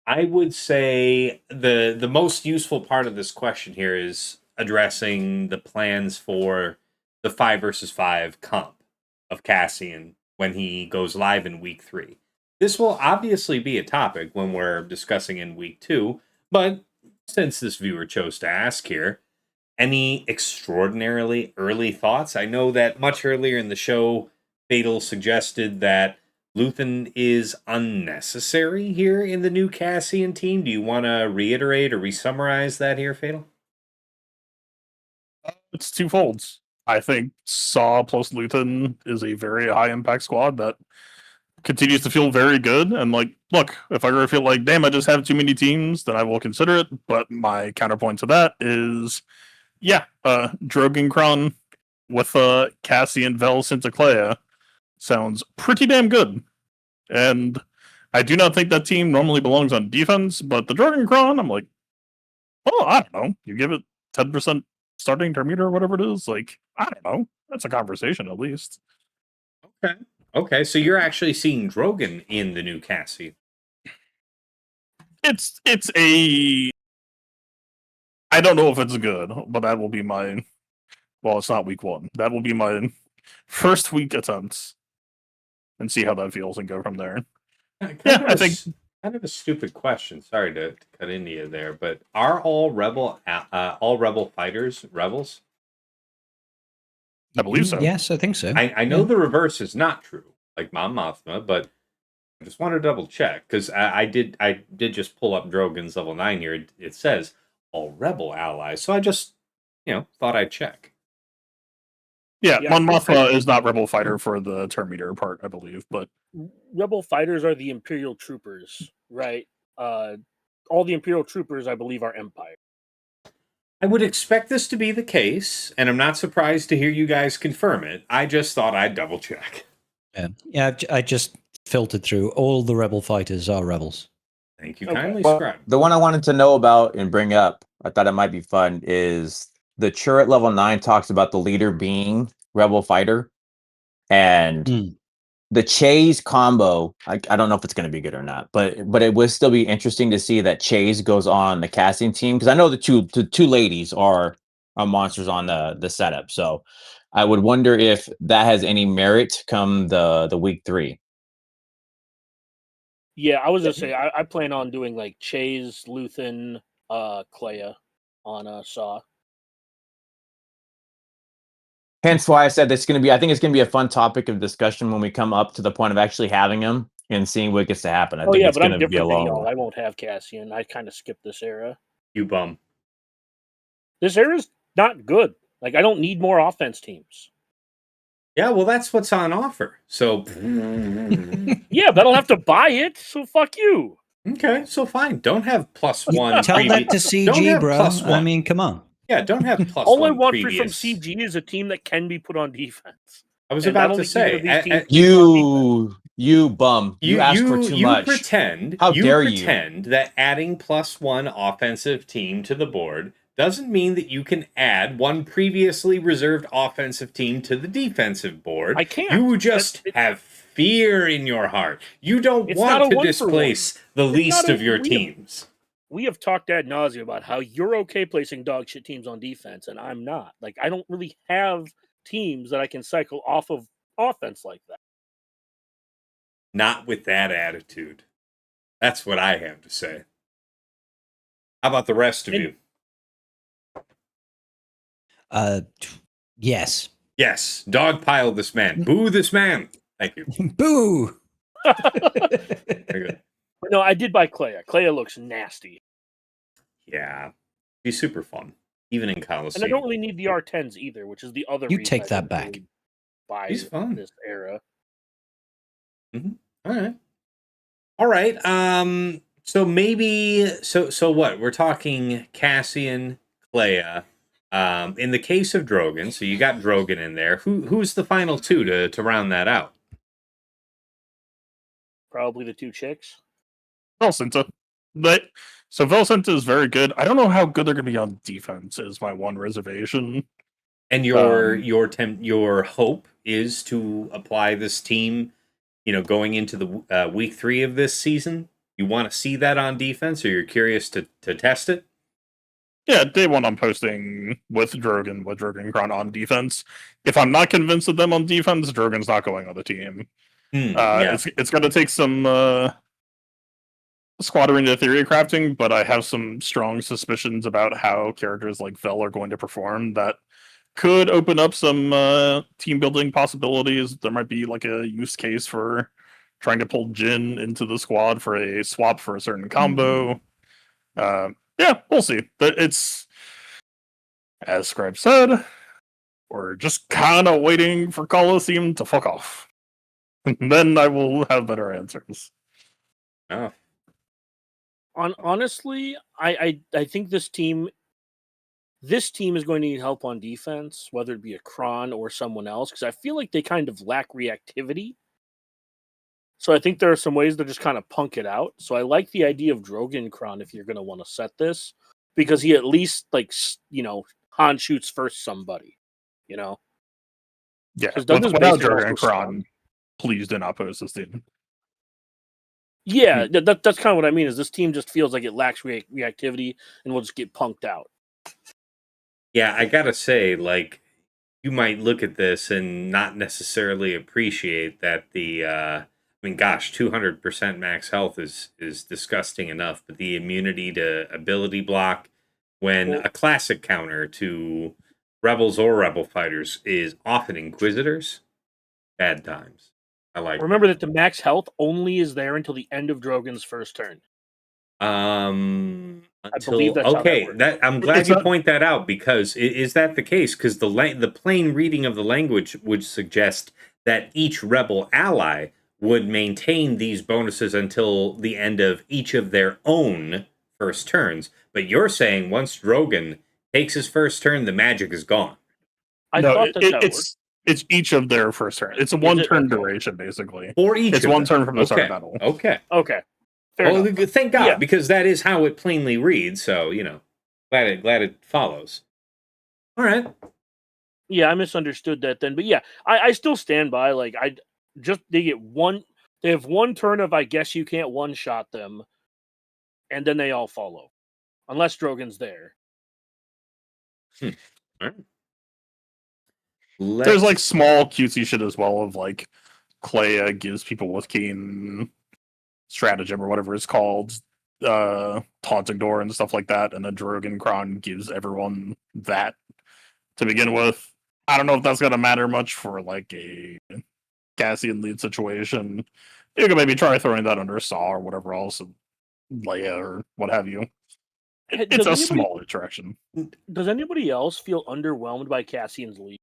I would say the most useful part of this question here is addressing the plans for the 5 vs 5 comp of Cassian when he goes live in week 3. This will obviously be a topic when we're discussing in week 2, but since this viewer chose to ask here, any extraordinarily early thoughts? I know that much earlier in the show, Fatal suggested that Luthen is unnecessary here in the new Cassian team. Do you want to reiterate or re-summarize that here, Fatal? It's twofolds. I think Saw plus Luthen is a very high impact squad that continues to feel very good. And like, look, if I ever feel like, damn, I just have too many teams, then I will consider it. But my counterpoint to that is, Drogon Kron with Cassian, Vel, Santa Clea sounds pretty damn good. And I do not think that team normally belongs on defense, but the Drogon Kron, I'm like, well, I don't know. You give it 10% starting ter meter or whatever it is, like, I don't know. That's a conversation at least. Okay, so you're actually seeing Drogon in the new Cassian. It's a I don't know if it's good, but that will be my it's not week 1. That will be my first week attempts and see how that feels and go from there. I think kind of a stupid question. Sorry to cut into you there, but are all rebel fighters rebels? I believe so. Yes, I think so. I know the reverse is not true, like Mom Mothma, but I just want to double check because I did just pull up Drogon's level 9 here. It says all rebel allies, so I just thought I'd check. Yeah, Yeah, Mon Mothma is not Rebel Fighter for the turn meter part, I believe, but Rebel fighters are the Imperial troopers, right? All the Imperial troopers, I believe, are Empire. I would expect this to be the case, and I'm not surprised to hear you guys confirm it. I just thought I'd double check. Yeah, I just filtered through. All the rebel fighters are rebels. Thank you Okay. kindly, Well, Scrybe. the one I wanted to know about and bring up, I thought it might be fun, is the turret level 9 talks about the leader being rebel fighter, and Mm. the Chase combo. I don't know if it's going to be good or not, but it would still be interesting to see that Chase goes on the casting team, because I know the two ladies are monsters on the setup. So I would wonder if that has any merit come the week 3. Yeah, I was gonna say I plan on doing like Chase, Luthen, Clea on Saw. Hence why I said it's going to be. I think it's going to be a fun topic of discussion when we come up to the point of actually having them and seeing what gets to happen. I Oh think yeah, it's but going I'm to be a different than long y'all. one. I won't have Cassian. I kind of skipped this era. You bum. This era's not good. Like I don't need more offense teams. Yeah, well, that's what's on offer. So, Yeah, but I don't have to buy it. So fuck you. okay, so fine. Don't have +1. Tell that to CG, Don't have bro. +1. I mean, come on. Yeah, don't have +1. All I want from previous. CG is a team that can be put on defense. I was And I about don't to think either say, of these teams can be put on defense. You bum. You asked for too much. Pretend. How you dare pretend that adding +1 offensive team to the board doesn't mean that you can add one previously reserved offensive team to the defensive board. I can't. You just have fear in your heart. You don't It's want not a to 1-for-1. displace the It's least not a- of your we have- teams. We have talked ad nauseum about how you're okay placing dog shit teams on defense, and I'm not. Like I don't really have teams that I can cycle off of offense like that. Not with that attitude. That's what I have to say. How about the rest of you? Yes. Yes, dogpile this man. Boo this man. Thank you. Boo. Very good. But no, I did buy Clea. Clea looks nasty. Yeah, he's super fun, even in And I Coliseum. don't really need the R10s either, which is the other You reason take I that didn't back. really buy He's fun. this era. All right. So maybe so what? We're talking Cassian, Clea. In the case of Drogon, so you got Drogon in there. Who's the final two to round that out? Probably the two chicks. Velcinta. So Velcinta is very good. I don't know how good they're going to be on defense. Is my one reservation. And your hope is to apply this team, going into the week 3 of this season. You want to see that on defense, or you're curious to test it? Yeah, day one I'm posting with Drogon Kron on defense. If I'm not convinced of them on defense, Drogon's not going on the team. Yeah. It's going to take some squadron to theory crafting, but I have some strong suspicions about how characters like Vel are going to perform that could open up some team building possibilities. There might be like a use case for trying to pull Jin into the squad for a swap for a certain combo. Yeah, we'll see. But it's, as Scrybe said, we're just kind of waiting for Coliseum to fuck off. Then I will have better answers. Oh. Honestly, I think this team is going to need help on defense, whether it be a Kron or someone else, because I feel like they kind of lack reactivity. So I think there are some ways to just kind of punk it out. So I like the idea of Drogon Kron if you're going to want to set this, because he at least Han shoots first somebody, Yeah, because Douglas without Basin Drogon also Kron, strong. please do not post this team. Yeah, that's kind of what I mean. Is this team just feels like it lacks reactivity and will just get punked out. Yeah, I gotta say, you might look at this and not necessarily appreciate that the 200% max health is disgusting enough, but the immunity to ability block when a classic counter to rebels or rebel fighters is often Inquisitors, bad times. I like Remember that the max health only is there until the end of Drogon's first turn. Until believe that's how that okay, works. that I'm glad It's you not- point that out because is that the case? Because the plain reading of the language would suggest that each rebel ally would maintain these bonuses until the end of each of their own first turns. But you're saying once Drogon takes his first turn, the magic is gone. I no, thought that worked. it's each of their first turn. It's a Is it? 1-turn Okay. duration, basically. For each It's of one them. turn from the start Okay. of battle. Okay. Okay. Fair Well, enough. thank God, Yeah. because that is how it plainly reads. So glad it follows. All right. Yeah, I misunderstood that then, but yeah, I still stand by like they have one turn of I guess you can't one shot them, and then they all follow, unless Drogon's there. All right. There's like small cutesy shit as well of like Clea gives people with keen stratagem or whatever it's called, taunting door and stuff like that, and then Drogon Kron gives everyone that to begin with. I don't know if that's gonna matter much for like a Cassian lead situation. You could maybe try throwing that under Saw or whatever else, Leia or what have you. Hey, It's does a anybody- small interaction. Does anybody else feel underwhelmed by Cassian's lead?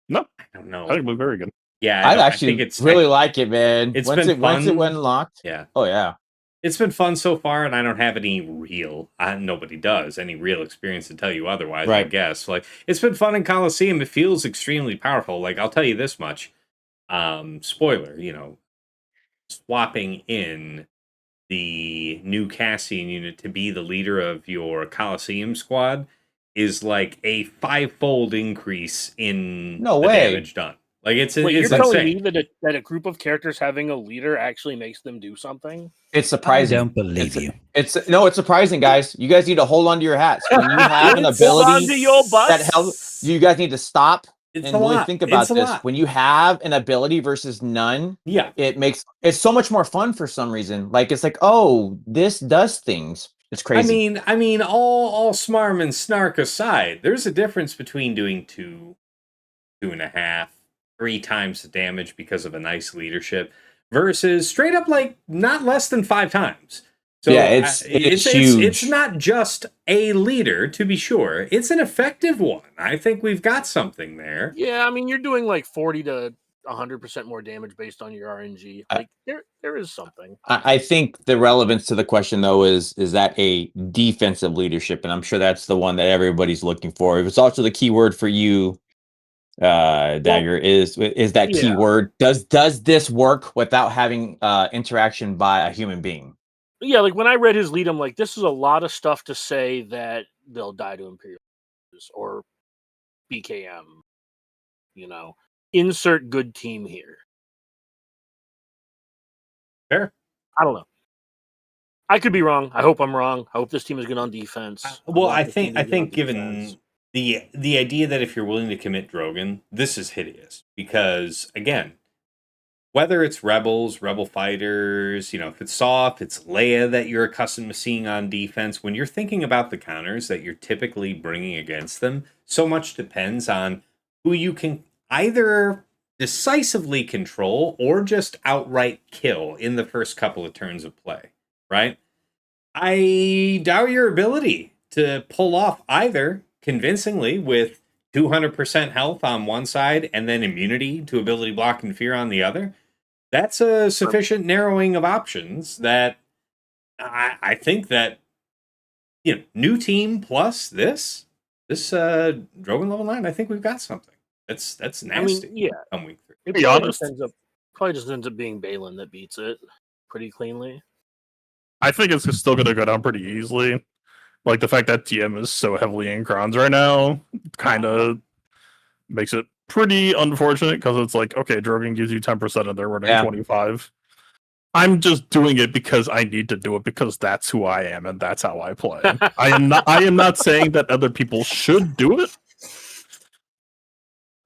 No, I don't know. I think it was very good. Yeah, I don't- actually think it's really like it, man. it's once been once it fun. went locked. Yeah, Oh yeah. it's been fun so far, and I don't have any real. Nobody does any real experience to tell you otherwise. I Right. guess like it's been fun in Coliseum. It feels extremely powerful. Like I'll tell you this much. Spoiler. Swapping in the new Cassian unit to be the leader of your Coliseum squad is like a 5-fold increase in No the way. damage done. Like it's Wait, you're it's telling insane. me that a group of characters having a leader actually makes them do something? It's surprising. I don't believe you. It's surprising, guys. You guys need to hold on to your hats. When you have an It's- Hold on ability to your that butts. helps, you guys need to stop It's and a really lot. think about It's a this. lot. When you have an ability versus none, Yeah. it's so much more fun for some reason. Like it's like, oh, this does things. It's crazy. I mean, all smarm and snark aside, there's a difference between doing 2.5, 3 times the damage because of a nice leadership versus straight up like not less than 5 times. So Yeah, it's huge. It's not just a leader, to be sure. It's an effective one. I think we've got something there. Yeah, I mean you're doing like 40 to 100% more damage based on your RNG. Like there is something. I think the relevance to the question though is that a defensive leadership, and I'm sure that's the one that everybody's looking for. It's also the keyword for you, Dagger, is that yeah. keyword. Does this work without having interaction by a human being? Yeah, like when I read his lead, I'm like, this is a lot of stuff to say that they'll die to Imperials or BKM. Insert good team here. Fair. I don't know. I could be wrong. I hope I'm wrong. I hope this team is good on defense. Well, I this team think to be good on given defense. the idea that if you're willing to commit Drogon, this is hideous because again, whether it's rebels, rebel fighters, if it's Saw, if it's Leia that you're accustomed to seeing on defense, when you're thinking about the counters that you're typically bringing against them, so much depends on who you can either decisively control or just outright kill in the first couple of turns of play, right? I doubt your ability to pull off either convincingly with 200% health on one side and then immunity to ability block and fear on the other. That's a sufficient narrowing of options that I think that new team plus this Drogon level 9, I think we've got something. That's nasty. I mean, yeah. Come week 3. It Be probably honest. just ends up being Balin that beats it pretty cleanly. I think it's still going to go down pretty easily. Like the fact that TM is so heavily in Crons right now kind of makes it pretty unfortunate because it's like, okay, Drogon gives you 10% and they're running 25. I'm just doing it because I need to do it because that's who I am and that's how I play. I am not saying that other people should do it.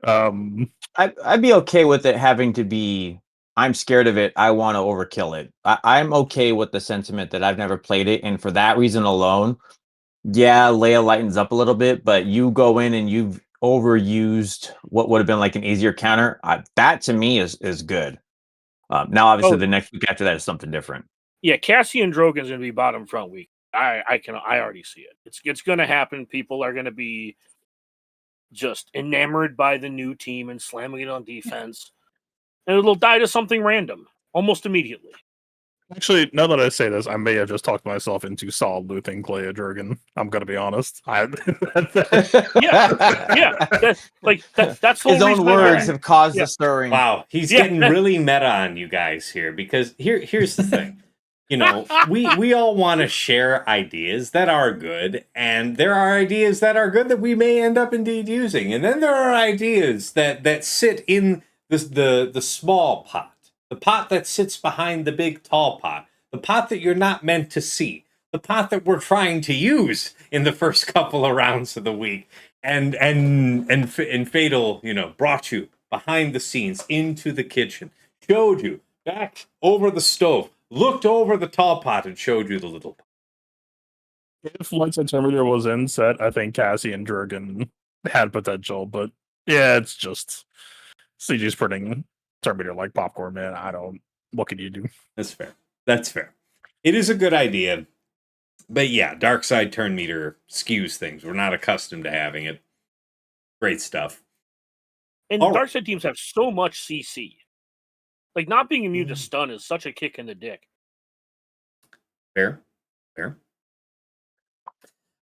I'd be okay with it having to be, I'm scared of it, I want to overkill it. I'm okay with the sentiment that I've never played it, and for that reason alone, yeah, Leia lightens up a little bit, but you go in and you've overused what would have been like an easier counter. That to me is good. Now, obviously, the next week after that is something different. Yeah, Cassian Drogon's going to be bottom front week. I already see it. It's going to happen. People are going to be just enamored by the new team and slamming it on defense, and it'll die to something random almost immediately. Actually, now that I say this, I may have just talked myself into solid looting Clay Jurgen. I'm gonna be honest. Yeah, that's the His whole own reason words have caused Yeah. the stirring. Wow, he's Yeah. getting really meta on you guys here because here's the thing. You know, we all want to share ideas that are good, and there are ideas that are good that we may end up indeed using, and then there are ideas that sit in the small pot, the pot that sits behind the big tall pot, the pot that you're not meant to see, the pot that we're trying to use in the first couple of rounds of the week, and Fatal, you know, brought you behind the scenes into the kitchen, showed you back over the stove, looked over the tall pot, and showed you the little pot. If Lights and Terminator was in set, I think Cassie and Jurgen had potential, but yeah, it's just CG's printing Terminator like popcorn, man. I don't. What can you do? That's fair. That's fair. It is a good idea. But yeah, Dark Side turn meter skews things. We're not accustomed to having it. Great stuff. And All right. Dark Side teams have so much CC. Like, not being immune to stun is such a kick in the dick. Fair. Fair.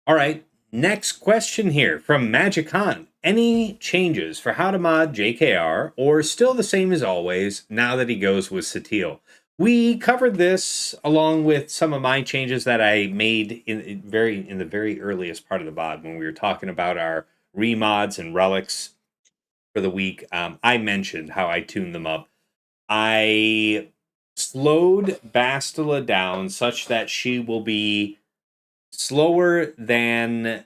All right. Next question here from Magicon. Any changes for how to mod JKR, or still the same as always now that he goes with Satil? We covered this along with some of my changes that I made in the very earliest part of the bod when we were talking about our remods and relics for the week. I mentioned how I tuned them up. I slowed Bastila down such that she will be slower than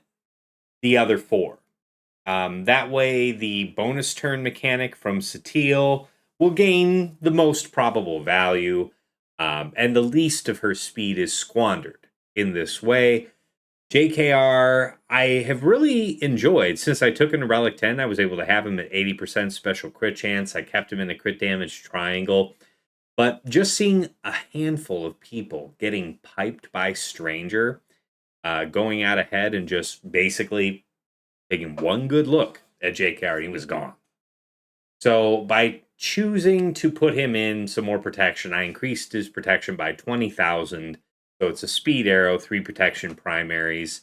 the other four. That way, the bonus turn mechanic from Satil will gain the most probable value, and the least of her speed is squandered in this way. JKR, I have really enjoyed. Since I took him to Relic 10, I was able to have him at 80% special crit chance. I kept him in the crit damage triangle. But just seeing a handful of people getting piped by Stranger, going out ahead and just basically taking one good look at JKR, he was gone. So by choosing to put him in some more protection, I increased his protection by 20,000. So it's a speed arrow, 3 protection primaries.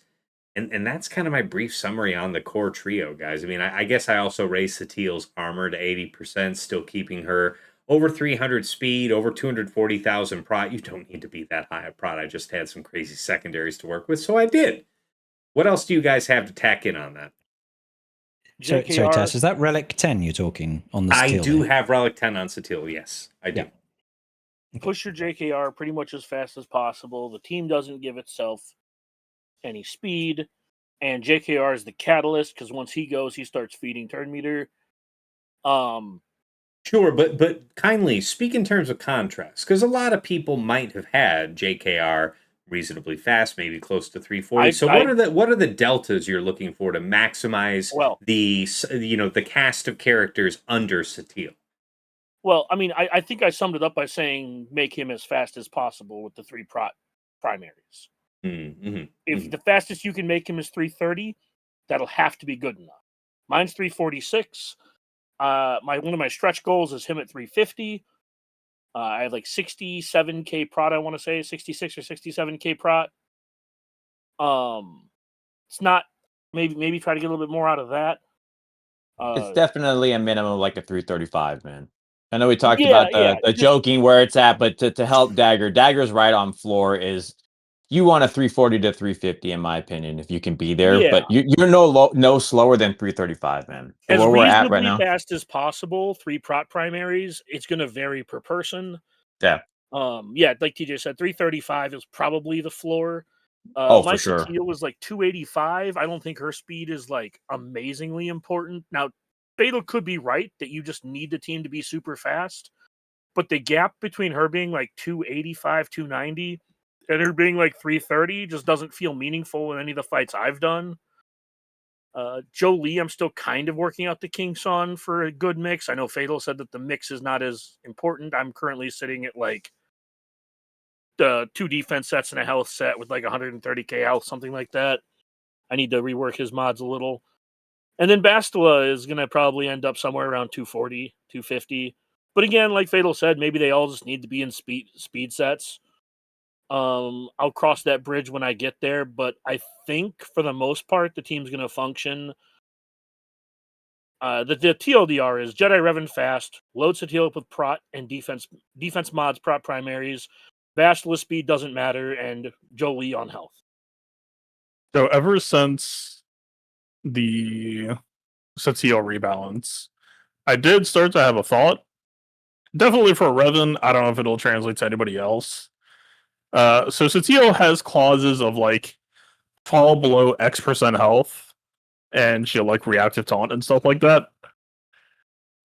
And that's kind of my brief summary on the core trio, guys. I mean, I guess I also raised Satil's armor to 80%, still keeping her over 300 speed, over 240,000 prot. You don't need to be that high a prot. I just had some crazy secondaries to work with, so I did. What else do you guys have to tack in on that? So, sorry, Tess, is that Relic 10 you're talking on the Satil? I do have Relic 10 on Satil, yes. I do. Push your JKR pretty much as fast as possible. The team doesn't give itself any speed, and JKR is the catalyst because once he goes, he starts feeding turn meter. Sure, but kindly speak in terms of contrast, because a lot of people might have had JKR reasonably fast, maybe close to 340. What are the deltas you're looking for to maximize the cast of characters under Satil? Well, I mean, I think I summed it up by saying make him as fast as possible with the 3 primaries. Mm-hmm. If the fastest you can make him is 330, that'll have to be good enough. Mine's 346. One of my stretch goals is him at 350. I have like 67k prot, I want to say 66 or 67k prot. It's not maybe try to get a little bit more out of that. It's definitely a minimum of like a 335, man. I know we talked about the joking where it's at, but to help Dagger's right on floor is you want a 340 to 350 in my opinion if you can be there, but you're no slower than 335, man. As where we're at right reasonably now, fast as possible, 3 prot primaries. It's going to vary per person. Yeah. Like TJ said, 335 is probably the floor. For sure. Satil was like 285. I don't think her speed is like amazingly important. Now, Fatal could be right that you just need the team to be super fast, but the gap between her being like 285, 290, and her being like 330 just doesn't feel meaningful in any of the fights I've done. Jolie, I'm still kind of working out the kinks on for a good mix. I know Fatal said that the mix is not as important. I'm currently sitting at like 2 defense sets and a health set with like 130k health, something like that. I need to rework his mods a little. And then Bastila is going to probably end up somewhere around 240, 250. But again, like Fatal said, maybe they all just need to be in speed sets. I'll cross that bridge when I get there, but I think for the most part, the team's going to function. The TLDR is Jedi Revan fast, load Satele with prot and defense mods, prot primaries. Bastila speed doesn't matter, and Jolie on health. So ever since the Satele rebalance, I did start to have a thought. Definitely for Revan, I don't know if it'll translate to anybody else. So Satele has clauses of like fall below X% health, and she'll like reactive taunt and stuff like that.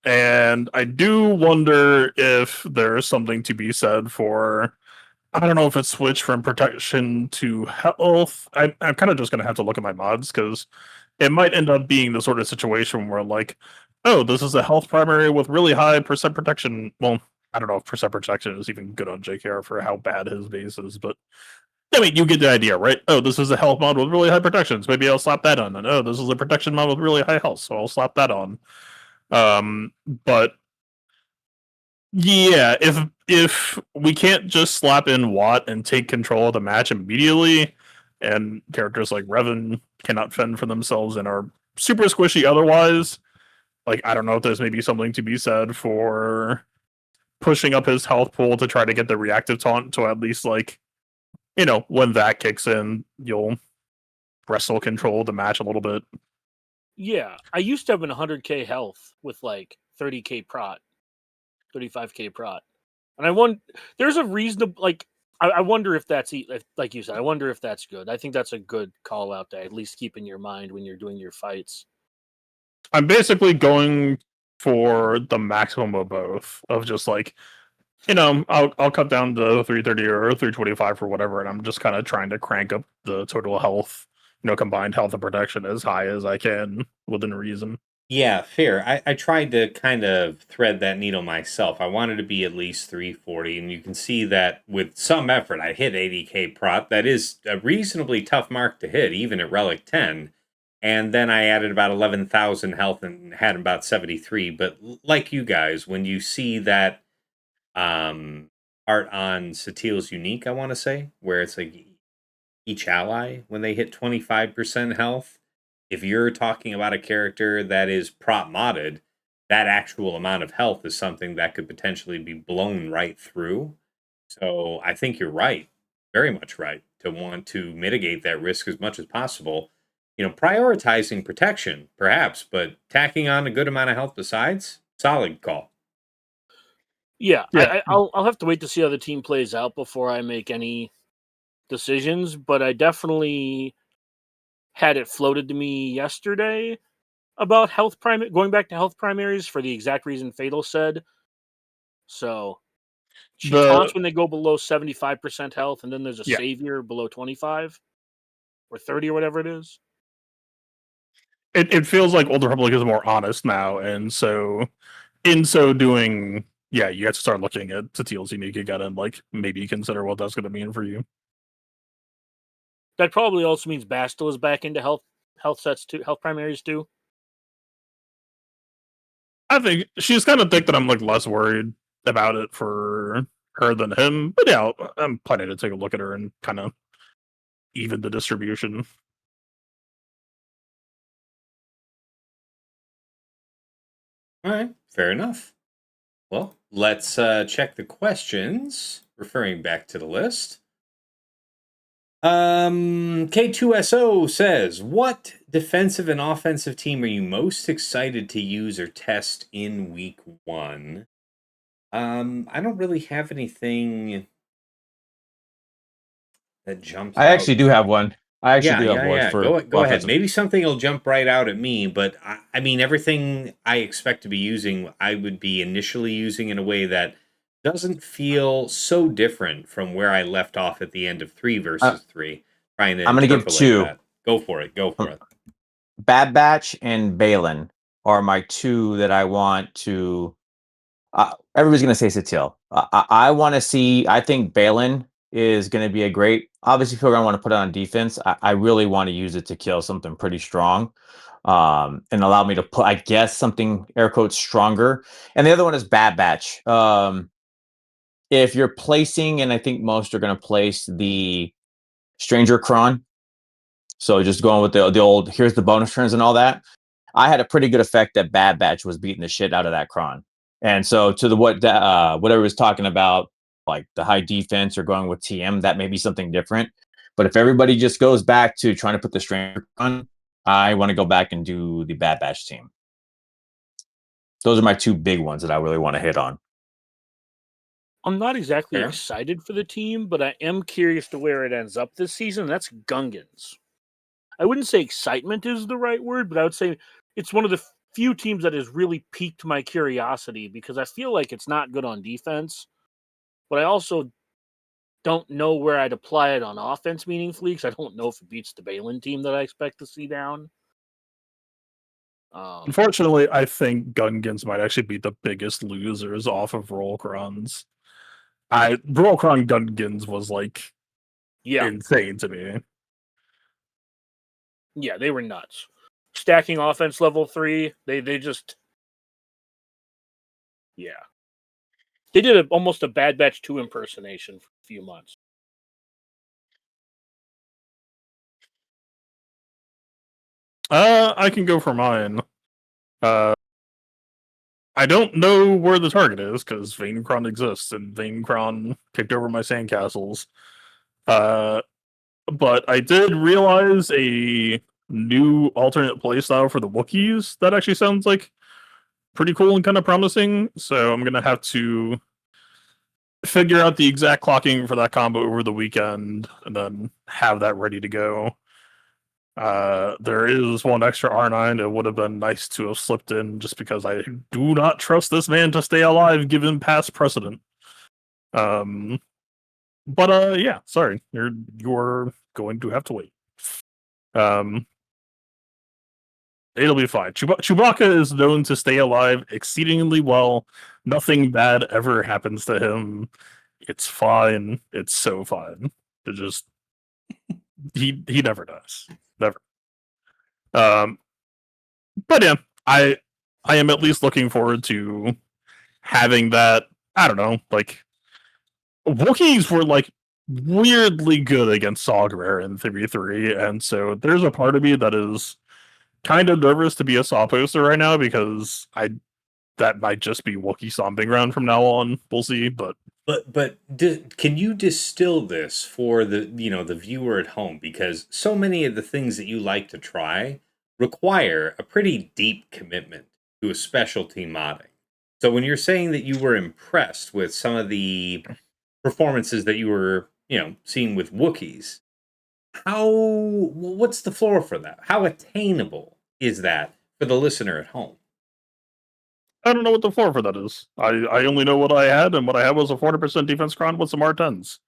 And I do wonder if there's something to be said for, I don't know if it's switched from protection to health. I'm kind of just going to have to look at my mods because it might end up being the sort of situation where, like, oh, this is a health primary with really high percent protection. Well, I don't know if percent protection is even good on JKR for how bad his base is, but I mean, you get the idea, right? Oh, this is a health mod with really high protections. Maybe I'll slap that on. And oh, this is a protection mod with really high health, so I'll slap that on. But yeah, if we can't just slap in Watt and take control of the match immediately, and characters like Revan cannot fend for themselves and are super squishy otherwise, like I don't know if there's maybe something to be said for pushing up his health pool to try to get the reactive taunt to at least like, you know, when that kicks in, you'll wrestle control the match a little bit. Yeah, I used to have an 100k health with like 30k prot, 35k prot, and I wonder there's a reasonable like I wonder if that's like you said. I wonder if that's good. I think that's a good call out to at least keep in your mind when you're doing your fights. I'm basically going for the maximum of both, of just like, you know, I'll cut down to 330 or 325 or whatever, and I'm just kind of trying to crank up the total health, you know, combined health and protection as high as I can within reason. Yeah, fair. I tried to kind of thread that needle myself. I wanted to be at least 340, and you can see that with some effort, I hit 80k prot. That is a reasonably tough mark to hit, even at Relic 10. And then I added about 11,000 health and had about 73. But like you guys, when you see that art on Satele's Unique, I want to say, where it's like each ally, when they hit 25% health, if you're talking about a character that is prop modded, that actual amount of health is something that could potentially be blown right through. So I think you're right, very much right, to want to mitigate that risk as much as possible. You know, prioritizing protection, perhaps, but tacking on a good amount of health besides, solid call. Yeah, Yeah. I'll have to wait to see how the team plays out before I make any decisions, but I definitely had it floated to me yesterday about going back to health primaries for the exact reason Fatal said. So she taunts when they go below 75% health, and then there's a savior below 25 or 30 or whatever it is. It feels like Old Republic is more honest now, and so in so doing, yeah, you have to start looking at Satele's Unique again and like maybe consider what that's going to mean for you. That probably also means Bastila is back into health sets too, health primaries too. I think she's kind of thick that I'm like less worried about it for her than him. But yeah, I'm planning to take a look at her and kind of even the distribution. All right, fair enough. Well, let's check the questions, referring back to the list. K2SO says, what defensive and offensive team are you most excited to use or test in week 1? I don't really have anything that jumps I out. actually do have one. I actually do have one for Go ahead. offensive. Maybe something will jump right out at me, but I mean, everything I expect to be using, I would be initially using in a way that doesn't feel so different from where I left off at the end of 3 versus 3. Trying to I'm going to give interpolate 2. that. Go for it. Go for it. Bad Batch and Balin are my 2 that I want to. Everybody's going to say Satele. I want to see. I think Balin is going to be a great. Obviously, if you're going to want to put it on defense, I really want to use it to kill something pretty strong, and allow me to put, I guess, something air quotes stronger. And the other one is Bad Batch. If you're placing, and I think most are going to place the Stranger Cron. So just going with the old, here's the bonus turns and all that. I had a pretty good effect that Bad Batch was beating the shit out of that Cron. And so to the whatever was talking about, like the high defense or going with TM, that may be something different. But if everybody just goes back to trying to put the Stranger Cron, I want to go back and do the Bad Batch team. Those are my two big ones that I really want to hit on. I'm not exactly Fair. excited for the team, but I am curious to where it ends up this season. That's Gungans. I wouldn't say excitement is the right word, but I would say it's one of the few teams that has really piqued my curiosity because I feel like it's not good on defense, but I also don't know where I'd apply it on offense meaningfully because I don't know if it beats the Balin team that I expect to see down. Unfortunately, I think Gungans might actually be the biggest losers off of Rollcrons. Rollcron Gungans was like insane to me. Yeah, they were nuts. Stacking offense level 3, they just they did almost a Bad Batch 2 impersonation for a few months. I can go for mine. I don't know where the target is because Vaincron exists and Vaincron kicked over my sandcastles. But I did realize a new alternate playstyle for the Wookiees that actually sounds like pretty cool and kind of promising. So I'm gonna have to figure out the exact clocking for that combo over the weekend and then have that ready to go. There is one extra R9 that would have been nice to have slipped in just because I do not trust this man to stay alive given past precedent. But yeah, sorry. You're going to have to wait. It'll be fine. Chewbacca is known to stay alive exceedingly well. Nothing bad ever happens to him. It's fine. It's so fine. It just he never dies. Never. But yeah, I am at least looking forward to having that. I don't know, like Wookiees were like weirdly good against Saw Gerrera in 3-3, and so there's a part of me that is kind of nervous to be a Saw poster right now because that might just be Wookiee stomping ground from now on. We'll see, but can you distill this for the viewer at home? Because so many of the things that you like to try require a pretty deep commitment to a specialty modding. So when you're saying that you were impressed with some of the performances that you were seeing with Wookiees, what's the floor for that? How attainable is that for the listener at home? I don't know what the floor for that is. I only know what I had, and what I had was a 40% defense cron with some R10s.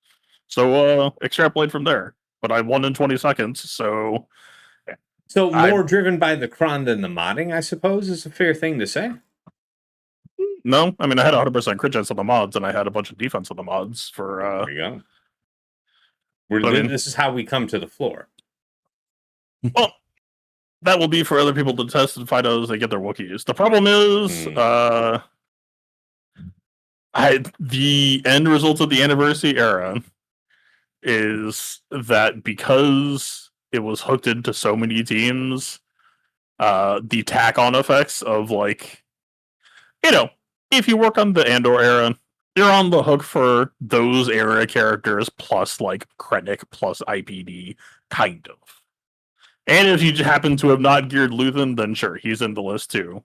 So extrapolate from there. But I won in 20 seconds, so... So more driven by the cron than the modding, I suppose, is a fair thing to say? No, I mean, I had 100% crit chance on the mods, and I had a bunch of defense on the mods for... There you go. This is how we come to the floor. Well, that will be for other people to test and find out as they get their Wookiees. The problem is, the end result of the anniversary era is that because it was hooked into so many teams, the tack-on effects of, like, if you work on the Andor era, you're on the hook for those era characters plus, like, Krennic plus IPD, kind of. And if you happen to have not geared Luthen, then sure, he's in the list too.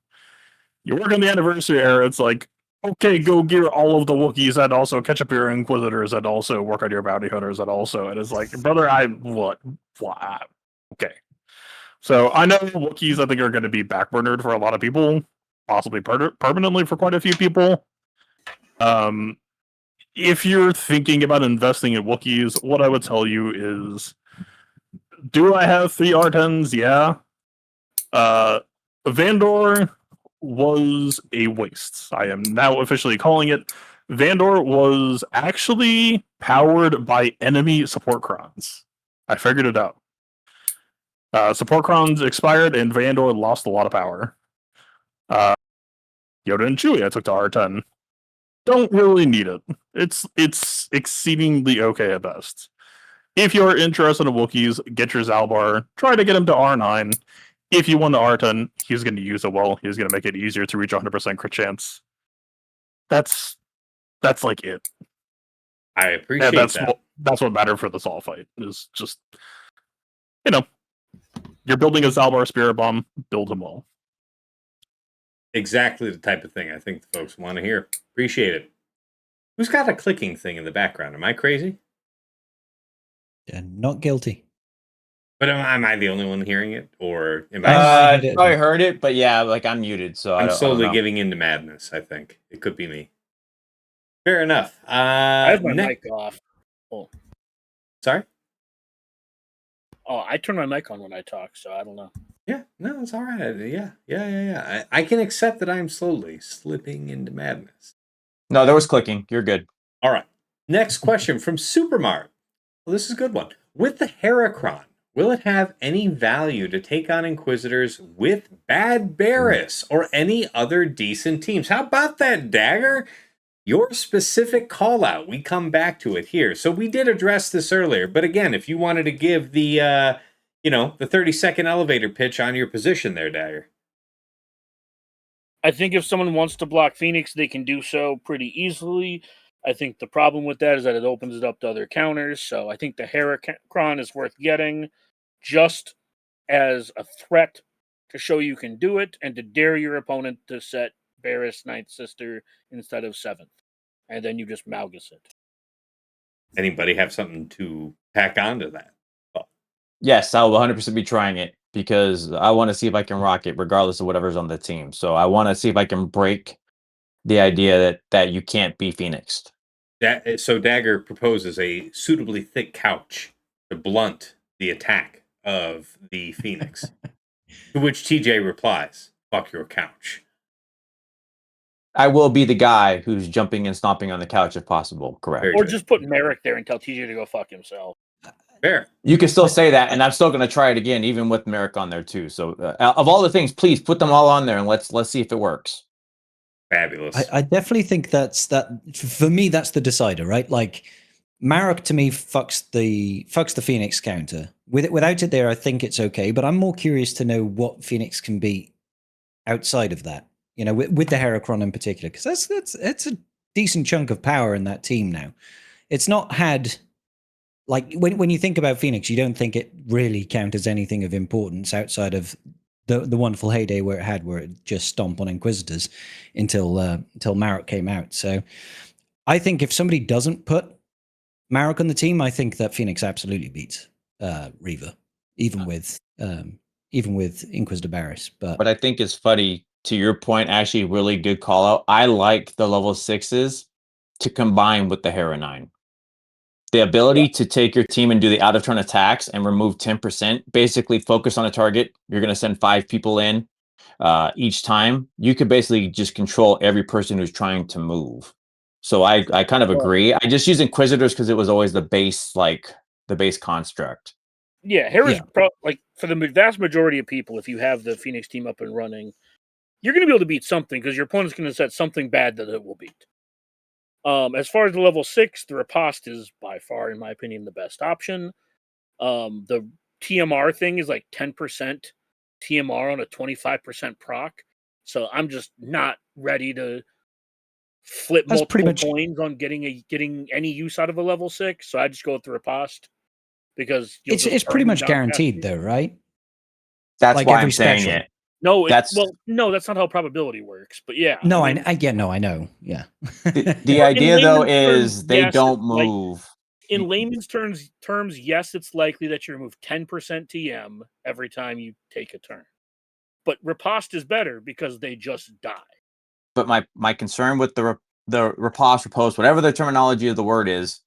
You work on the anniversary era, it's like, okay, go gear all of the Wookiees and also catch up your Inquisitors and also work on your Bounty Hunters and also. And it's like, brother, what? Okay. So I know Wookiees, I think, are going to be backburnered for a lot of people, possibly permanently for quite a few people. If you're thinking about investing in Wookiees, what I would tell you is, do I have 3 R10s? Yeah. Vandor was a waste. I am now officially calling it. Vandor was actually powered by enemy support crons. I figured it out. Support crons expired, and Vandor lost a lot of power. Yoda and Chewie I took to R10. Don't really need it. It's exceedingly okay at best. If you're interested in Wookiees, get your Zalbar. Try to get him to R9. If you want to R10, he's going to use it well. He's going to make it easier to reach 100% crit chance. That's like it. I appreciate that. That's what mattered for this all fight. Is just, you're building a Zalbar Spirit Bomb. Build them all. Exactly the type of thing I think the folks want to hear. Appreciate it. Who's got a clicking thing in the background? Am I crazy? Yeah, not guilty. But am I the only one hearing it, or am I probably heard it, but yeah, like I'm muted, so I'm slowly I giving into madness. I think it could be me. Fair enough. I have my mic off. Oh, sorry. Oh, I turn my mic on when I talk, so I don't know. Yeah, no, it's all right. Yeah. I can accept that I'm slowly slipping into madness. No, there was clicking. You're good. All right. Next question from Supermart. Well, this is a good one. With the Heracron, will it have any value to take on Inquisitors with Bad Barris or any other decent teams? How about that, Dagger? Your specific call out. We come back to it here. So we did address this earlier, but again, if you wanted to give the the 30-second elevator pitch on your position there, Dagger. I think if someone wants to block Phoenix, they can do so pretty easily. I think the problem with that is that it opens it up to other counters. So I think the Heracron is worth getting just as a threat to show you can do it and to dare your opponent to set Barris Ninth Sister instead of 7th. And then you just Malgus it. Anybody have something to tack onto that? Oh. Yes, I'll 100% be trying it because I want to see if I can rock it regardless of whatever's on the team. So I want to see if I can break the idea that you can't be Phoenixed. So Dagger proposes a suitably thick couch to blunt the attack of the Phoenix. To which TJ replies, "Fuck your couch." I will be the guy who's jumping and stomping on the couch if possible. Correct. Very Or good. just put Merrick there and tell TJ to go fuck himself. Fair. You can still say that, and I'm still going to try it again, even with Merrick on there too. So, of all the things, please put them all on there and let's see if it works. Fabulous. I definitely think that's for me. That's the decider, right? Like Marok to me fucks the Phoenix counter. Without it there, I think it's okay. But I'm more curious to know what Phoenix can be outside of that. With the Heracron in particular, because that's a decent chunk of power in that team now. It's not had. Like when you think about Phoenix, you don't think it really counters anything of importance outside of the wonderful heyday where it just stomped on Inquisitors until Marok came out. So I think if somebody doesn't put Marok on the team, I think that Phoenix absolutely beats Reaver, even with Inquisitor Barris. But I think it's funny, to your point, actually really good call out. I like the level 6s to combine with the Hera 9. The ability to take your team and do the out of turn attacks and remove 10%, basically focus on a target. You're going to send 5 people in each time. You could basically just control every person who's trying to move. So I kind of agree. I just use Inquisitors because it was always the base construct. Yeah, Hera's for the vast majority of people, if you have the Phoenix team up and running, you're going to be able to beat something because your opponent's going to set something bad that it will beat. As far as the level 6, the Riposte is by far, in my opinion, the best option. The TMR thing is like 10% TMR on a 25% proc. So I'm just not ready to flip multiple coins on getting any use out of a level 6. So I just go with the Riposte because it's pretty much guaranteed though, right? That's like why I'm saying it. No, that's not how probability works. But yeah, no, I know. Yeah. The idea though is they don't move. In layman's terms, yes, it's likely that you remove 10% TM every time you take a turn. But Riposte is better because they just die. But my concern with the Riposte, Riposte, whatever the terminology of the word is,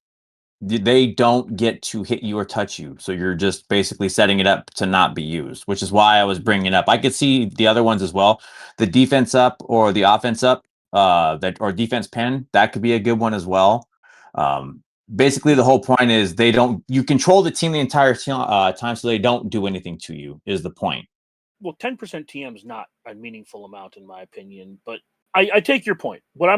they don't get to hit you or touch you. So you're just basically setting it up to not be used, which is why I was bringing it up. I could see the other ones as well. The defense up or the offense up, that or defense pen. That could be a good one as well. Basically, the whole point is you control the team the entire time, so they don't do anything to you. Is the point? Well, 10% TM is not a meaningful amount in my opinion, but I take your point. What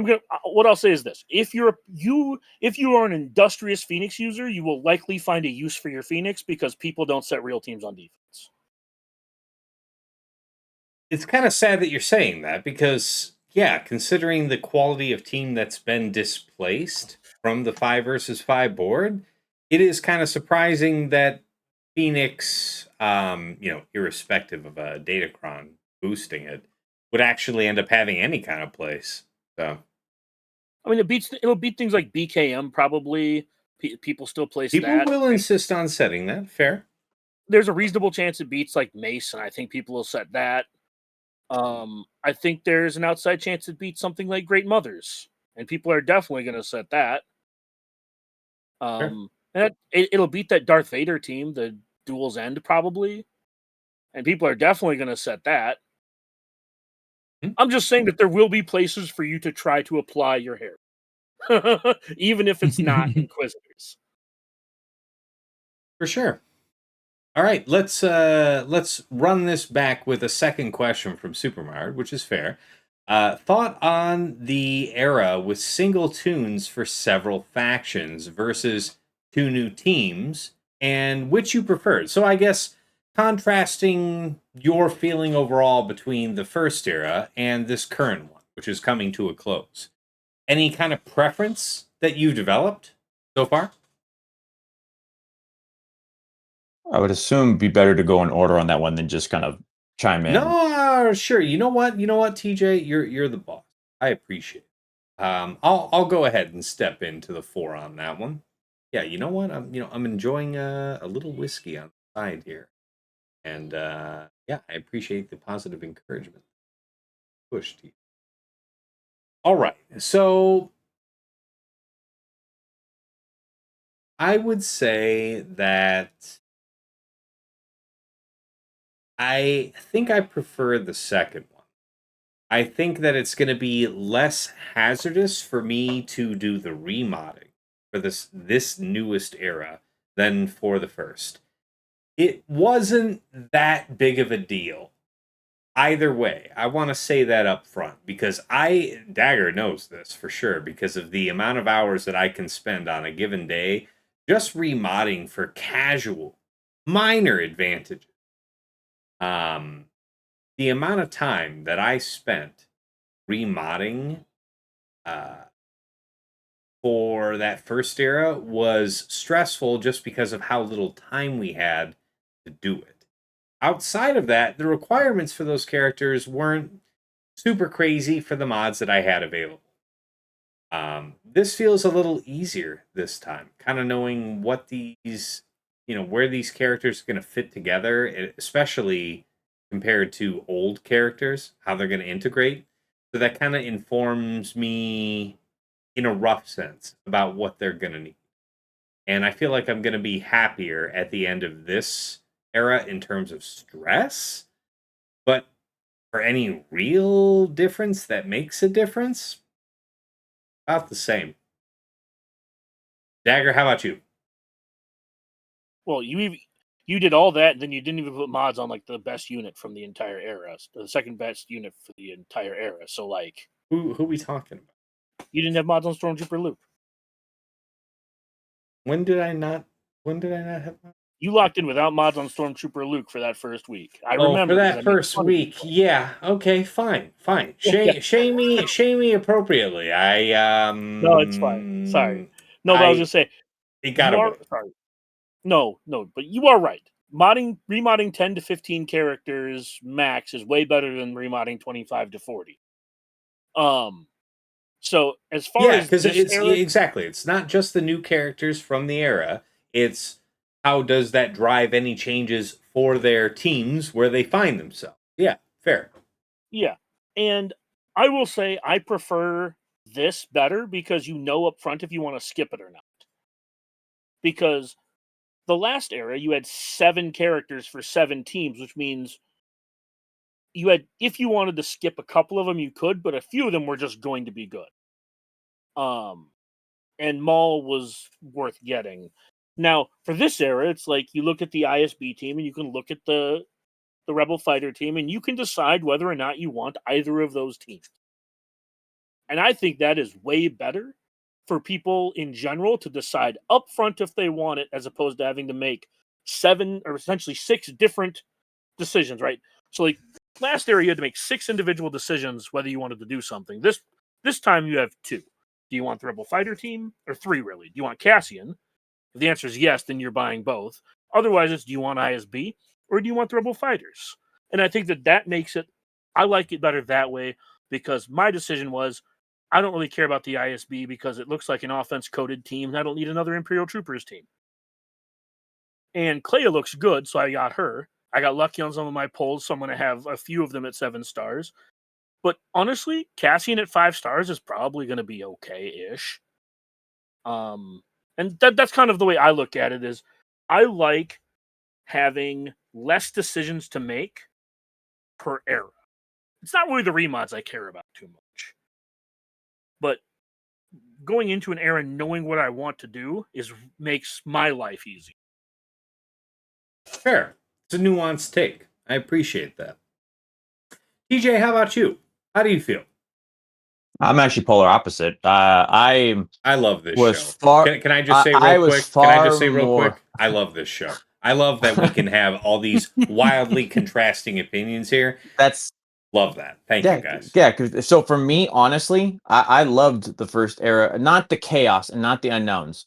I'll say is this: if you are an industrious Phoenix user, you will likely find a use for your Phoenix because people don't set real teams on defense. It's kind of sad that you're saying that because, yeah, considering the quality of team that's been displaced from the 5 versus 5 board, it is kind of surprising that Phoenix, irrespective of a Datacron boosting it, would actually end up having any kind of place. So, I mean, it'll beat things like BKM probably. People still place people that. will insist on setting that. Fair. There's a reasonable chance it beats like Mace, and I think people will set that. I think there's an outside chance it beats something like Great Mothers, and people are definitely going to set that. Sure. And it'll beat that Darth Vader team, the Duel's End, probably, and people are definitely going to set that. I'm just saying that there will be places for you to try to apply your hair, even if it's not Inquisitors. For sure. All right, let's run this back with a second question from Supermard, which is fair. Thought on the era with single tunes for several factions versus 2 new teams, and which you preferred. So I guess contrasting your feeling overall between the first era and this current one, which is coming to a close. Any kind of preference that you've developed so far? I would assume it'd be better to go in order on that one than just kind of chime in. No, sure. You know what, TJ, you're the boss. I appreciate it. I'll go ahead and step into the 4 on that one. Yeah, you know what? I'm enjoying a little whiskey on the side here, and yeah, I appreciate the positive encouragement. Push to you. All right, so I would say that I think I prefer the second one. I think that it's going to be less hazardous for me to do the remodding for this newest era than for the first. It wasn't that big of a deal. Either way, I want to say that up front because Dagger knows this for sure because of the amount of hours that I can spend on a given day just remodding for casual minor advantages. The amount of time that I spent remodding for that first era was stressful just because of how little time we had to do it. Outside of that, the requirements for those characters weren't super crazy for the mods that I had available. This feels a little easier this time, kind of knowing what these, where these characters are going to fit together, especially compared to old characters, how they're going to integrate. So that kind of informs me in a rough sense about what they're going to need. And I feel like I'm going to be happier at the end of this era in terms of stress. But for any real difference that makes a difference, about the same. Dagger, how about you? Well, you did all that, and then you didn't even put mods on like the best unit from the entire era, the second best unit for the entire era. So like, Who we talking about? You didn't have mods on Stormtrooper Luke. When did I not have mods? You locked in without mods on Stormtrooper Luke for that first week. I Oh, remember for that first week. Yeah. Okay. Fine. Shame me appropriaently. No, it's fine. Sorry. No, but I was just saying. It got away. Sorry. No, but you are right. Remodding 10 to 15 characters max is way better than remodding 25 to 40. So as far as because exactly, it's not just the new characters from the era. It's how does that drive any changes for their teams where they find themselves. Yeah, fair. Yeah, and I will say I prefer this better because you know up front if you want to skip it or not. Because the last era, you had 7 characters for 7 teams, which means you had, if you wanted to skip a couple of them, you could, but a few of them were just going to be good. And Maul was worth getting. Now, for this era, it's like you look at the ISB team and you can look at the Rebel Fighter team and you can decide whether or not you want either of those teams. And I think that is way better for people in general to decide upfront if they want it, as opposed to having to make 7 or essentially 6 different decisions, right? So, like last era, you had to make 6 individual decisions whether you wanted to do something. This time, you have 2. Do you want the Rebel Fighter team, or 3 really? Do you want Cassian? If the answer is yes, then you're buying both. Otherwise, it's do you want ISB or do you want the Rebel Fighters? And I think that makes it. I like it better that way because my decision was I don't really care about the ISB because it looks like an offense-coded team, and I don't need another Imperial Troopers team. And Clea looks good, so I got her. I got lucky on some of my polls, so I'm going to have a few of them at 7 stars. But honestly, Cassian at 5 stars is probably going to be okay-ish. And that's kind of the way I look at it is I like having less decisions to make per era. It's not really the remods I care about too much. But going into an era knowing what I want to do makes my life easy. Fair. It's a nuanced take. I appreciate that. TJ, how about you? How do you feel? I'm actually polar opposite. I love this was show. far. Can I just say real I was quick? Can I just say far real more- quick? I love this show. I love that we can have all these wildly contrasting opinions here. That's Love that. Thank you, guys. Yeah. So for me, honestly, I loved the first era, not the chaos and not the unknowns.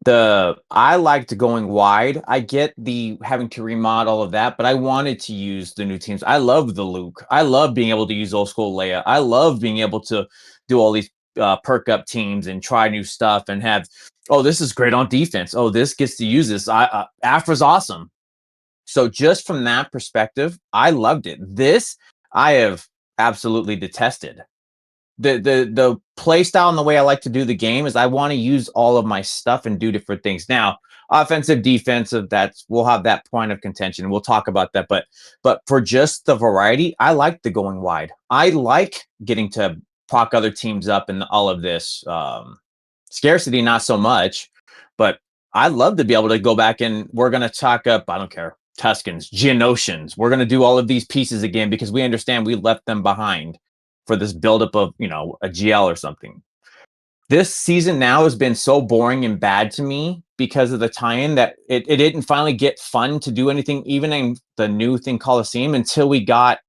I liked going wide. I get the having to remod all of that, but I wanted to use the new teams. I love the Luke. I love being able to use old school Leia. I love being able to do all these perk up teams and try new stuff and have, oh, this is great on defense. Oh, this gets to use this. Afra's awesome. So just from that perspective, I loved it. This I have absolutely detested. The play style and the way I like to do the game is I want to use all of my stuff and do different things. Now, offensive, defensive, we'll have that point of contention. We'll talk about that. But for just the variety, I like the going wide. I like getting to proc other teams up and all of this. Scarcity, not so much, but I'd love to be able to go back and we're gonna talk up, I don't care, Tuscans, Geonosians. We're gonna do all of these pieces again because we understand we left them behind for this buildup of, a GL or something. This season now has been so boring and bad to me because of the tie-in that it didn't finally get fun to do anything, even in the new thing Coliseum, until we got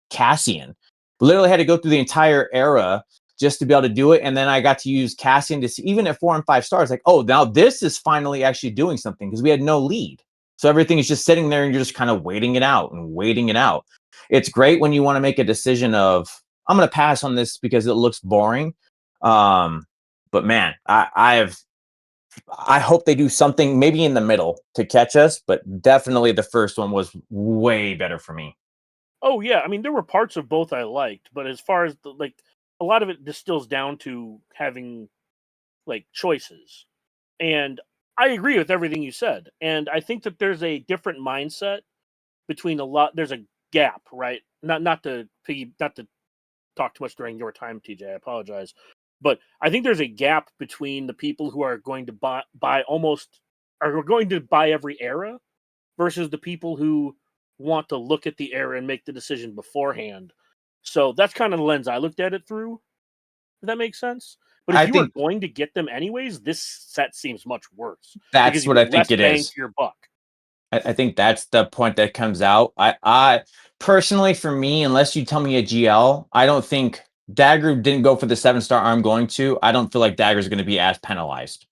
Cassian. Literally had to go through the entire era just to be able to do it. And then I got to use Cassian to see, even at 4 and 5 stars, like, oh, now this is finally actually doing something because we had no lead. So everything is just sitting there and you're just kind of waiting it out and waiting it out. It's great when you want to make a decision of, I'm going to pass on this because it looks boring. But man, I hope they do something maybe in the middle to catch us, but definitely the first one was way better for me. Oh yeah, I mean there were parts of both I liked, but as far as a lot of it distills down to having choices. And I agree with everything you said. And I think that there's a different mindset between there's a gap, right? Not to talk too much during your time, TJ. I apologize. But I think there's a gap between the people who are going to buy going to buy every era versus the people who want to look at the era and make the decision beforehand. So that's kind of the lens I looked at it through. Does that make sense? But if you were going to get them anyways, this set seems much worse. That's what I think it is. For your buck. I think that's the point that comes out. I personally, for me, unless you tell me a GL, I don't think Dagger didn't go for the 7-star I'm going to. I don't feel like Dagger is going to be as penalized.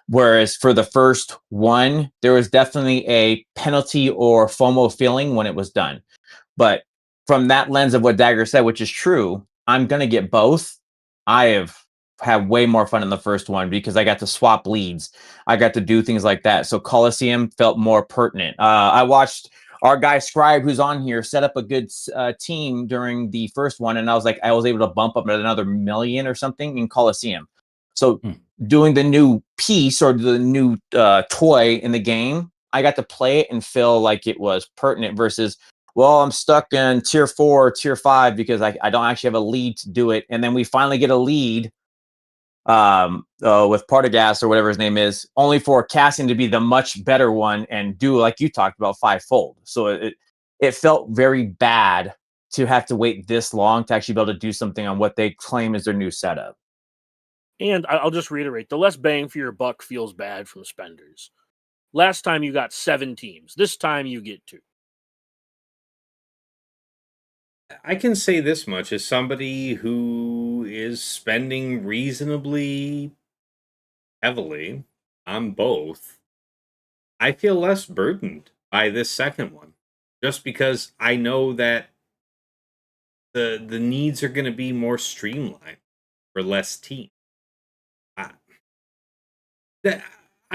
Whereas for the first one, there was definitely a penalty or FOMO feeling when it was done. But from that lens of what Dagger said, which is true, I'm going to get both. I have had way more fun in the first one because I got to swap leads. I got to do things like that. So Coliseum felt more pertinent. I watched our guy Scrybe, who's on here, set up a good team during the first one. And I was able to bump up at another million or something in Coliseum. So doing the new piece or the new toy in the game, I got to play it and feel like it was pertinent versus well, I'm stuck in tier 4 or tier 5 because I don't actually have a lead to do it. And then we finally get a lead with Partagas or whatever his name is, only for Cassian to be the much better one and do, like you talked about, 5-fold. So it felt very bad to have to wait this long to actually be able to do something on what they claim is their new setup. And I'll just reiterate, the less bang for your buck feels bad from spenders. Last time you got 7 teams. This time you get 2. I can say this much as somebody who is spending reasonably heavily on both. I feel less burdened by this second one, just because I know that the needs are going to be more streamlined for less team.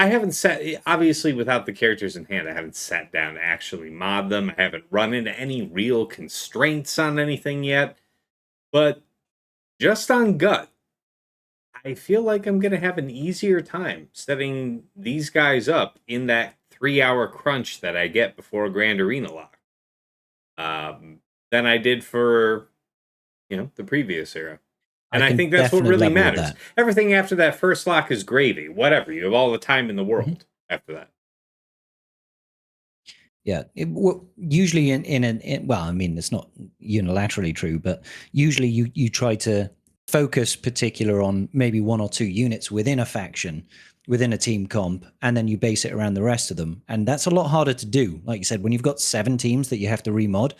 I haven't sat, obviously without the characters in hand, I haven't sat down to actually mod them. I haven't run into any real constraints on anything yet. But just on gut, I feel like I'm going to have an easier time setting these guys up in that 3-hour crunch that I get before a Grand Arena lock than I did for, the previous era. And I think that's what really matters. Everything after that first lock is gravy. Whatever. You have all the time in the world after that. Yeah. Usually well, I mean, it's not unilaterally true, but usually you try to focus particular on maybe 1 or 2 units within a faction, within a team comp, and then you base it around the rest of them. And that's a lot harder to do. Like you said, when you've got 7 teams that you have to remod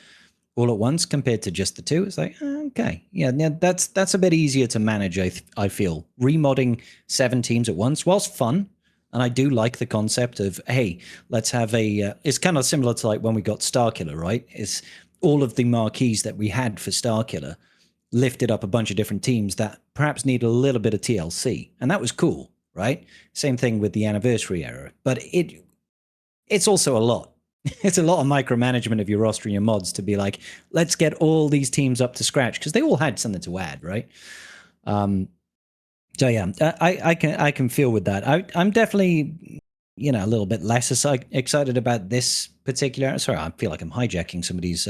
all at once compared to just the 2, it's like, okay, yeah, that's a bit easier to manage. I feel remodding 7 teams at once, whilst fun, and I do like the concept of, hey, let's have a. It's kind of similar to like when we got Starkiller, right? It's all of the marquees that we had for Starkiller lifted up a bunch of different teams that perhaps need a little bit of TLC, and that was cool, right? Same thing with the anniversary era, but it's also a lot. It's a lot of micromanagement of your roster and your mods to be like, let's get all these teams up to scratch because they all had something to add, right? So yeah, I can feel with that. I'm definitely a little bit less excited about this particular. Sorry, I feel like I'm hijacking somebody's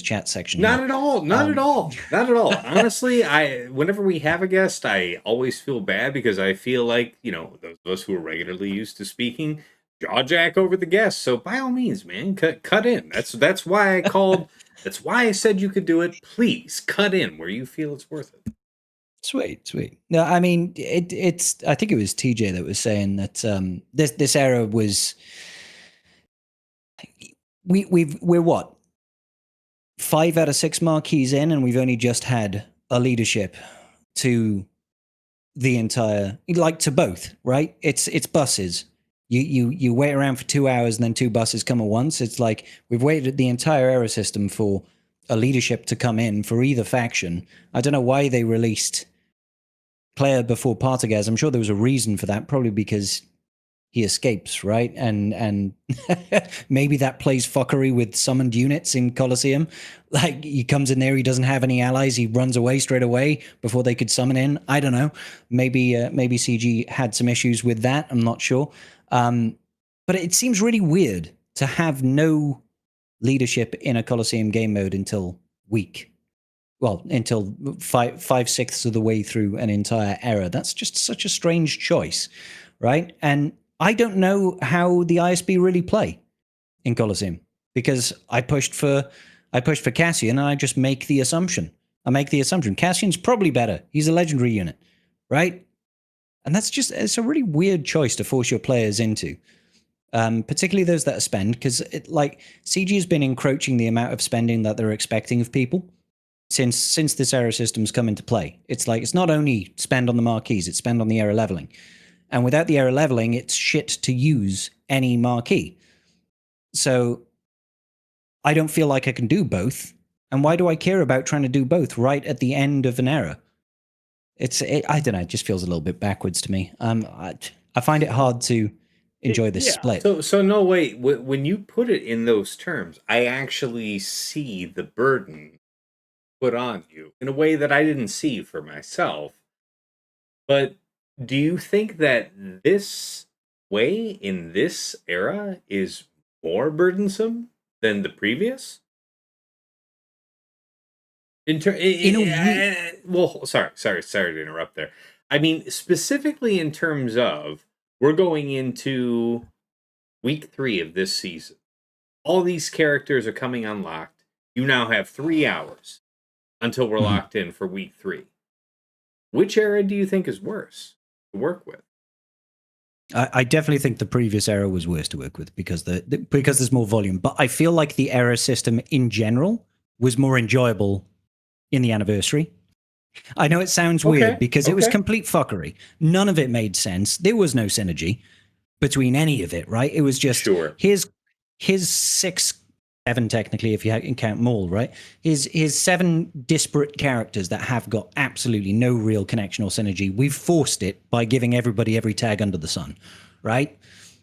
chat section. Not at all. Not at all. Not at all. Honestly, whenever we have a guest, I always feel bad because I feel like those of us who are regularly used to speaking jaw jack over the guest. So by all means, man, cut in. That's why I called. That's why I said you could do it. Please cut in where you feel it's worth it. Sweet. No, I mean it's. I think it was TJ that was saying that this era was. We're what 5 out of 6 marquees in, and we've only just had a leadership to the entire, like to both, right? It's buses. You wait around for 2 hours and then 2 buses come at once. It's like we've waited the entire era system for a leadership to come in for either faction. I don't know why they released player before Partagaz. I'm sure there was a reason for that, probably because he escapes, right? And maybe that plays fuckery with summoned units in Colosseum. Like he comes in there, he doesn't have any allies, he runs away straight away before they could summon in. I don't know. Maybe CG had some issues with that. I'm not sure. But it seems really weird to have no leadership in a Colosseum game mode until until 5/6 of the way through an entire era. That's just such a strange choice, right? And I don't know how the ISB really play in Colosseum because I pushed for Cassian, and I just make the assumption. Cassian's probably better. He's a legendary unit, right? And it's a really weird choice to force your players into, particularly those that are spend, because CG has been encroaching the amount of spending that they're expecting of people since this era system's come into play. It's like it's not only spend on the marquees, it's spend on the era leveling. And without the era leveling, it's shit to use any marquee. So I don't feel like I can do both. And why do I care about trying to do both right at the end of an era? I don't know. It just feels a little bit backwards to me. I find it hard to enjoy this split. So no, wait. When you put it in those terms, I actually see the burden put on you in a way that I didn't see for myself. But do you think that this way in this era is more burdensome than the previous? In a week. Well, sorry to interrupt there. I mean, specifically in terms of we're going into week 3 of this season. All these characters are coming unlocked. You now have 3 hours until we're locked in for week 3. Which era do you think is worse to work with? I definitely think the previous era was worse to work with because because there's more volume. But I feel like the era system in general was more enjoyable in the anniversary. I know it sounds weird because it was complete fuckery. None of it made sense. There was no synergy between any of it, right? It was just his 6, 7 technically, if you can count Maul, right? His 7 disparate characters that have got absolutely no real connection or synergy. We've forced it by giving everybody every tag under the sun, right?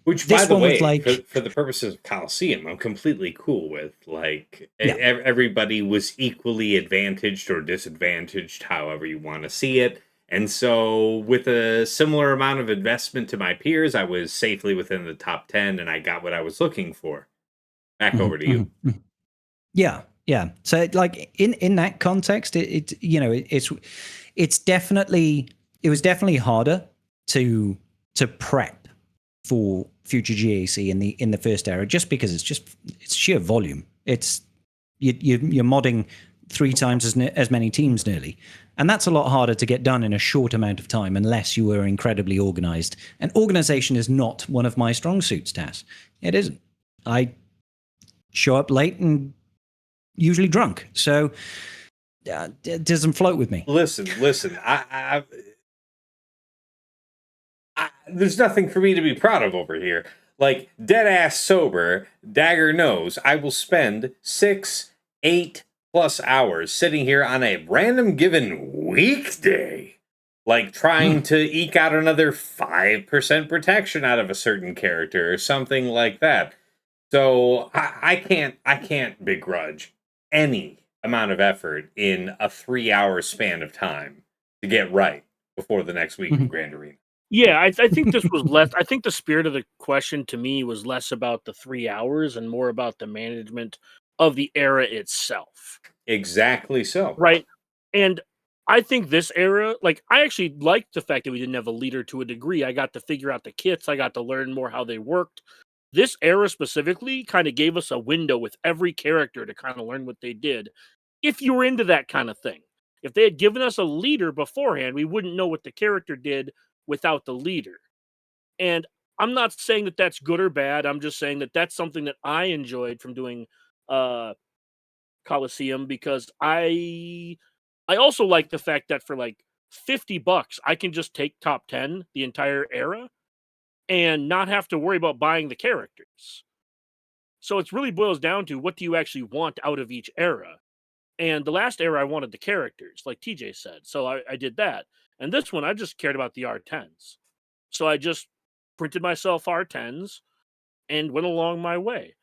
Which, by the way, for the purposes of Coliseum, I'm completely cool with. Like, everybody was equally advantaged or disadvantaged, however you want to see it. And so, with a similar amount of investment to my peers, I was safely within the top 10, and I got what I was looking for. Back over to you. Yeah. So, like in that context, it was definitely harder to prep for future GAC in the first era, just because it's sheer volume. It's you're modding 3 times as many teams nearly, and that's a lot harder to get done in a short amount of time unless you were incredibly organized. And organization is not one of my strong suits, Tass. It isn't. I show up late and usually drunk, so it doesn't float with me. Listen. There's nothing for me to be proud of over here. Like, dead ass sober, Dagger knows I will spend 6, 8 plus hours sitting here on a random given weekday, like trying to eke out another 5% protection out of a certain character or something like that. So I can't begrudge any amount of effort in a 3-hour span of time to get right before the next week of Grand Arena. Yeah, I think this was less. I think the spirit of the question to me was less about the 3 hours and more about the management of the era itself. Exactly so. Right. And I think this era, like, I actually liked the fact that we didn't have a leader to a degree. I got to figure out the kits. I got to learn more how they worked. This era specifically kind of gave us a window with every character to kind of learn what they did. If you were into that kind of thing, if they had given us a leader beforehand, we wouldn't know what the character did without the leader. And I'm not saying that that's good or bad. I'm just saying that that's something that I enjoyed from doing Coliseum, because I also like the fact that for like $50 I can just take top 10 the entire era and not have to worry about buying the characters. So it really boils down to, what do you actually want out of each era? And the last era I wanted the characters, like TJ said. So I did that. And this one I just cared about the R10s. So I just printed myself R10s and went along my way.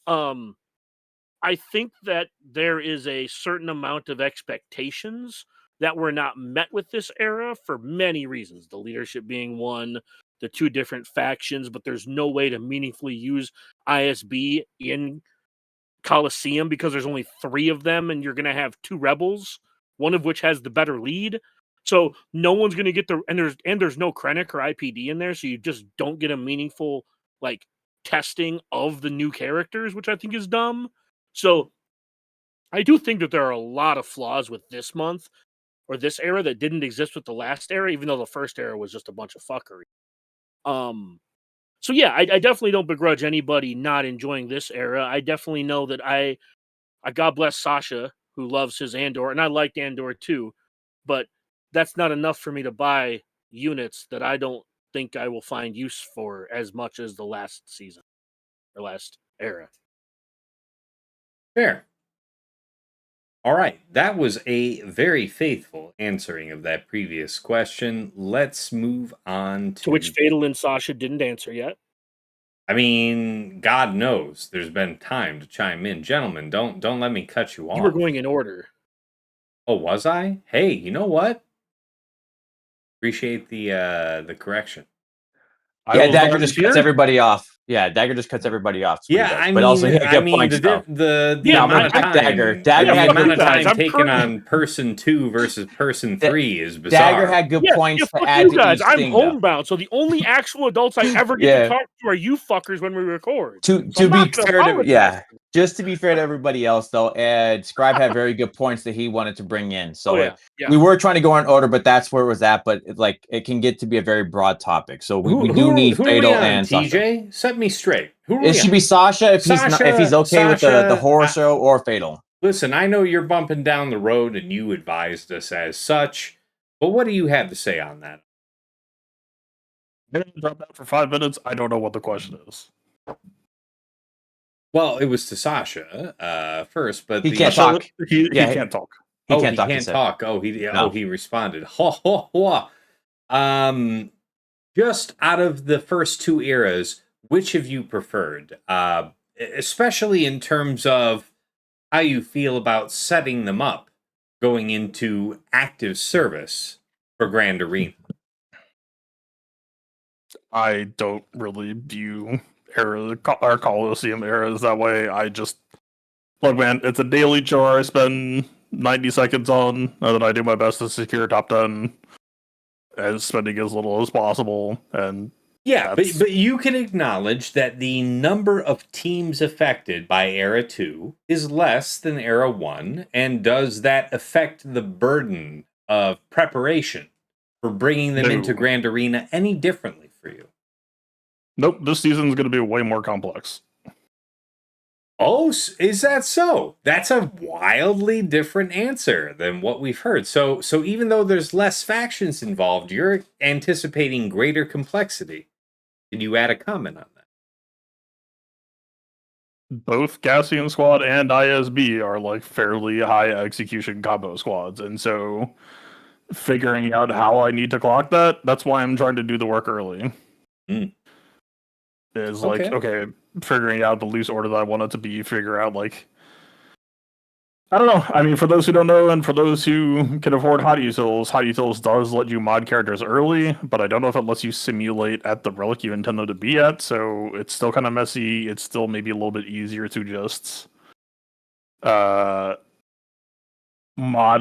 I think that there is a certain amount of expectations that were not met with this era for many reasons. The leadership being one, the 2 different factions, but there's no way to meaningfully use ISB in Coliseum because there's only 3 of them, and you're going to have 2 rebels, one of which has the better lead. So no one's going to get there's no Krennic or IPD in there, so you just don't get a meaningful like testing of the new characters, which I think is dumb. So I do think that there are a lot of flaws with this month or this era that didn't exist with the last era, even though the first era was just a bunch of fuckery. So yeah, I definitely don't begrudge anybody not enjoying this era. I definitely know that I God bless Sasha, who loves his Andor, and I liked Andor too, but that's not enough for me to buy units that I don't think I will find use for as much as the last season or last era. Fair. All right, that was a very faithful answering of that previous question. Let's move on To which Fatal and Sasha didn't answer yet. I mean, God knows there's been time to chime in. Gentlemen, don't let me cut you off. You were going in order. Oh, was I? Hey, you know what? Appreciate the correction. Yeah, Dagger just cuts everybody off. Yeah, Dagger just cuts everybody off. Yeah, I but also mean, he had good points, the Yeah, amount of back time, Dagger. Dagger the had amount good of guys. time I'm taken pretty- on person 2 versus person 3 is bizarre. Dagger had good points to fuck add you to guys. each I'm thing, though. homebound, so the only actual adults I ever get to talk to are you fuckers when we record. To I'm be not gonna fair to apologize. just to be fair to everybody else though, Ed Scrybe had very good points that he wanted to bring in. So yeah. we were trying to go in order, but that's where it was at. But it can get to be a very broad topic. So we do need who Fatal are we on, and Sasha. TJ? Set me straight. Who are It we should on? be Sasha if he's okay with the horror show, or Fatal. Listen, I know you're bumping down the road and you advised us as such, but what do you have to say on that? I'm gonna drop out for 5 minutes. I don't know what the question is. Well, it was to Sasha first, but he can't talk. He can't talk. He can't talk. talk. He responded. Ho, ho, ho. Just out of the first 2 eras, which have you preferred? Especially in terms of how you feel about setting them up going into active service for Grand Arena. I don't really view our Coliseum eras that way. I just look, man. It's a daily chore. I spend 90 seconds on, and then I do my best to secure top 10, and spending as little as possible. And yeah, but you can acknowledge that the number of teams affected by Era 2 is less than Era 1, and does that affect the burden of preparation for bringing them into Grand Arena any differently for you? Nope, this season is going to be way more complex. Oh, is that so? That's a wildly different answer than what we've heard. So even though there's less factions involved, you're anticipating greater complexity. Can you add a comment on that? Both Gassian Squad and ISB are like fairly high execution combo squads, and so figuring out how I need to clock that's why I'm trying to do the work early. Is like, okay, figuring out the loose order that I want it to be, figure out like, I don't know. I mean, for those who don't know, and for those who can afford Hot Utils does let you mod characters early, but I don't know if it lets you simulate at the relic you intend them to be at, so it's still kind of messy. It's still maybe a little bit easier to just mod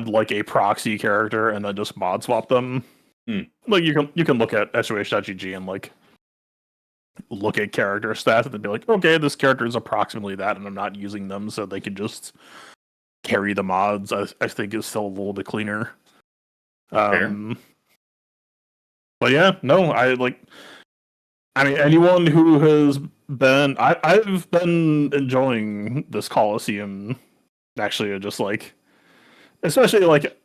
like a proxy character and then just mod swap them. Like you can look at SOH.gg and like look at character stats and then be like, okay, this character is approximately that, and I'm not using them, so they can just carry the mods. I think is still a little bit cleaner. But yeah, no, I mean, anyone who has been, I've been enjoying this Coliseum. Actually, just like, especially like,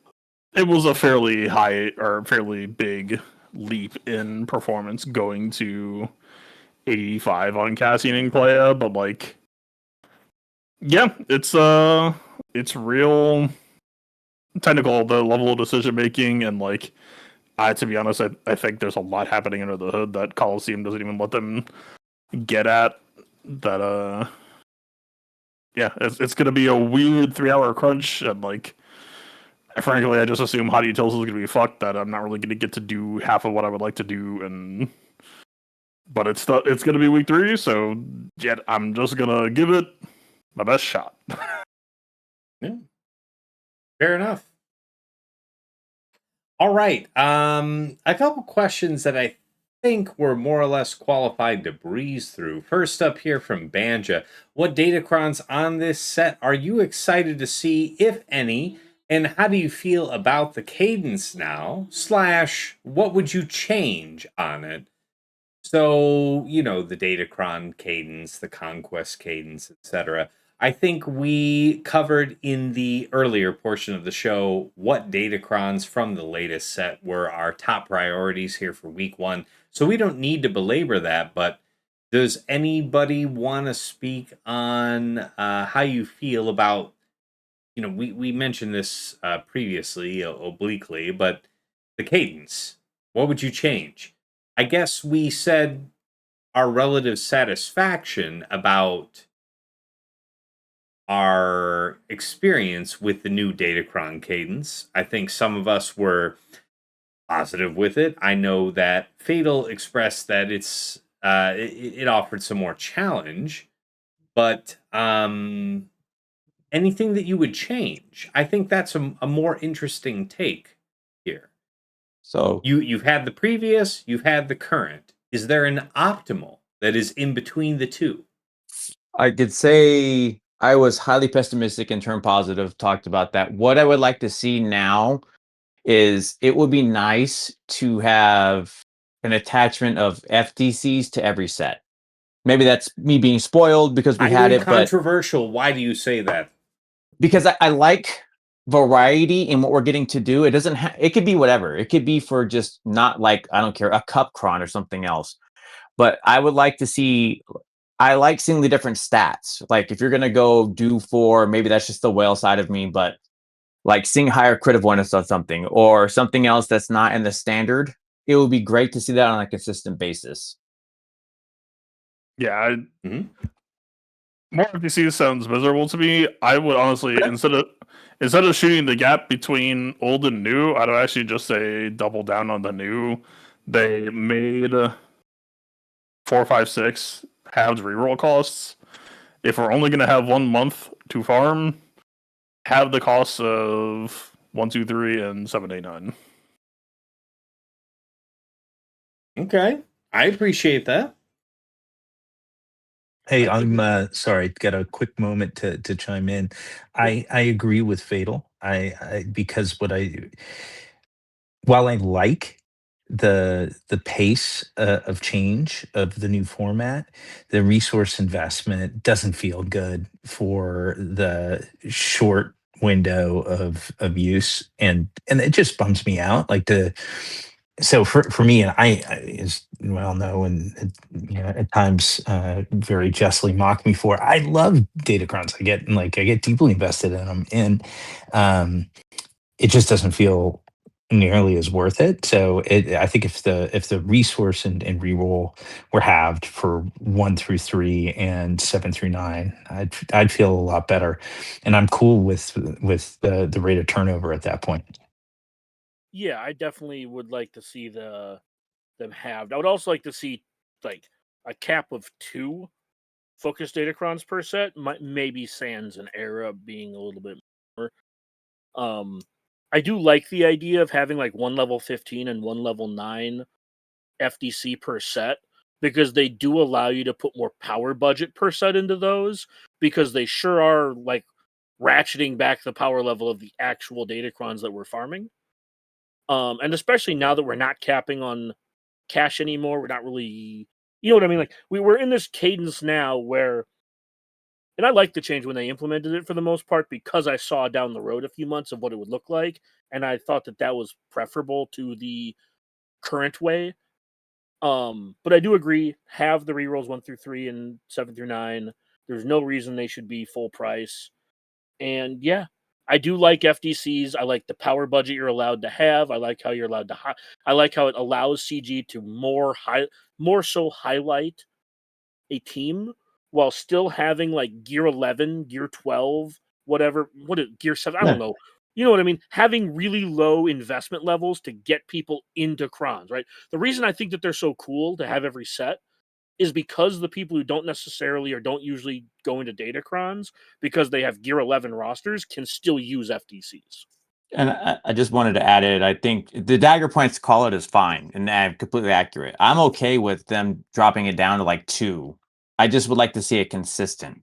it was a fairly high or fairly big leap in performance going to 85 on Cassian and Clea, but like, yeah, it's real technical, the level of decision making, and like, to be honest, I think there's a lot happening under the hood that Coliseum doesn't even let them get at. That yeah, it's gonna be a weird 3-hour crunch, and like, frankly, I just assume Hot Utils is gonna be fucked. That I'm not really gonna get to do half of what I would like to do, but it's gonna be week 3, so yeah, I'm just gonna give it my best shot. Yeah, fair enough. All right, a couple questions that I think we're more or less qualified to breeze through. First up here from Banja, what Datacrons on this set are you excited to see, if any, and how do you feel about the cadence now? / what would you change on it? So, the Datacron cadence, the Conquest cadence, etc. I think we covered in the earlier portion of the show what Datacrons from the latest set were our top priorities here for week 1. So we don't need to belabor that, but does anybody want to speak on how you feel about, we mentioned this previously, obliquely, but the cadence, what would you change? I guess we said our relative satisfaction about our experience with the new Datacron cadence. I think some of us were positive with it. I know that Fatal expressed that it offered some more challenge, but anything that you would change? I think that's a more interesting take here. So You've had the previous, you've had the current. Is there an optimal that is in between the two? I could say I was highly pessimistic and turned positive, talked about that. What I would like to see now is it would be nice to have an attachment of FTCs to every set. Maybe that's me being spoiled because we had Highly it, but controversial. Why do you say that? because I like variety in what we're getting to do. It doesn't it could be whatever. It could be for just not like, I don't care, a cup cron or something else. But I would like to see, I like seeing the different stats. Like if you're gonna go do for, maybe that's just the whale side of me, but like seeing higher crit avoidance on something or something else that's not in the standard, it would be great to see that on a consistent basis. Yeah, Mhm. more NPCs sounds miserable to me. I would honestly, instead of shooting the gap between old and new, I'd actually just say double down on the new. They made 4, 5, 6 halved reroll costs. If we're only gonna have 1 month to farm, have the costs of 1, 2, 3, and 7, 8, 9. Okay, I appreciate that. Hey, I I'm think sorry, got a quick moment to chime in. I agree with Fatal. I because while I like the pace of change of the new format, the resource investment doesn't feel good for the short window of use, and it just bums me out. Like the so for me, and I as you well know, and you know, at times very justly mock me for. I love Datacrons. I get deeply invested in them, and it just doesn't feel nearly as worth it. So I think if the resource and reroll were halved for 1 through 3 and 7 through 9, I'd feel a lot better, and I'm cool with the rate of turnover at that point. Yeah, I definitely would like to see them halved. I would also like to see like a cap of 2 focus datacrons per set. Maybe Sans and Era being a little bit more. Um, I do like the idea of having like one level 15 and one level 9 FDC per set because they do allow you to put more power budget per set into those because they sure are like ratcheting back the power level of the actual datacrons that we're farming. And especially now that we're not capping on cash anymore, we're not really, you know what I mean? Like we're in this cadence now where, and I like the change when they implemented it for the most part because I saw down the road a few months of what it would look like, and I thought that that was preferable to the current way. But I do agree, have the rerolls 1 through 3 and 7 through 9. There's no reason they should be full price. And yeah, I do like FDCs. I like the power budget you're allowed to have. I like how you're allowed to I like how it allows CG to more so highlight a team while still having like gear 11, gear 12, whatever, gear 7, I don't Yeah. know. You know what I mean? Having really low investment levels to get people into crons, right? The reason I think that they're so cool to have every set is because the people who don't necessarily or don't usually go into Datacrons because they have gear 11 rosters can still use FTCs. And I just wanted to add it. I think the dagger points call it is fine and completely accurate. I'm okay with them dropping it down to like 2. I just would like to see it consistent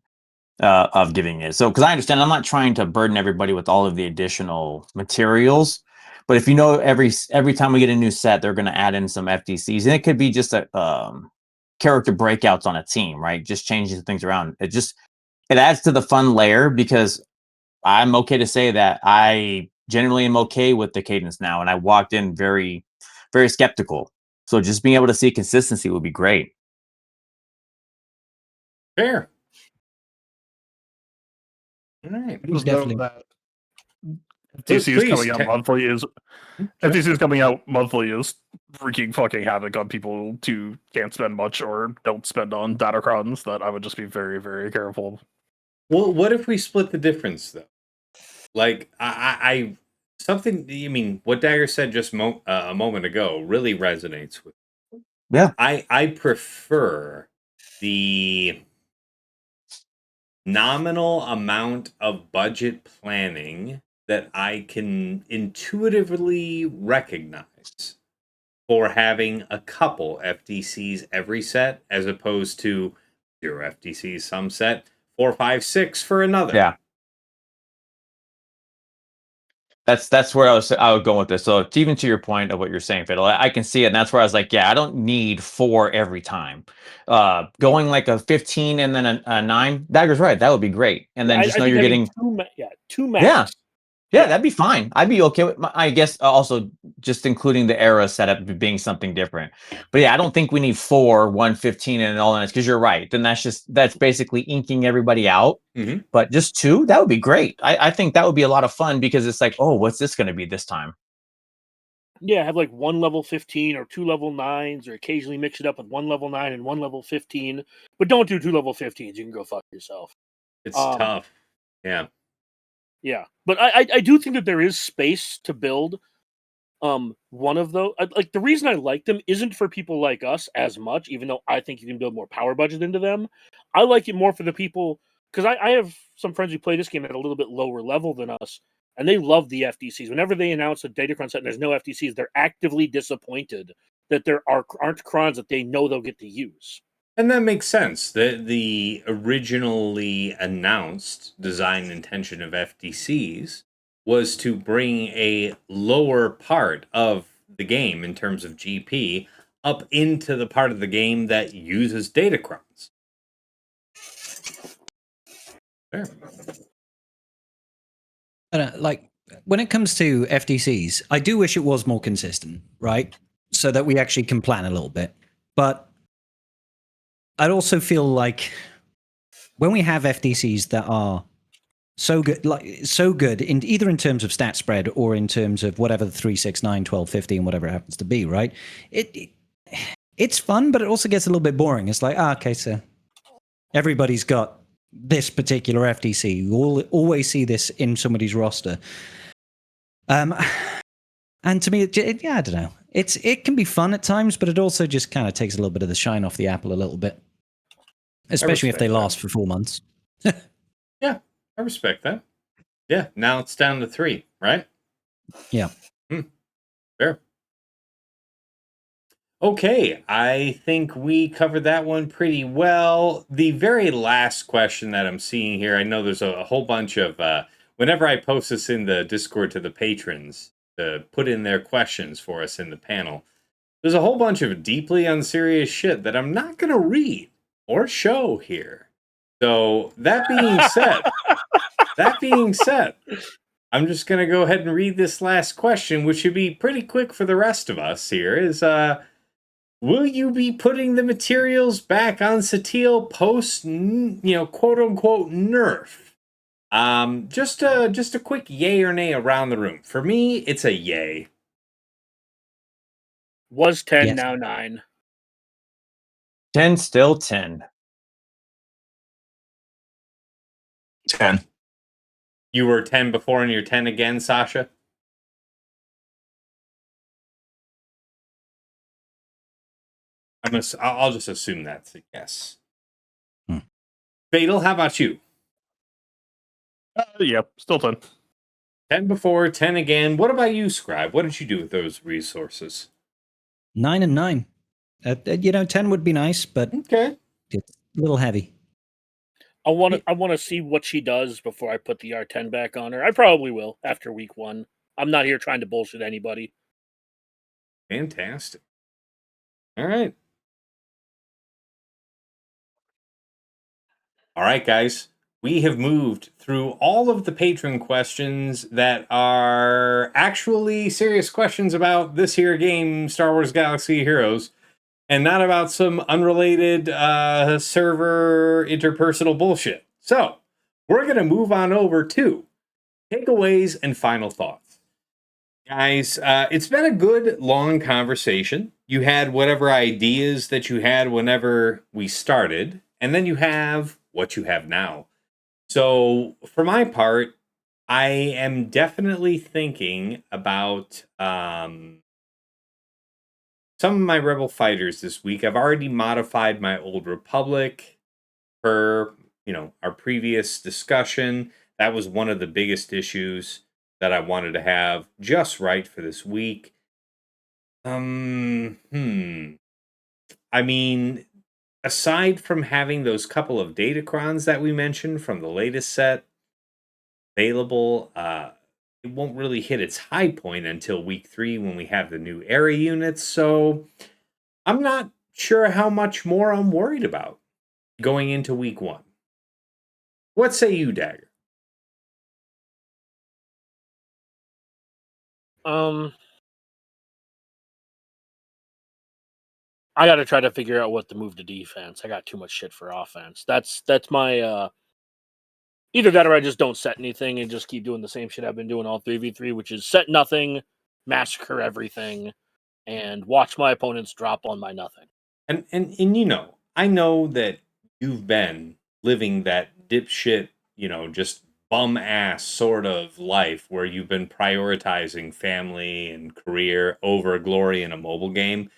of giving it. So, because I understand, I'm not trying to burden everybody with all of the additional materials, but if you know every time we get a new set, they're going to add in some FTCs, and it could be just a character breakouts on a team, right? Just changing things around. It adds to the fun layer because I'm okay to say that I generally am okay with the cadence now, and I walked in very, very skeptical. So just being able to see consistency would be great. fair. All right. Just Definitely. know that Please, FTCs coming out monthly is Sure. FTCs coming out monthly is wreaking fucking havoc on people who can't spend much or don't spend on Datacrons. That I would just be very, very careful. Well, what if we split the difference though? Like something, I mean, what Dagger said just a moment ago really resonates with me. Yeah. I prefer the nominal amount of budget planning that I can intuitively recognize for having a couple FTCs every set, as opposed to 0 FTCs some set, 4, 5, 6 for another. Yeah. That's where I would go with this. So even to your point of what you're saying, Fiddle, I can see it, and that's where I was like, yeah, I don't need 4 every time. Going like a 15 and then a 9, Dagger's right. That would be great. And then just I know think you're having getting two yeah. max. Yeah, that'd be fine. I'd be okay with I guess also just including the era setup being something different. But yeah, I don't think we need 4, 115 and all that, because you're right. Then that's basically inking everybody out. Mhm. But just 2, that would be great. I think that would be a lot of fun, because it's like, oh, what's this going to be this time? Yeah, have like 1 level 15 or 2 level 9s, or occasionally mix it up with 1 level 9 and 1 level 15. But don't do 2 level 15s. You can go fuck yourself. It's tough. Yeah. Yeah. But I do think that there is space to build one of those. Like, the reason I like them isn't for people like us as much, even though I think you can build more power budget into them. I like it more for the people, because I have some friends who play this game at a little bit lower level than us, and they love the FDCs. Whenever they announce a Datacron set and there's no FDCs, they're actively disappointed that there aren't crons that they know they'll get to use. And that makes sense. The originally announced design intention of FDCs was to bring a lower part of the game in terms of GP up into the part of the game that uses Datacrons. Fair. Like, when it comes to FTCs, I do wish it was more consistent, right? So that we actually can plan a little bit. But I'd also feel like when we have FTCs that are so good in either in terms of stat spread or in terms of whatever the 3, 6, 9, 12, 15, whatever it happens to be, right? It's fun, but it also gets a little bit boring. It's like, okay, so everybody's got this particular FTC. You always see this in somebody's roster. And to me, I don't know. It can be fun at times, but it also just kind of takes a little bit of the shine off the apple a little bit, especially if they last for 4 months. Yeah, I respect that. Yeah, now it's down to 3, right? Yeah. Fair. Okay, I think we covered that one pretty well. The very last question that I'm seeing here, I know there's a whole bunch of, whenever I post this in the Discord to the patrons to put in their questions for us in the panel, there's a whole bunch of deeply unserious shit that I'm not going to read or show here. So that being said, I'm just going to go ahead and read this last question, which should be pretty quick for the rest of us here, is, will you be putting the materials back on Satil post, quote unquote nerf? Just a quick yay or nay around the room. For me, it's a yay. Was 10, Yes. now 9. 10, still 10. 10. You were 10 before and you're 10 again, Sasha? I'll just assume that's a yes. Fatal, how about you? Yep, still 10. 10 before, 10 again. What about you, Scrybe? What did you do with those resources? 9 and 9. 10 would be nice, but Okay. it's a little heavy. I want to see what she does before I put the R10 back on her. I probably will after week 1. I'm not here trying to bullshit anybody. Fantastic. All right. All right, guys. We have moved through all of the patron questions that are actually serious questions about this here game, Star Wars Galaxy of Heroes, and not about some unrelated server interpersonal bullshit. So, we're going to move on over to takeaways and final thoughts. Guys, it's been a good, long conversation. You had whatever ideas that you had whenever we started, and then you have what you have now. So, for my part, I am definitely thinking about some of my Rebel fighters this week. I've already modified my Old Republic per, our previous discussion. That was one of the biggest issues that I wanted to have just right for this week. I mean, aside from having those couple of Datacrons that we mentioned from the latest set available, it won't really hit its high point until week 3 when we have the new era units. So I'm not sure how much more I'm worried about going into week 1. What say you, Dagger? I got to try to figure out what to move to defense. I got too much shit for offense. That's my either that or I just don't set anything and just keep doing the same shit I've been doing all 3v3, which is set nothing, massacre everything, and watch my opponents drop on my nothing. And I know that you've been living that dipshit, just bum ass sort of life where you've been prioritizing family and career over glory in a mobile game.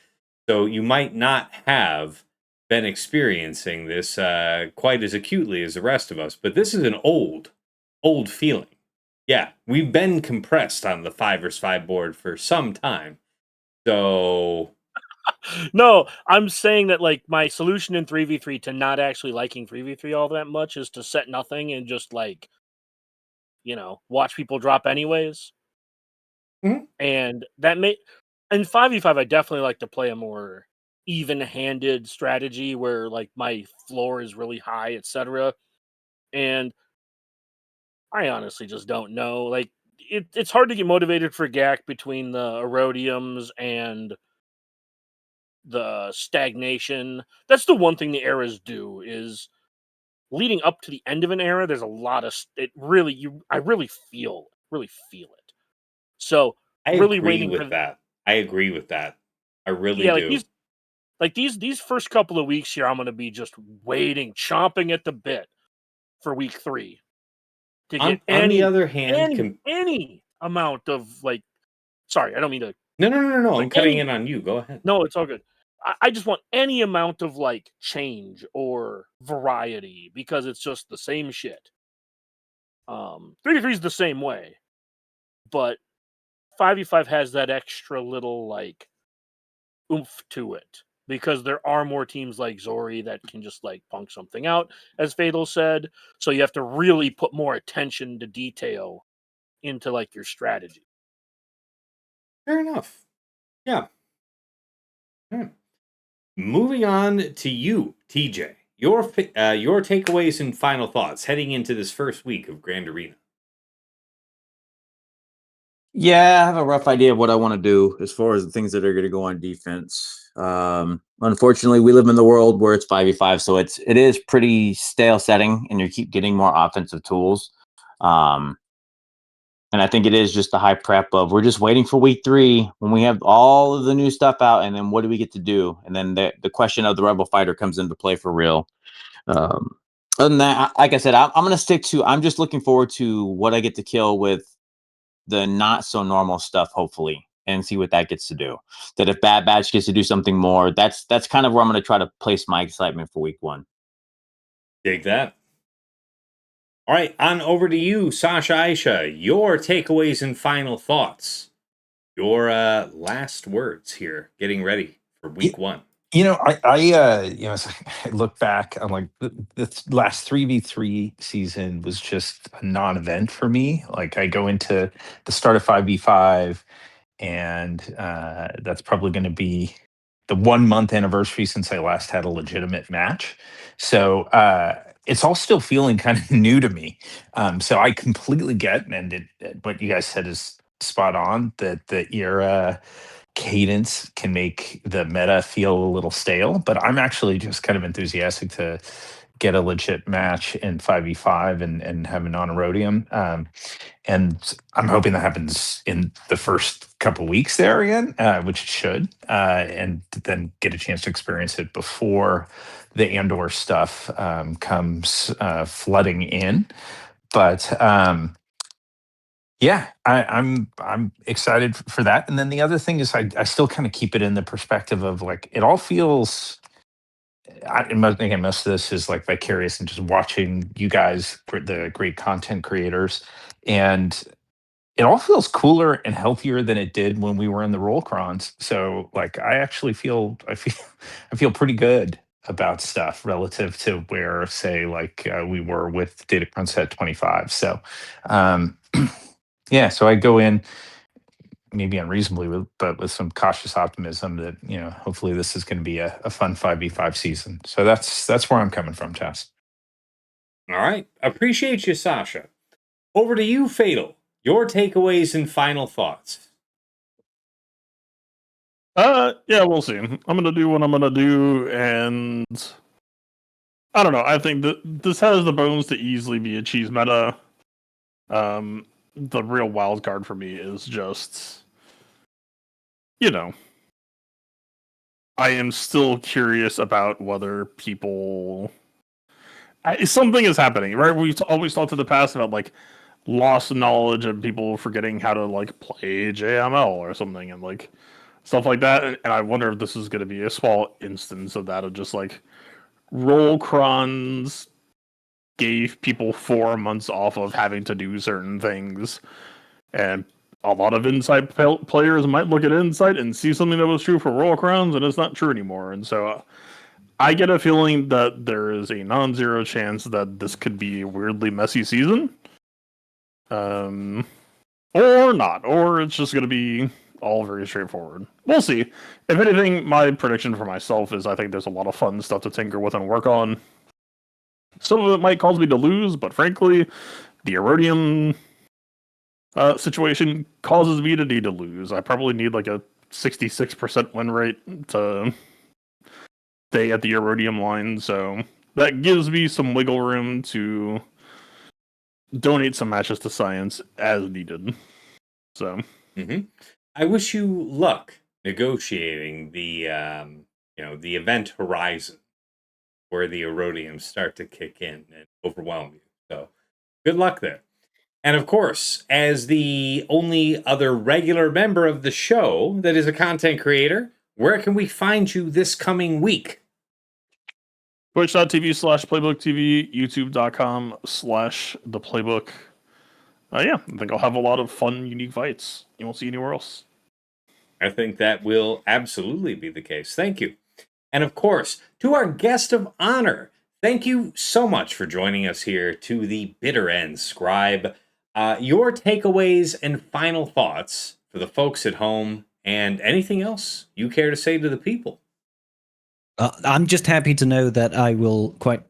So you might not have been experiencing this quite as acutely as the rest of us, but this is an old feeling. Yeah, we've been compressed on the 5v5 board for some time. So No, I'm saying that like my solution in 3v3 to not actually liking 3v3 all that much is to set nothing and just like, watch people drop anyways. Mhm. And that may in 5v5 I definitely like to play a more even-handed strategy where like my floor is really high, etc. And I honestly just don't know. Like it's hard to get motivated for GAC between the erodiums and the stagnation. That's the one thing the eras do is leading up to the end of an era. There's a lot of I really feel it. So I really agree waiting with for that. I agree with that. I really yeah, like do. these first couple of weeks here, I'm gonna be just waiting, chomping at the bit for week 3 to get On the other hand, any amount of like. Sorry, I don't mean to. no. But I'm cutting in on you. Go ahead. no, it's all good. I just want any amount of like change or variety because it's just the same shit. 3v3 is the same way, but 5v5 has that extra little like oomph to it because there are more teams like Zori that can just like punk something out, as Fatal said. So you have to really put more attention to detail into like your strategy. Fair enough. Yeah. Moving on to you, TJ. Your takeaways and final thoughts heading into this first week of Grand Arena. Yeah, I have a rough idea of what I want to do as far as the things that are going to go on defense. Unfortunately, we live in the world where it's 5v5, so it is pretty stale setting, and you keep getting more offensive tools. And I think it is just the high prep of we're just waiting for week 3 when we have all of the new stuff out, and then what do we get to do? And then the question of the Rebel Fighter comes into play for real. Um, Other than that, like I said, I'm going to stick to. I'm just looking forward to what I get to kill with the not so normal stuff, hopefully, and see what that gets to do. That if Bad Batch gets to do something more, that's kind of where I'm going to try to place my excitement for week 1. Dig that. All right, on over to you, Sasha Aisha. Your takeaways and final thoughts. Your last words here, getting ready for week 1. As I look back, I'm like, the last 3v3 season was just a non-event for me. Like, I go into the start of 5v5, and that's probably going to be the 1 month anniversary since I last had a legitimate match. So it's all still feeling kind of new to me. So I completely get, and what you guys said is spot on, that the era cadence can make the meta feel a little stale, but I'm actually just kind of enthusiastic to get a legit match in 5v5 and have an on-erodium. And I'm hoping that happens in the first couple weeks there again, which it should, and then get a chance to experience it before the Andor stuff comes flooding in. But Yeah, I'm excited for that. And then the other thing is I still kind of keep it in the perspective of like it all feels. Again, most of this is like vicarious and just watching you guys, the great content creators, and it all feels cooler and healthier than it did when we were in the roll crons. So like I feel I feel pretty good about stuff relative to where say like we were with Datacrons at 25. So um yeah, so I go in maybe unreasonably but with some cautious optimism that hopefully this is going to be a fun 5v5 season. So that's where I'm coming from, Tess. All right. Appreciate you, Sasha. Over to you, Fatal. Your takeaways and final thoughts. Yeah, we'll see. I'm gonna do what I'm gonna do, and I don't know. I think that this has the bones to easily be a cheese meta. The real wild card for me is just, I am still curious about whether people. Something is happening, right? We've always talked in the past about like lost knowledge and people forgetting how to like play JML or something, and like stuff like that. And I wonder if this is going to be a small instance of that, of just like roll crons gave people 4 months off of having to do certain things, and a lot of Insight players might look at Insight and see something that was true for roll crons and it's not true anymore. And so I get a feeling that there is a non-zero chance that this could be a weirdly messy season, or not, or it's just going to be all very straightforward. We'll see. If anything, my prediction for myself is I think there's a lot of fun stuff to tinker with and work on. Some of it might cause me to lose, but frankly, the Erodium situation causes me to need to lose. I probably need like a 66% win rate to stay at the Erodium line, so that gives me some wiggle room to donate some matches to Science as needed. So, I wish you luck negotiating the the event horizon where the Erodiums start to kick in and overwhelm you. So, good luck there. And of course, as the only other regular member of the show that is a content creator, where can we find you this coming week? Twitch.tv/PlaybookTV, YouTube.com/ThePlaybook. Yeah, I think I'll have a lot of fun, unique fights you won't see anywhere else. I think that will absolutely be the case. Thank you. And of course, to our guest of honor, thank you so much for joining us here to the bitter end, Scrybe. Your takeaways and final thoughts for the folks at home, and anything else you care to say to the people. I'm just happy to know that I will quite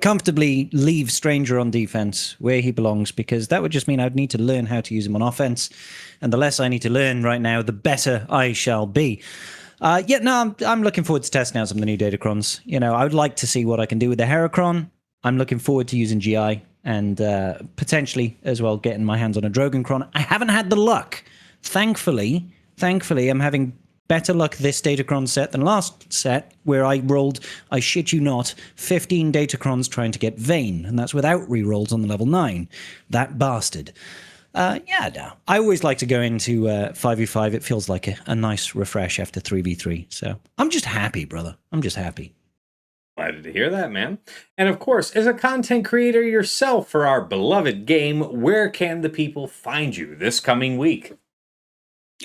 comfortably leave Stranger on defense where he belongs, because that would just mean I'd need to learn how to use him on offense. And the less I need to learn right now, the better I shall be. I'm looking forward to testing out some of the new Datacrons. I would like to see what I can do with the Heracron. I'm looking forward to using GI and potentially as well getting my hands on a Drogoncron. I haven't had the luck. Thankfully, I'm having better luck this Datacron set than last set, where I rolled, I shit you not, 15 Datacrons trying to get Vayne, and that's without rerolls on the level 9. That bastard. I always like to go into 5v5. It feels like a nice refresh after 3v3. So I'm just happy, brother. I'm just happy. Glad to hear that, man. And of course, as a content creator yourself for our beloved game, where can the people find you this coming week?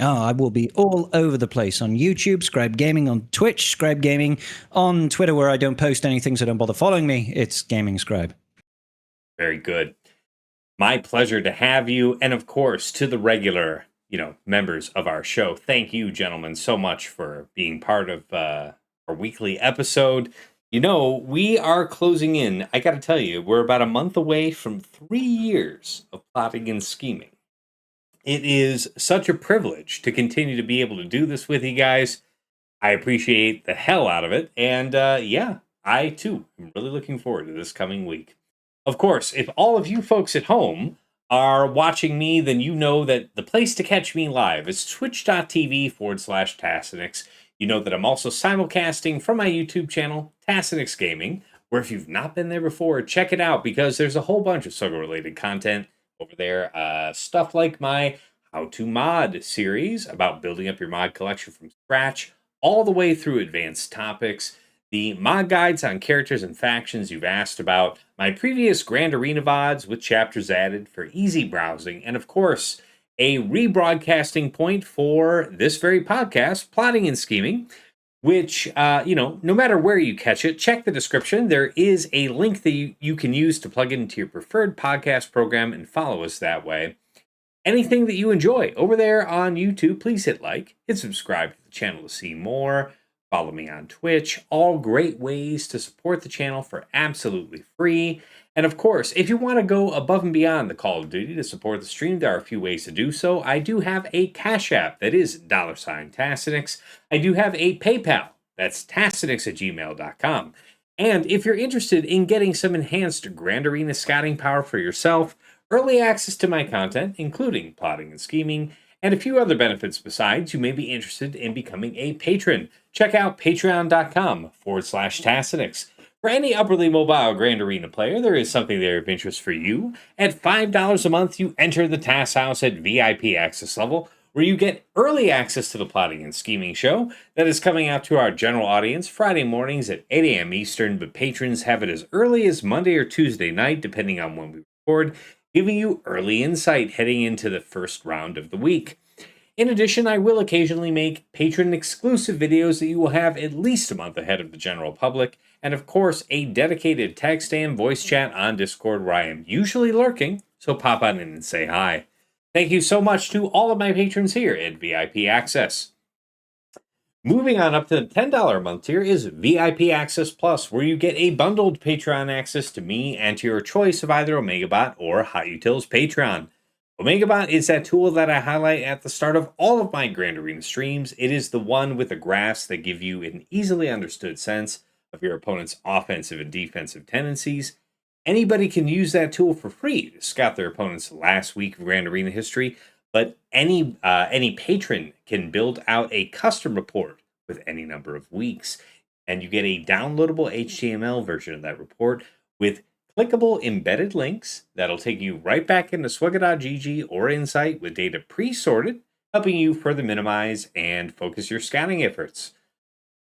I will be all over the place on YouTube, Scrybe Gaming on Twitch, Scrybe Gaming on Twitter, where I don't post anything, so don't bother following me. It's Gaming Scrybe. Very good. My pleasure to have you. And of course, to the regular, members of our show, thank you, gentlemen, so much for being part of our weekly episode. We are closing in. I got to tell you, we're about a month away from 3 years of plotting and scheming. It is such a privilege to continue to be able to do this with you guys. I appreciate the hell out of it. And I too am really looking forward to this coming week. Of course, if all of you folks at home are watching me, then you know that the place to catch me live is twitch.tv/Tassenix. You know that I'm also simulcasting from my YouTube channel, Tassenix Gaming, where if you've not been there before, check it out, because there's a whole bunch of Sogo-related content over there. Stuff like my How to Mod series about building up your mod collection from scratch, all the way through advanced topics. The mod guides on characters and factions you've asked about, my previous Grand Arena VODs with chapters added for easy browsing, and of course, a rebroadcasting point for this very podcast, Plotting and Scheming, which, no matter where you catch it, check the description. There is a link that you can use to plug it into your preferred podcast program and follow us that way. Anything that you enjoy over there on YouTube, please hit like, hit subscribe to the channel to see more. Follow me on Twitch. All great ways to support the channel for absolutely free. And of course, if you want to go above and beyond the Call of Duty to support the stream, there are a few ways to do so. I do have a Cash App that is $Tassenix. I do have a PayPal that's tassenix@gmail.com. And if you're interested in getting some enhanced Grand Arena scouting power for yourself, early access to my content, including Plotting and Scheming, and a few other benefits besides, you may be interested in becoming a patron. Check out patreon.com/Tassenix. For any upperly mobile Grand Arena player, there is something there of interest for you. At $5 a month, you enter the Tass House at VIP access level, where you get early access to the Plotting and Scheming show that is coming out to our general audience Friday mornings at 8 a.m. Eastern, but patrons have it as early as Monday or Tuesday night, depending on when we record, giving you early insight heading into the first round of the week. In addition, I will occasionally make patron-exclusive videos that you will have at least a month ahead of the general public, and of course, a dedicated text and voice chat on Discord where I am usually lurking, so pop on in and say hi. Thank you so much to all of my patrons here at VIP Access. Moving on up to the $10 a month tier is VIP Access Plus, where you get a bundled Patreon access to me and to your choice of either OmegaBot or Hot Utils Patreon. OmegaBot is that tool that I highlight at the start of all of my Grand Arena streams. It is the one with the graphs that give you an easily understood sense of your opponent's offensive and defensive tendencies. Anybody can use that tool for free to scout their opponent's last week of Grand Arena history, but any patron can build out a custom report with any number of weeks, and you get a downloadable HTML version of that report with clickable embedded links that'll take you right back into Swagger.gg or Insight with data pre-sorted, helping you further minimize and focus your scouting efforts.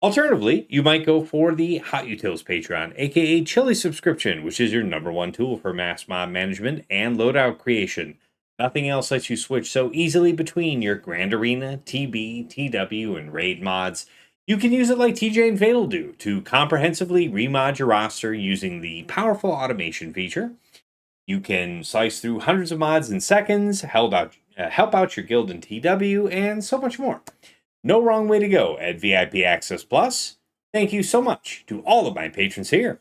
Alternatively, you might go for the Hot Utils Patreon, aka Chili subscription, which is your #1 tool for mass mod management and loadout creation. Nothing else lets you switch so easily between your Grand Arena, TB, TW, and Raid mods. You can use it like TJ and Fatal do to comprehensively remod your roster using the powerful automation feature. You can slice through hundreds of mods in seconds, help out your guild in TW, and so much more. No wrong way to go at VIP Access Plus. Thank you so much to all of my patrons here.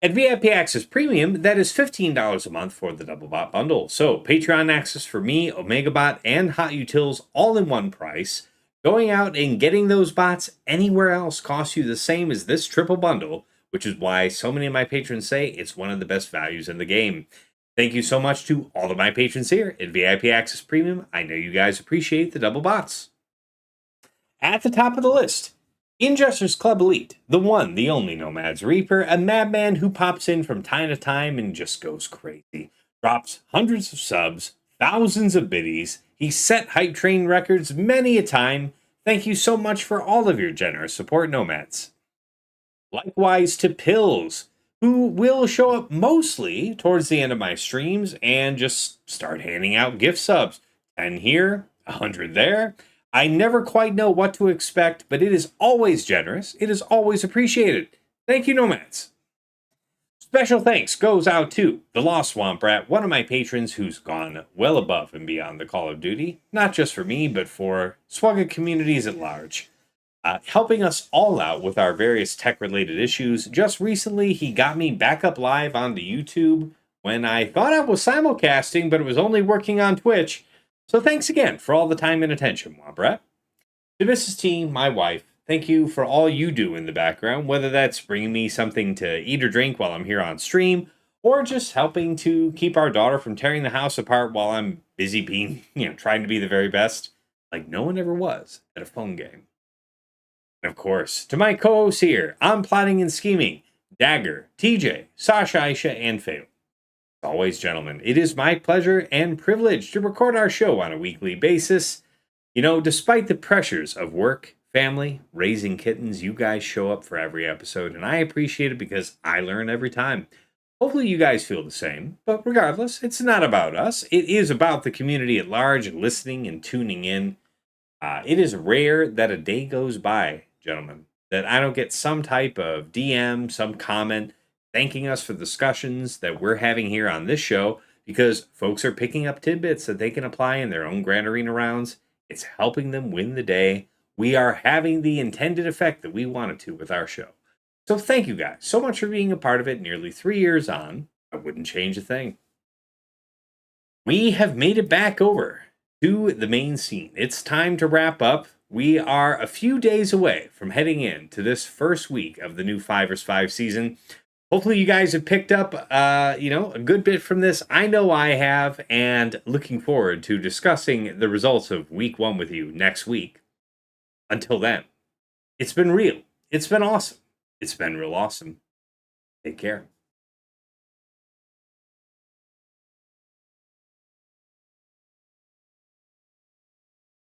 At VIP Access Premium, that is $15 a month for the Double Bot bundle. So Patreon access for me, OmegaBot, and Hot Utils all in one price. Going out and getting those bots anywhere else costs you the same as this triple bundle, which is why so many of my patrons say it's one of the best values in the game. Thank you so much to all of my patrons here at VIP Access Premium. I know you guys appreciate the double bots. At the top of the list, Injustice Club Elite, the one, the only Nomad's Reaper, a madman who pops in from time to time and just goes crazy. Drops hundreds of subs, thousands of biddies. He set hype train records many a time. Thank you so much for all of your generous support, Nomads. Likewise to Pills, who will show up mostly towards the end of my streams and just start handing out gift subs. 10 here, 100 there. I never quite know what to expect, but it is always generous. It is always appreciated. Thank you, Nomads. Special thanks goes out to the Lost Swamp Rat, one of my patrons who's gone well above and beyond the Call of Duty, not just for me, but for Swagga communities at large. Helping us all out with our various tech-related issues. Just recently, he got me back up live onto YouTube when I thought I was simulcasting, but it was only working on Twitch. So thanks again for all the time and attention, Wabrat. To Mrs. T, my wife, thank you for all you do in the background, whether that's bringing me something to eat or drink while I'm here on stream, or just helping to keep our daughter from tearing the house apart while I'm busy being, trying to be the very best, like no one ever was at a phone game. And of course, to my co-hosts here, I'm Plotting and Scheming, Dagger, TJ, Sasha, Aisha, and Fail. Always, gentlemen, it is my pleasure and privilege to record our show on a weekly basis. You know, despite the pressures of work, family, raising kittens, you guys show up for every episode, and I appreciate it because I learn every time. Hopefully you guys feel the same, but regardless, it's not about us. It is about the community at large and listening and tuning in. It is rare that a day goes by, gentlemen, that I don't get some type of DM, some comment thanking us for the discussions that we're having here on this show because folks are picking up tidbits that they can apply in their own Grand Arena rounds. It's helping them win the day. We are having the intended effect that we wanted to with our show. So thank you guys so much for being a part of it nearly 3 years on. I wouldn't change a thing. We have made it back over to the main scene. It's time to wrap up. We are a few days away from heading into this first week of the new 5 vs. 5 season. Hopefully you guys have picked up, a good bit from this. I know I have, and looking forward to discussing the results of week 1 with you next week. Until then, it's been real. It's been awesome. It's been real awesome. Take care.